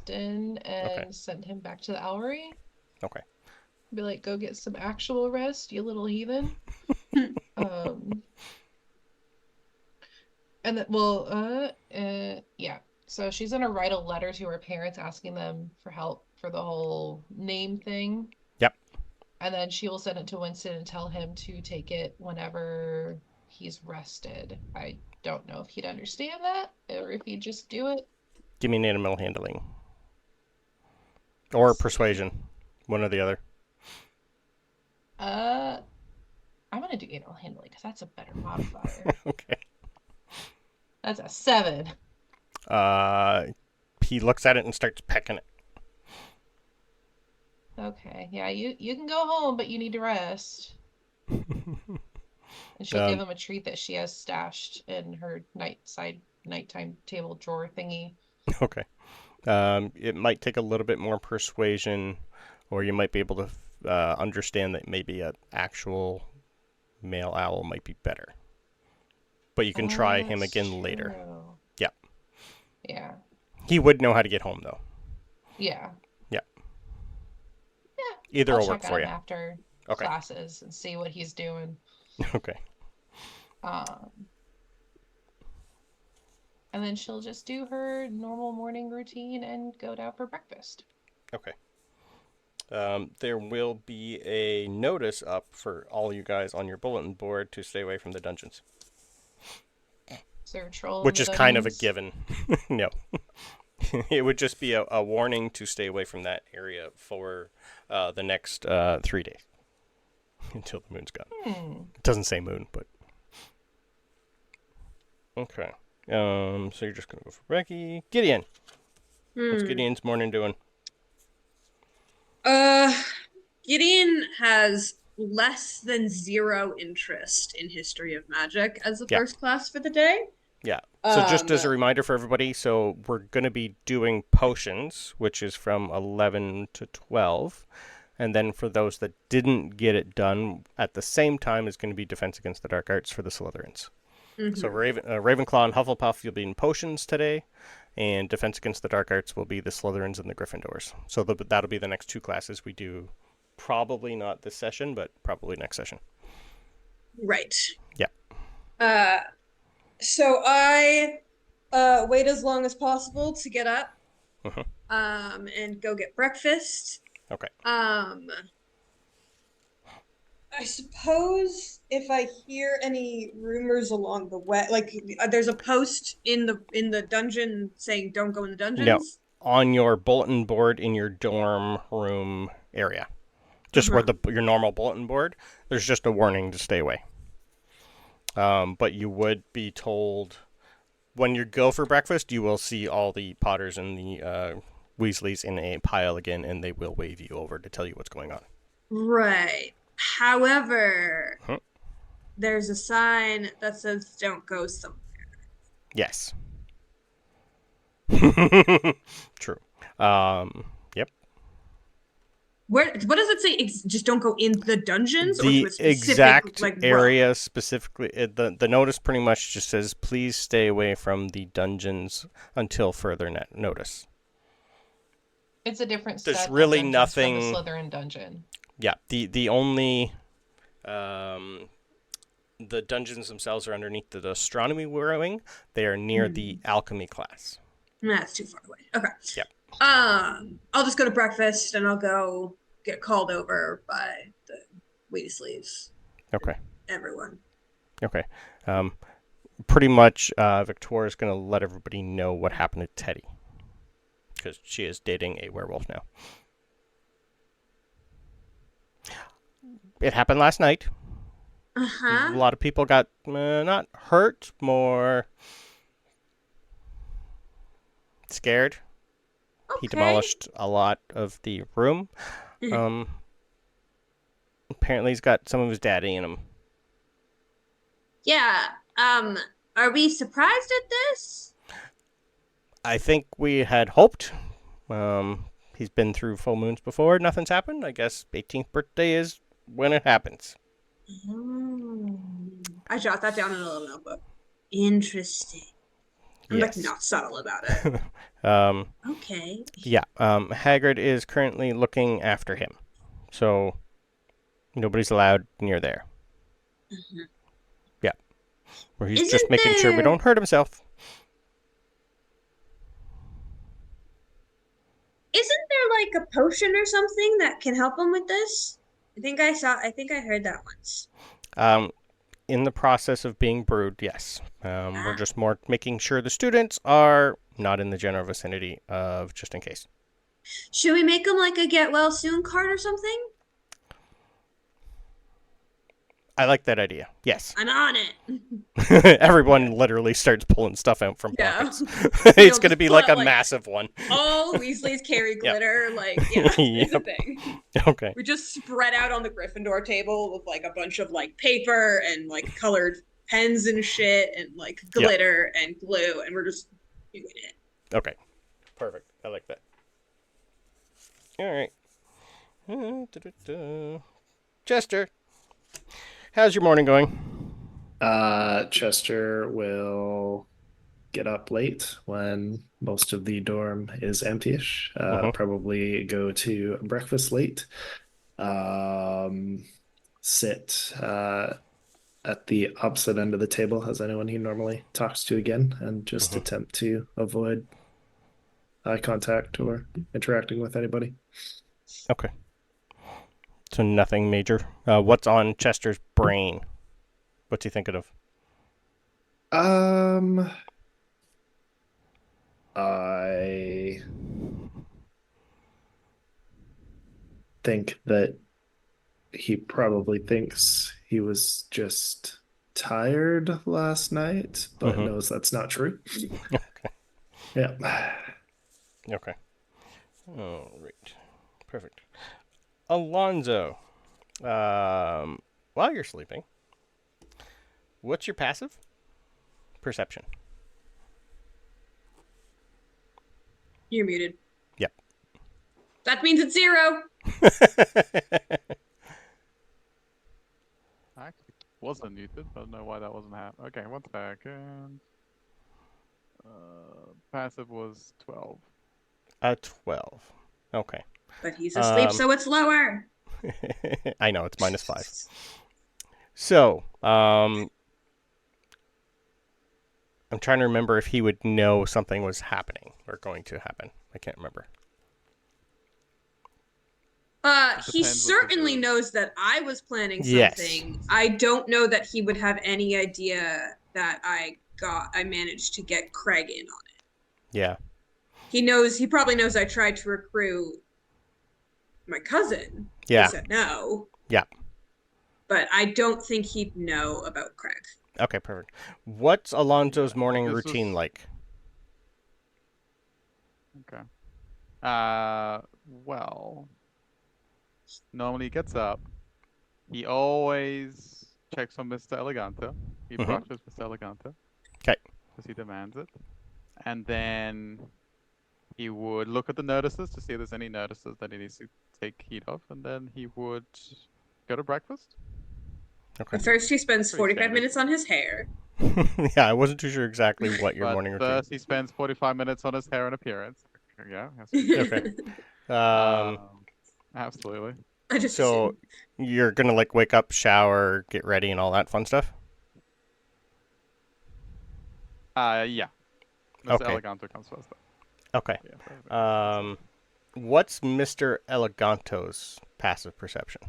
Winston and Okay. send him back to the Owlery. Okay. Be like, go get some actual rest, you little heathen. And then, well, yeah. So she's gonna write a letter to her parents asking them for help for the whole name thing. Yep. And then she will send it to Winston and tell him to take it whenever he's rested. I don't know if he'd understand that or if he'd just do it. Give me an animal handling. Or persuasion. One or the other. I'm gonna do animal handling because that's a better modifier. Okay. That's a 7. He looks at it and starts pecking it. Okay, yeah, you can go home, but you need to rest. And she'll give him a treat that she has stashed in her nighttime table drawer thingy. Okay. It might take a little bit more persuasion, or you might be able to understand that maybe an actual male owl might be better. But you can try him That's again later. true. Yeah. Yeah. He would know how to get home, though. Yeah. Yeah. Yeah. Either I'll will work check for on you. him after Okay. classes and see what he's doing. Okay. And then she'll just do her normal morning routine and go down for breakfast. Okay. There will be a notice up for all you guys on your bulletin board to stay away from the dungeons. Is there a troll in Which the is kind of a dungeons? given. No. It would just be a warning to stay away from that area for the next 3 days. Until the moon's gone. It doesn't say moon, but... Okay. So you're just going to go for Becky. Gideon. What's Gideon's morning doing? Gideon has less than 0 interest in History of Magic as the first class for the day. Yeah. So just as a reminder for everybody, so we're going to be doing potions, which is from 11 to 12. And then for those that didn't get it done at the same time is going to be Defense Against the Dark Arts for the Slytherins. So Ravenclaw and Hufflepuff, you'll be in potions today, and Defense Against the Dark Arts will be the Slytherins and the Gryffindors. So that'll be the next 2 classes we do. Probably not this session, but probably next session. Right. Yeah. So I wait as long as possible to get up, and go get breakfast. Okay. I suppose if I hear any rumors along the way, like there's a post in the dungeon saying "Don't go in the dungeons." No, on your bulletin board in your dorm room area, just where your normal bulletin board, there's just a warning to stay away. But you would be told when you go for breakfast, you will see all the Potters and the Weasleys in a pile again, and they will wave you over to tell you what's going on. Right. However, there's a sign that says "Don't go somewhere." Yes. True. Yep. What does it say? Just don't go in the dungeons, or The to a specific, exact like, area specifically. The notice pretty much just says, "Please stay away from the dungeons until further notice." It's a different There's set of really dungeons nothing. from the Slytherin dungeon. Yeah. The only the dungeons themselves are underneath the astronomy wing. They are near the alchemy class. That's too far away. Okay. Yep. I'll just go to breakfast and I'll go get called over by the Weasleys. Okay. Everyone. Okay. Pretty much, Victoria's going to let everybody know what happened to Teddy. Because she is dating a werewolf now. It happened last night. A lot of people got, not hurt, more scared. Okay. He demolished a lot of the room. Apparently he's got some of his daddy in him. Yeah. Are we surprised at this? I think we had hoped. He's been through full moons before. Nothing's happened. I guess 18th birthday is when it happens. I jot that down in a little notebook. Interesting. I'm like not subtle about it. Okay. Yeah. Hagrid is currently looking after him. So nobody's allowed near there. Yeah. Where he's just making sure we don't hurt himself. Isn't there like a potion or something that can help him with this? I think I heard that once. In the process of being brewed, yes. We're just more making sure the students are not in the general vicinity of just in case. Should we make him like a get well soon card or something? I like that idea. Yes. I'm on it. Everyone literally starts pulling stuff out from pockets. Yeah. It's going to be like a massive one. All Weasleys carry glitter. Like, yeah, it's a thing. Okay. We just spread out on the Gryffindor table with like a bunch of like paper and like colored pens and shit and like glitter and glue, and we're just doing it. Okay. Perfect. I like that. All right. Chester, how's your morning going? Chester will get up late when most of the dorm is empty-ish. Probably go to breakfast late. Sit at the opposite end of the table as anyone he normally talks to again, and just attempt to avoid eye contact or interacting with anybody. Okay. So nothing major. What's on Chester's brain? What's he thinking of? I think that he probably thinks he was just tired last night, but knows that's not true. Okay. Yeah. Okay. All right. Perfect. Alonso, while you're sleeping, what's your passive? Perception. You're muted. Yep. That means it's 0. Actually, wasn't muted. I don't know why that wasn't happening. Okay, 1 second. Passive was 12. 12. Okay. But he's asleep, Um, so it's lower. I know, it's -5. So, I'm trying to remember if he would know something was happening or going to happen. I can't remember. He depends what certainly the- knows that I was planning Yes. something. I don't know that he would have any idea that I managed to get Craig in on it. Yeah. He probably knows I tried to recruit my cousin. Yeah. He said no. Yeah. But I don't think he'd know about Craig. Okay, perfect. What's Alonso's Yeah, morning this routine was- like? Okay. Well, normally he gets up. He always checks on Mr. Eleganto. He Mhm. brushes Mr. Eleganto. 'Kay. Because he demands it. And then he would look at the notices to see if there's any notices that he needs to take heed of. And then he would go to breakfast. Okay. But first he spends Pretty 45 standard. minutes on his hair. Yeah, I wasn't too sure exactly what your But morning routine. first he spends 45 minutes on his hair and appearance. Yeah. Okay. Absolutely. I just So assumed. you're gonna like wake up, shower, get ready, and all that fun stuff. Yeah. Mr. Okay. Eleganto comes first. Though. Okay. Yeah, perfect. What's Mr. Eleganto's passive perception?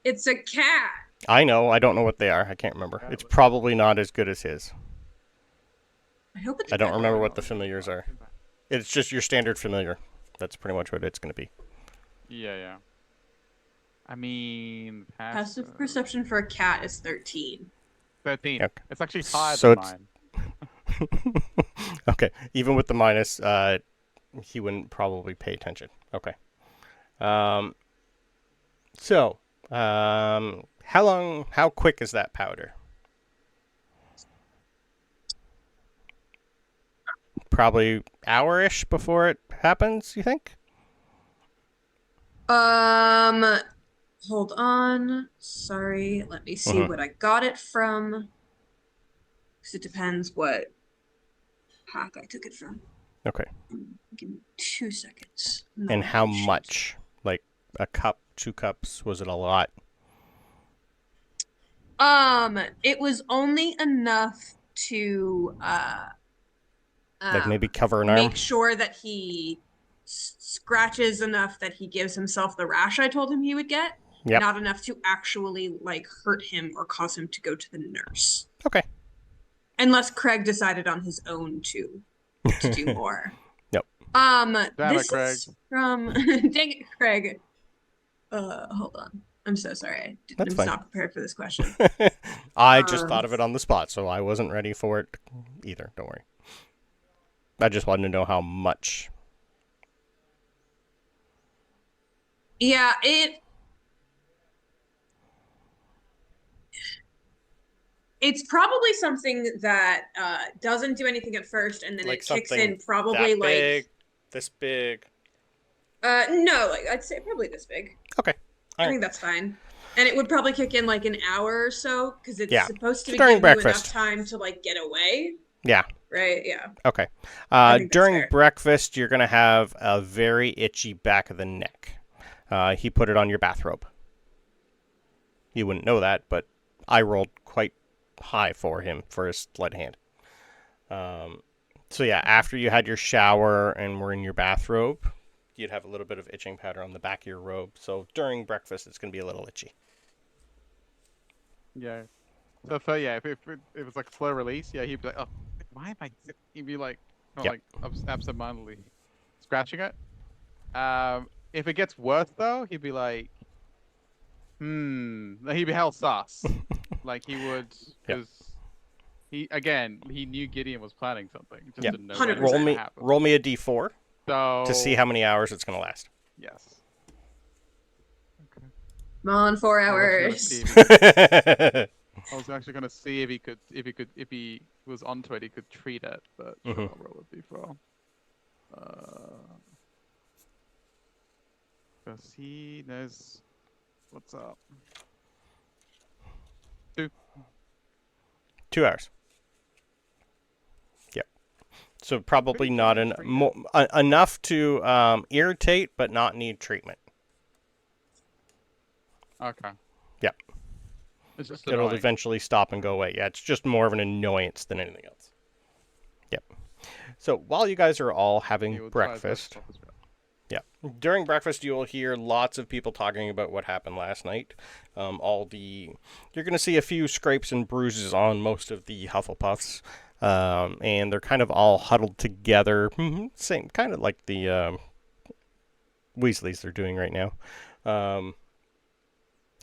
It's a cat. I know. I don't know what they are. I can't remember. It's probably not as good as his. I hope it's I don't better. remember what the familiars are. It's just your standard familiar. That's pretty much what it's going to be. Yeah. I mean, Passive perception for a cat is 13. 13. Okay. It's actually higher So than it's- mine. Okay. Even with the minus, he wouldn't probably pay attention. Okay. So, how quick is that powder? Probably hour-ish before it happens, you think? Hold on. Sorry. Let me see Mhm. what I got it from. Because it depends what pack I took it from. Okay. Give me 2 seconds. I'm And not how sure. much? Like a cup, 2 cups? Was it a lot? It was only enough to Like maybe cover an arm? make sure that he scratches enough that he gives himself the rash I told him he would get. Yep. Not enough to actually like hurt him or cause him to go to the nurse. Okay. Unless Craig decided on his own to do more. Yep. Damn This it, Craig. is from dang it, Craig. Hold on. I'm so sorry. That's I'm fine. not prepared for this question. I just thought of it on the spot, so I wasn't ready for it either. Don't worry. I just wanted to know how much. Yeah, it's probably something that doesn't do anything at first, and then Like it kicks something in probably that like big, this big. no, like I'd say probably this big. Okay. I think that's fine. And it would probably kick in like an hour or so because it's Yeah. supposed to It's give during you breakfast. enough time to like get away, Yeah. right? Yeah. Okay. I think that's During fair. breakfast, you're going to have a very itchy back of the neck. He put it on your bathrobe. You wouldn't know that, but I rolled quite high for him for his sleight of hand. So yeah, after you had your shower and were in your bathrobe, you'd have a little bit of itching powder on the back of your robe. So during breakfast, it's going to be a little itchy. Yeah. So yeah, if it was like slow release, yeah, he'd be like, oh, why am I? He'd be like, not Yep. like absentmindedly scratching it. If it gets worse though, he'd be like, he'd be hell sus. Like he would, because he knew Gideon was planning something. Just Yep. didn't know when it 100%. was Roll gonna me happen. roll me a d4 So to see how many hours it's going to last. Yes. Okay. I'm on 4 I was hours. actually gonna see if he was onto it, he could treat it, but sure, Mhm. I'll roll a d4. Because he knows what's up. 2 hours. Yep. So probably not enough to irritate, but not need treatment. Okay. Yep. It's just It'll annoying. eventually stop and go away. Yeah, it's just more of an annoyance than anything else. Yep. So while you guys are all He having will try his best breakfast, to stop as well. yeah, during breakfast you will hear lots of people talking about what happened last night. You're going to see a few scrapes and bruises on most of the Hufflepuffs, and they're kind of all huddled together, same kind of like the Weasleys they're doing right now.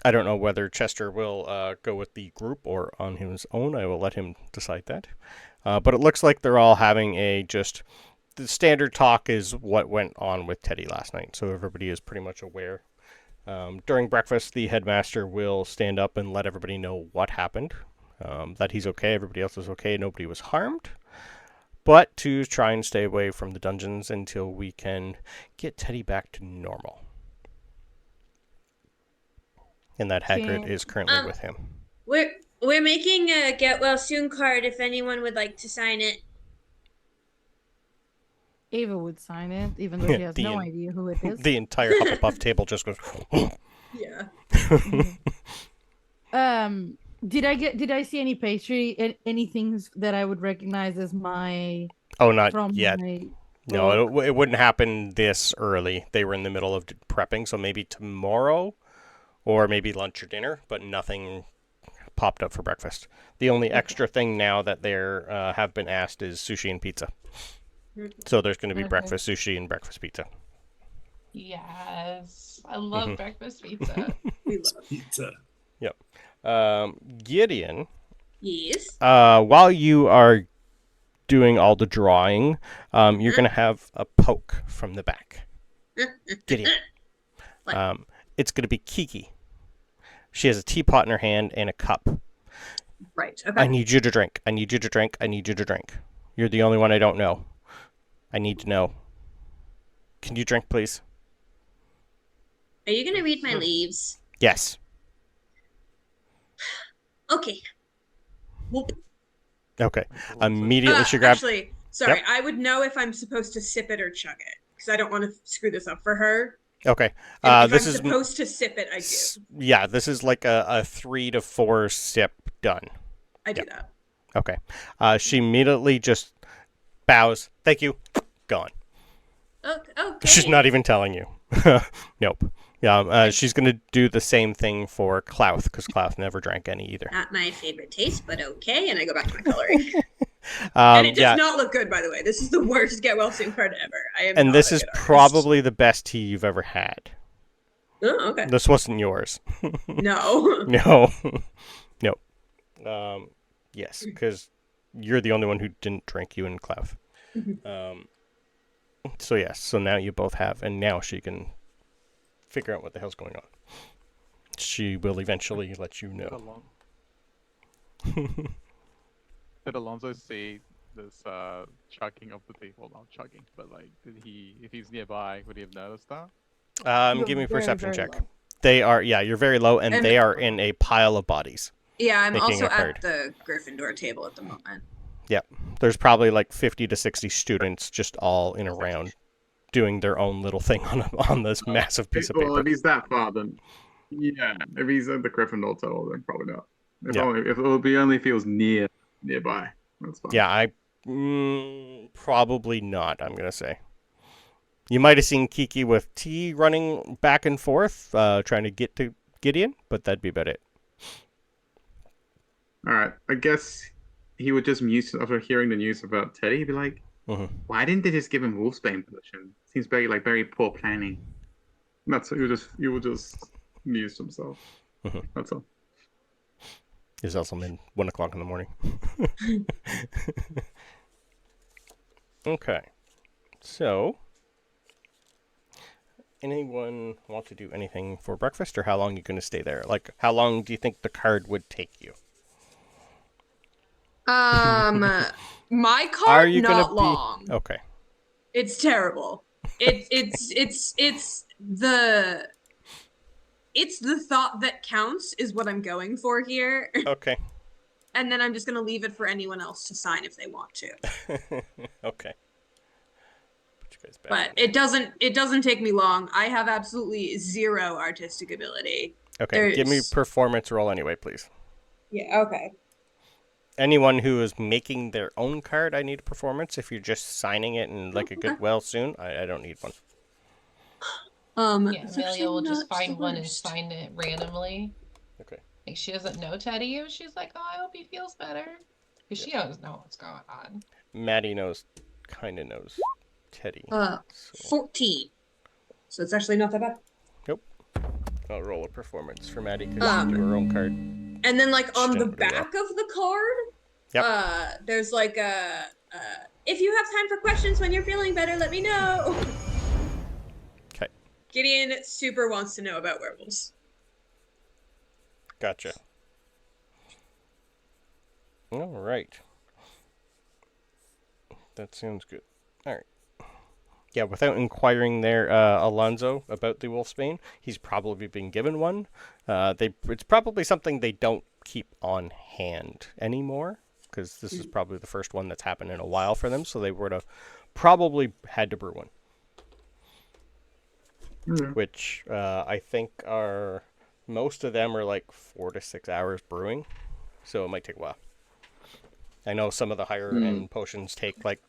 I don't know whether Chester will go with the group or on his own. I will let him decide that. But it looks like they're all having the standard talk is what went on with Teddy last night. So everybody is pretty much aware. During breakfast, the headmaster will stand up and let everybody know what happened. That he's okay, everybody else is okay, nobody was harmed. But to try and stay away from the dungeons until we can get Teddy back to normal. And that Hagrid is currently with him. We're making a get well soon card if anyone would like to sign it. Ava would sign it, even though she has no idea who it is. The entire Hufflepuff table just goes. Yeah. Did I see any pastry? Any things that I would recognize as my? Oh, not from yet. No, it wouldn't happen this early. They were in the middle of prepping, so maybe tomorrow, or maybe lunch or dinner. But nothing popped up for breakfast. The only extra thing now that they have been asked is sushi and pizza. So there's going to be breakfast sushi and breakfast pizza. Yes. I love breakfast pizza. We love Pizza. Yep. Gideon. Yes. While you are doing all the drawing, you're going to have a poke from the back. Gideon. It's going to be Kiki. She has a teapot in her hand and a cup. Right. Okay. I need you to drink. I need you to drink. I need you to drink. You're the only one I don't know. I need to know. Can you drink, please? Are you gonna read my leaves? Yes. Okay. Whoop. Okay. Immediately she grabs... Actually, sorry. Yep. I would know if I'm supposed to sip it or chug it because I don't want to screw this up for her. Okay. If this I'm is supposed to sip it, I do. Yeah, this is like a 3 to 4 sip done. I do that. Okay. She immediately just bows. Thank you. Gone. Okay. She's not even telling you. Nope. Yeah, she's going to do the same thing for Klauth, because Klauth never drank any either. Not my favorite taste, but okay. And I go back to my coloring. And it does not look good, by the way. This is the worst get well soon card ever. And this is probably the best tea you've ever had. Oh, okay. This wasn't yours. No. No. Nope. Yes, because you're the only one who didn't drink, you and Klauth. So yes, so now you both have, and now she can figure out what the hell's going on. She will eventually let you know. Did Alonso see this chugging of the tea? Well, not chugging, but like, if he's nearby, would he have noticed that? Give me a perception check. Low. They are, you're very low, and they are in a pile of bodies. Yeah, I'm Making also a card. at the Gryffindor table at the moment. Yep. There's probably like 50 to 60 students just all in a round doing their own little thing on this massive piece of Well, paper. if he's that far, then yeah. If he's at the Gryffindor table, then probably not. If it would be only if he was nearby. That's fine. Yeah, probably not, I'm going to say. You might have seen Kiki with tea running back and forth, trying to get to Gideon, but that'd be about it. All right. I guess he would just mute after hearing the news about Teddy. He'd be like, "Why didn't they just give him Wolfsbane potion? Seems very poor planning." That's he would just mute himself. That's all. It's also 1 o'clock in the morning. Okay. So, anyone want to do anything for breakfast, or how long are you going to stay there? Like, how long do you think the card would take you? My card not long. Okay. It's terrible. It's it's the thought that counts is what I'm going for here. Okay. And then I'm just gonna leave it for anyone else to sign if they want to. Okay. Put you guys back But in it doesn't take me long. I have absolutely zero artistic ability. Okay, give me performance roll anyway, please. Yeah, okay. Anyone who is making their own card, I need a performance. If you're just signing it in like a goodwill soon, I don't need one. Yeah, Amelia will just find one and sign it randomly. Okay. Like she doesn't know Teddy, she's like, "Oh, I hope he feels better," because she doesn't know what's going on. Maddie kind of knows Teddy. 14. So it's actually not that bad. Nope. I'll roll a performance for Maddie because she do her own card. And then, like, on the back of the card, there's like if you have time for questions when you're feeling better, let me know. Okay. Gideon super wants to know about werewolves. Gotcha. All right. That sounds good. All right. Yeah, without inquiring there, Alonso, about the wolfsbane, he's probably been given one. It's probably something they don't keep on hand anymore, because this is probably the first one that's happened in a while for them, so they would have probably had to brew one. Which I think most of them are like 4 to 6 hours brewing, so it might take a while. I know some of the higher end potions take like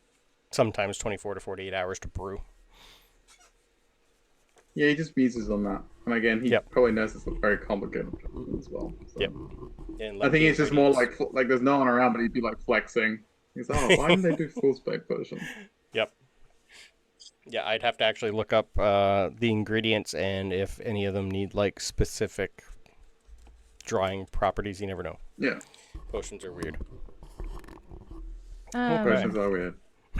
sometimes 24 to 48 hours to brew. Yeah, he just muses on that. And again, he probably knows it's a very complicated as well. So. Yep. I think it's just more like there's no one around, but he'd be like flexing. He's like, oh, why didn't they do full spec potion? Yep. Yeah, I'd have to actually look up the ingredients and if any of them need like specific drying properties. You never know. Yeah. Potions are weird. Potions are weird.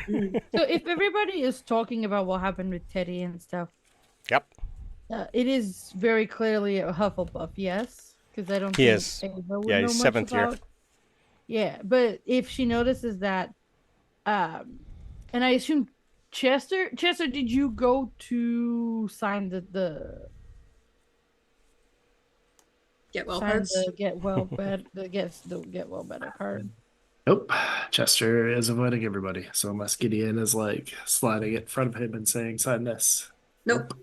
So if everybody is talking about what happened with Teddy and stuff, yep, it is very clearly a Hufflepuff, yes, because I don't. He think is. Ava would Yeah, know he's much 7th year. about. Yeah, but if she notices that, and I assume Chester, did you go to sign the get well sign cards? the get well better card? Nope. Chester is avoiding everybody. So unless Gideon is like sliding it in front of him and saying, sign this. Nope.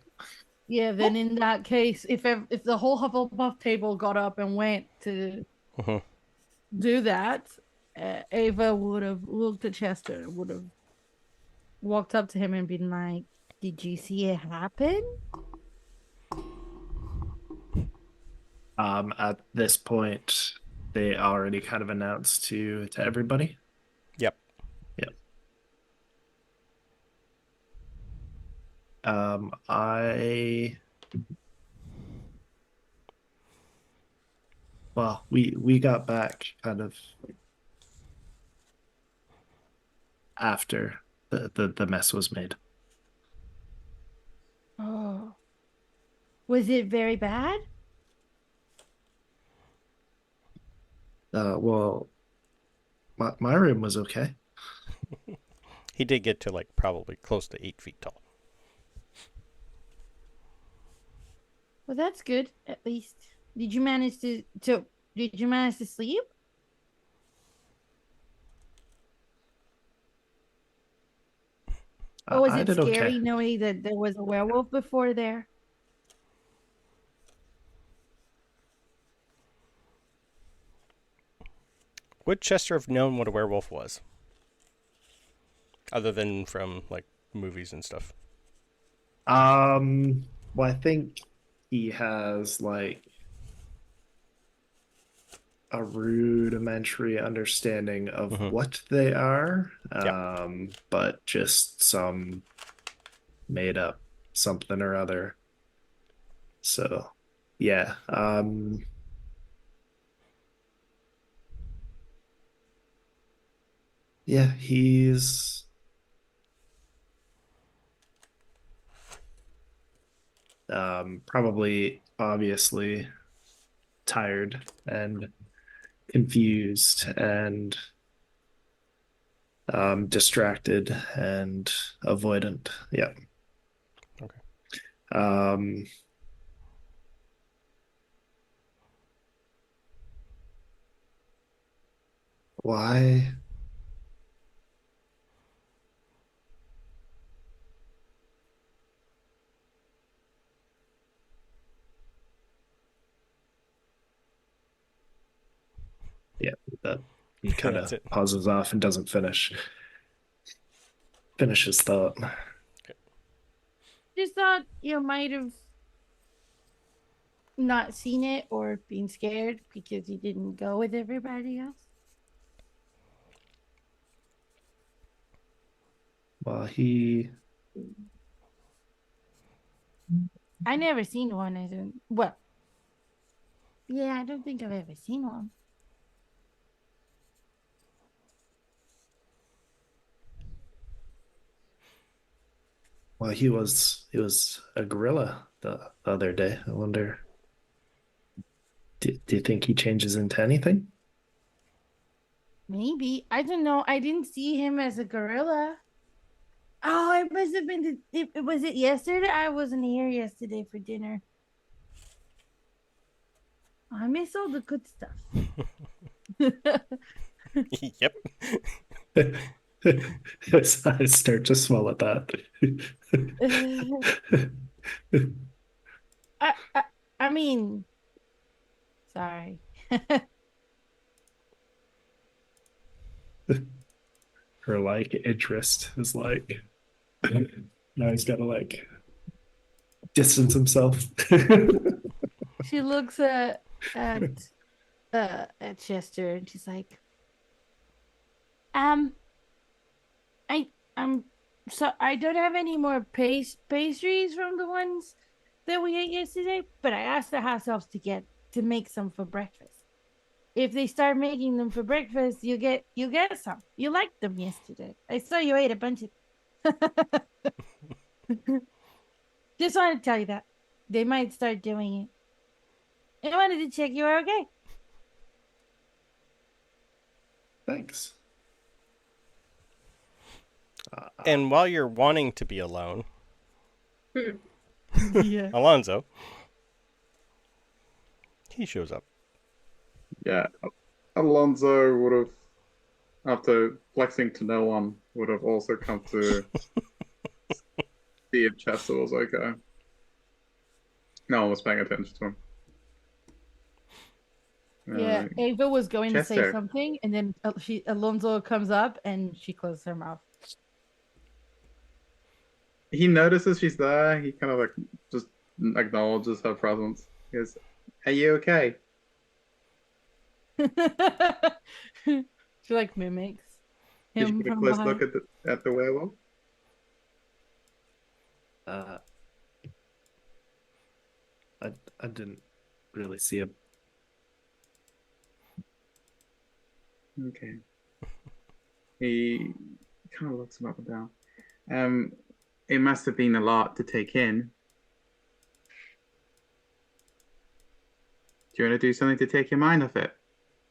Yeah, then in that case, if the whole Hufflepuff table got up and went to do that, Ava would have looked at Chester and would have walked up to him and been like, "Did you see it happen?" At this point, they already kind of announced to everybody. Yep. Yep. We got back kind of after the mess was made. Oh, was it very bad? Well, my room was okay. He did get to like probably close to 8 feet tall. Well, that's good. At least, did you manage to sleep? Or was I it did scary okay. knowing that there was a werewolf before there? Would Chester have known what a werewolf was? Other than from like movies and stuff. Well, I think he has like a rudimentary understanding of what they are, but just some made up something or other. So, yeah. Yeah, he's probably obviously tired and confused and distracted and avoidant. Yeah. Okay. Um, why? Yeah, that he kind That's of it. pauses off and doesn't finish his thought. Just thought you might have not seen it or been scared because you didn't go with everybody else. Well, he I never seen one. I don't. Well, yeah, I don't think I've ever seen one. well he was a gorilla the other day. I wonder, do you think he changes into anything? Maybe I don't know. I didn't see him as a gorilla. Oh, it must have been. Was it yesterday? I wasn't here yesterday for dinner. I miss all the good stuff. Yep. His eyes start to swell at that. I, I, I mean, sorry. Her like interest is like now he's gotta like distance himself. She looks at Chester and she's like, um, I'm so I don't have any more pastries from the ones that we ate yesterday, but I asked the house elves to make some for breakfast. If they start making them for breakfast, you get some. You liked them yesterday. I saw you ate a bunch of. Just wanted to tell you that they might start doing it. I wanted to check you were okay. Thanks. And while you're wanting to be alone, Yeah. Alonso, he shows up. Yeah, Alonso would have, after flexing to no one, would have also come to see if Chester was okay. No one was paying attention to him. Yeah, Ava was going to say Chester. something, and then Alonso comes up and she closes her mouth. He notices she's there. He kind of like just acknowledges her presence. He goes, "Are you okay?" She like mimics Did you him get a from close behind. look at the werewolf? I didn't really see him. Okay. He kind of looks him up and down. It must have been a lot to take in. Do you want to do something to take your mind off it?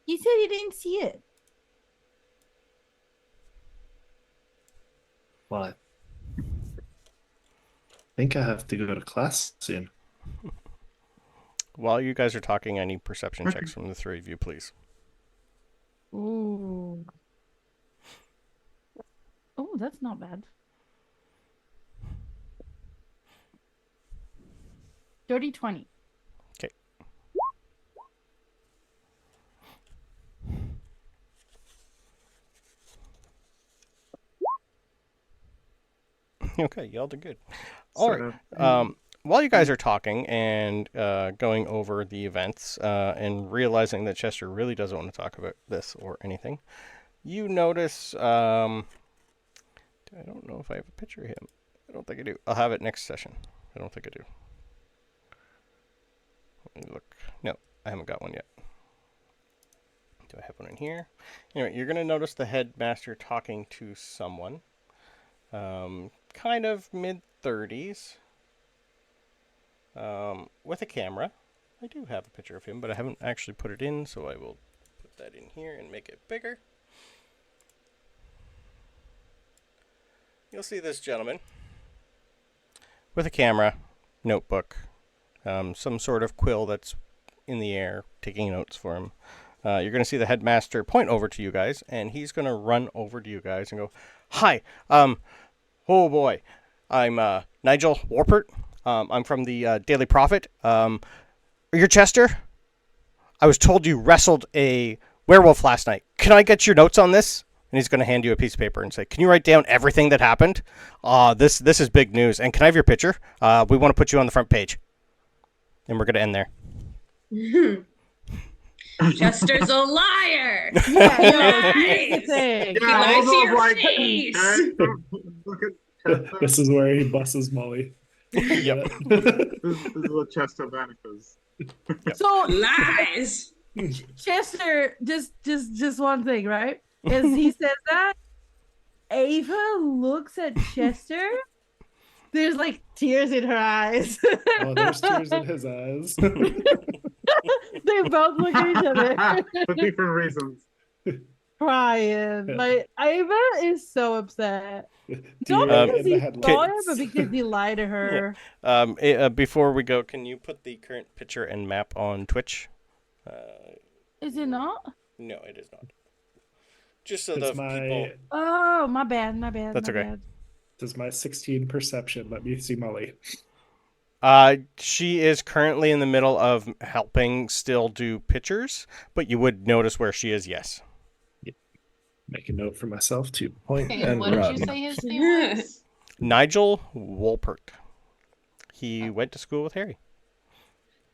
You said you didn't see it. Well, I think I have to go to class soon. While you guys are talking, I need perception checks from the three of you, please. Ooh. Oh, that's not bad. 30-20. Okay. Okay, y'all did good. All right. While you guys are talking and going over the events and realizing that Chester really doesn't want to talk about this or anything, you notice. I don't know if I have a picture of him. I don't think I do. I'll have it next session. I don't think I do. Let me look. No, I haven't got one yet. Do I have one in here? Anyway, you're going to notice the headmaster talking to someone. Kind of mid-30s. With a camera. I do have a picture of him, but I haven't actually put it in, so I will put that in here and make it bigger. You'll see this gentleman with a camera notebook, some sort of quill that's in the air, taking notes for him. You're going to see the headmaster point over to you guys, and he's going to run over to you guys and go, "Hi, oh boy, I'm Nigel Warpert. I'm from the Daily Prophet. You're Chester? I was told you wrestled a werewolf last night. Can I get your notes on this?" And he's going to hand you a piece of paper and say, "Can you write down everything that happened? This is big news. And can I have your picture? We want to put you on the front page." And we're going to end there. Chester's a liar. Yeah, He no, lies. here's the thing. He lies to your like, face. look at This is where he busts Molly. Yep. this is what Chester Banneker's. So Lies. Chester, just one thing, right? As he says that, Ava looks at Chester. There's like tears in her eyes. Oh, there's tears in his eyes. They both look at each other, For different reasons. crying. Like Ava is so upset. Not Deer because in he the saw her, headlights. but because he lied to her. Before we go, can you put the current picture and map on Twitch? Is it not? No, it is not. Just so It's the my people. Oh, my bad. That's my okay. bad. this is my 16 perception. Let me see Molly. She is currently in the middle of helping still do pictures, but you would notice where she is. Yes. Make a note for myself to point Okay, and what run. did you say his name was? Nigel Wolpert. He went to school with Harry.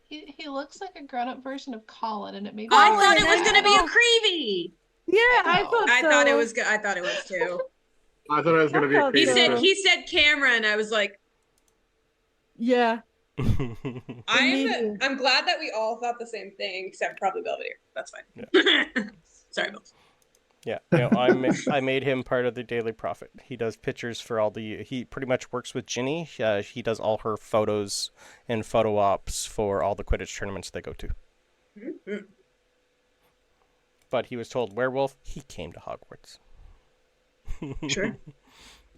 He looks like a grown-up version of Colin, and it made me I really thought it was sad. gonna be a Creevy. Yeah, I know. thought I so. thought it was good. I thought it was too. I thought it was going to be a He He creature. said he said camera, and I was like, Yeah. I'm glad that we all thought the same thing, except probably Belvedere. That's fine. Sorry, Bill. Yeah, I made him part of the Daily Prophet. He does pictures for all the. He pretty much works with Ginny. He does all her photos and photo ops for all the Quidditch tournaments they go to. Mm-hmm. But he was told werewolf. He came to Hogwarts. Sure.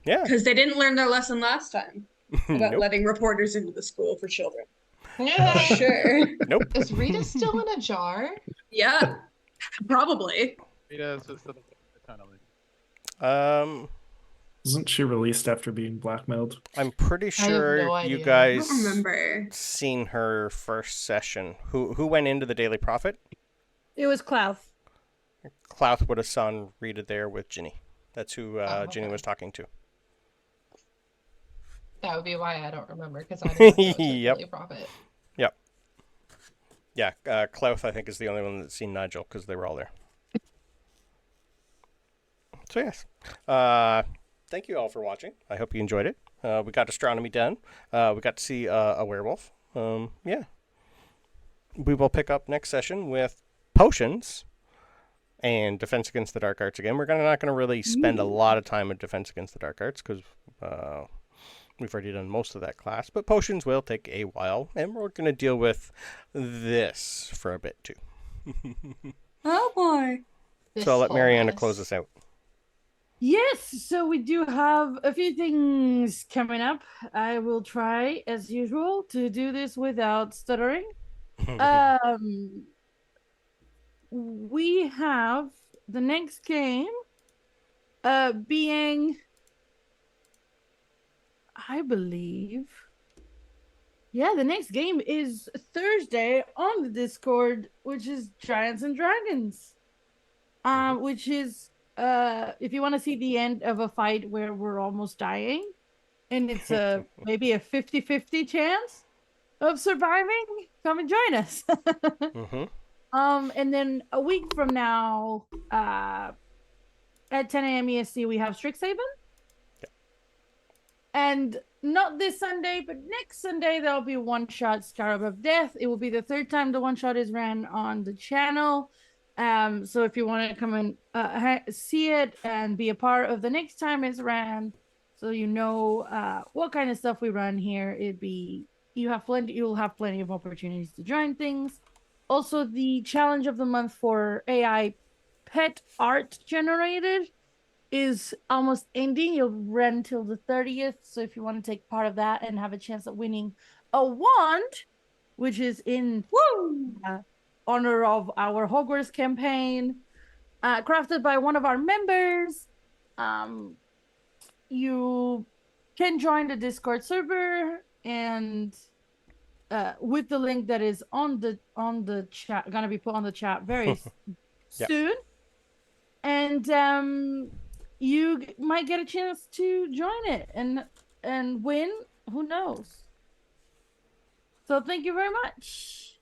Yeah. Because they didn't learn their lesson last time about Nope. letting reporters into the school for children. Yeah. Sure. Nope. Is Rita still in a jar? Yeah. Probably. Rita's just eternally. Wasn't she released after being blackmailed? I'm pretty have sure no you idea. I guys don't remember. seen her first session. Who went into the Daily Prophet? It was Klauth. Klauth would have saw Rita there with Ginny. That's who Ginny okay. was talking to. That would be why I don't remember, because I didn't know it was Yep. really Prophet. Yeah, Klauth, I think, is the only one that's seen Nigel because they were all there. So, yes. Thank you all for watching. I hope you enjoyed it. We got astronomy done. We got to see a werewolf. Yeah. We will pick up next session with potions and Defense Against the Dark Arts again. We're not going to really spend a lot of time on Defense Against the Dark Arts because we've already done most of that class. But potions will take a while, and we're going to deal with this for a bit too. Oh boy. So I'll let This Mariana whole close mess. us out. Yes, so we do have a few things coming up. I will try, as usual, to do this without stuttering. We have the next game being, I believe, yeah, the next game is Thursday on the Discord, which is Giants and Dragons, which is if you want to see the end of a fight where we're almost dying, and it's maybe a 50-50 chance of surviving, come and join us. And then a week from now, at 10 a.m. EST, we have Strixhaven. And not this Sunday, but next Sunday, there'll be one-shot Scarab of Death. It will be the third time the one-shot is ran on the channel. So if you want to come and see it and be a part of the next time it's ran, so you know what kind of stuff we run here, you'll have plenty of opportunities to join things. Also, the challenge of the month for AI pet art generated is almost ending. You'll run till the 30th. So if you want to take part of that and have a chance at winning a wand, which is in honor of our Hogwarts campaign, crafted by one of our members. You can join the Discord server and with the link that is on the chat, gonna be put on the chat very soon, and you might get a chance to join it and win. Who knows? So thank you very much.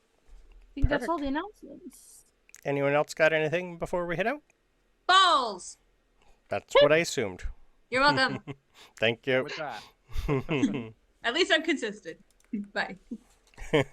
I think that's all the announcements. Anyone else got anything before we head out? Balls. That's what I assumed. You're welcome. Thank you. With that. At least I'm consistent. Bye.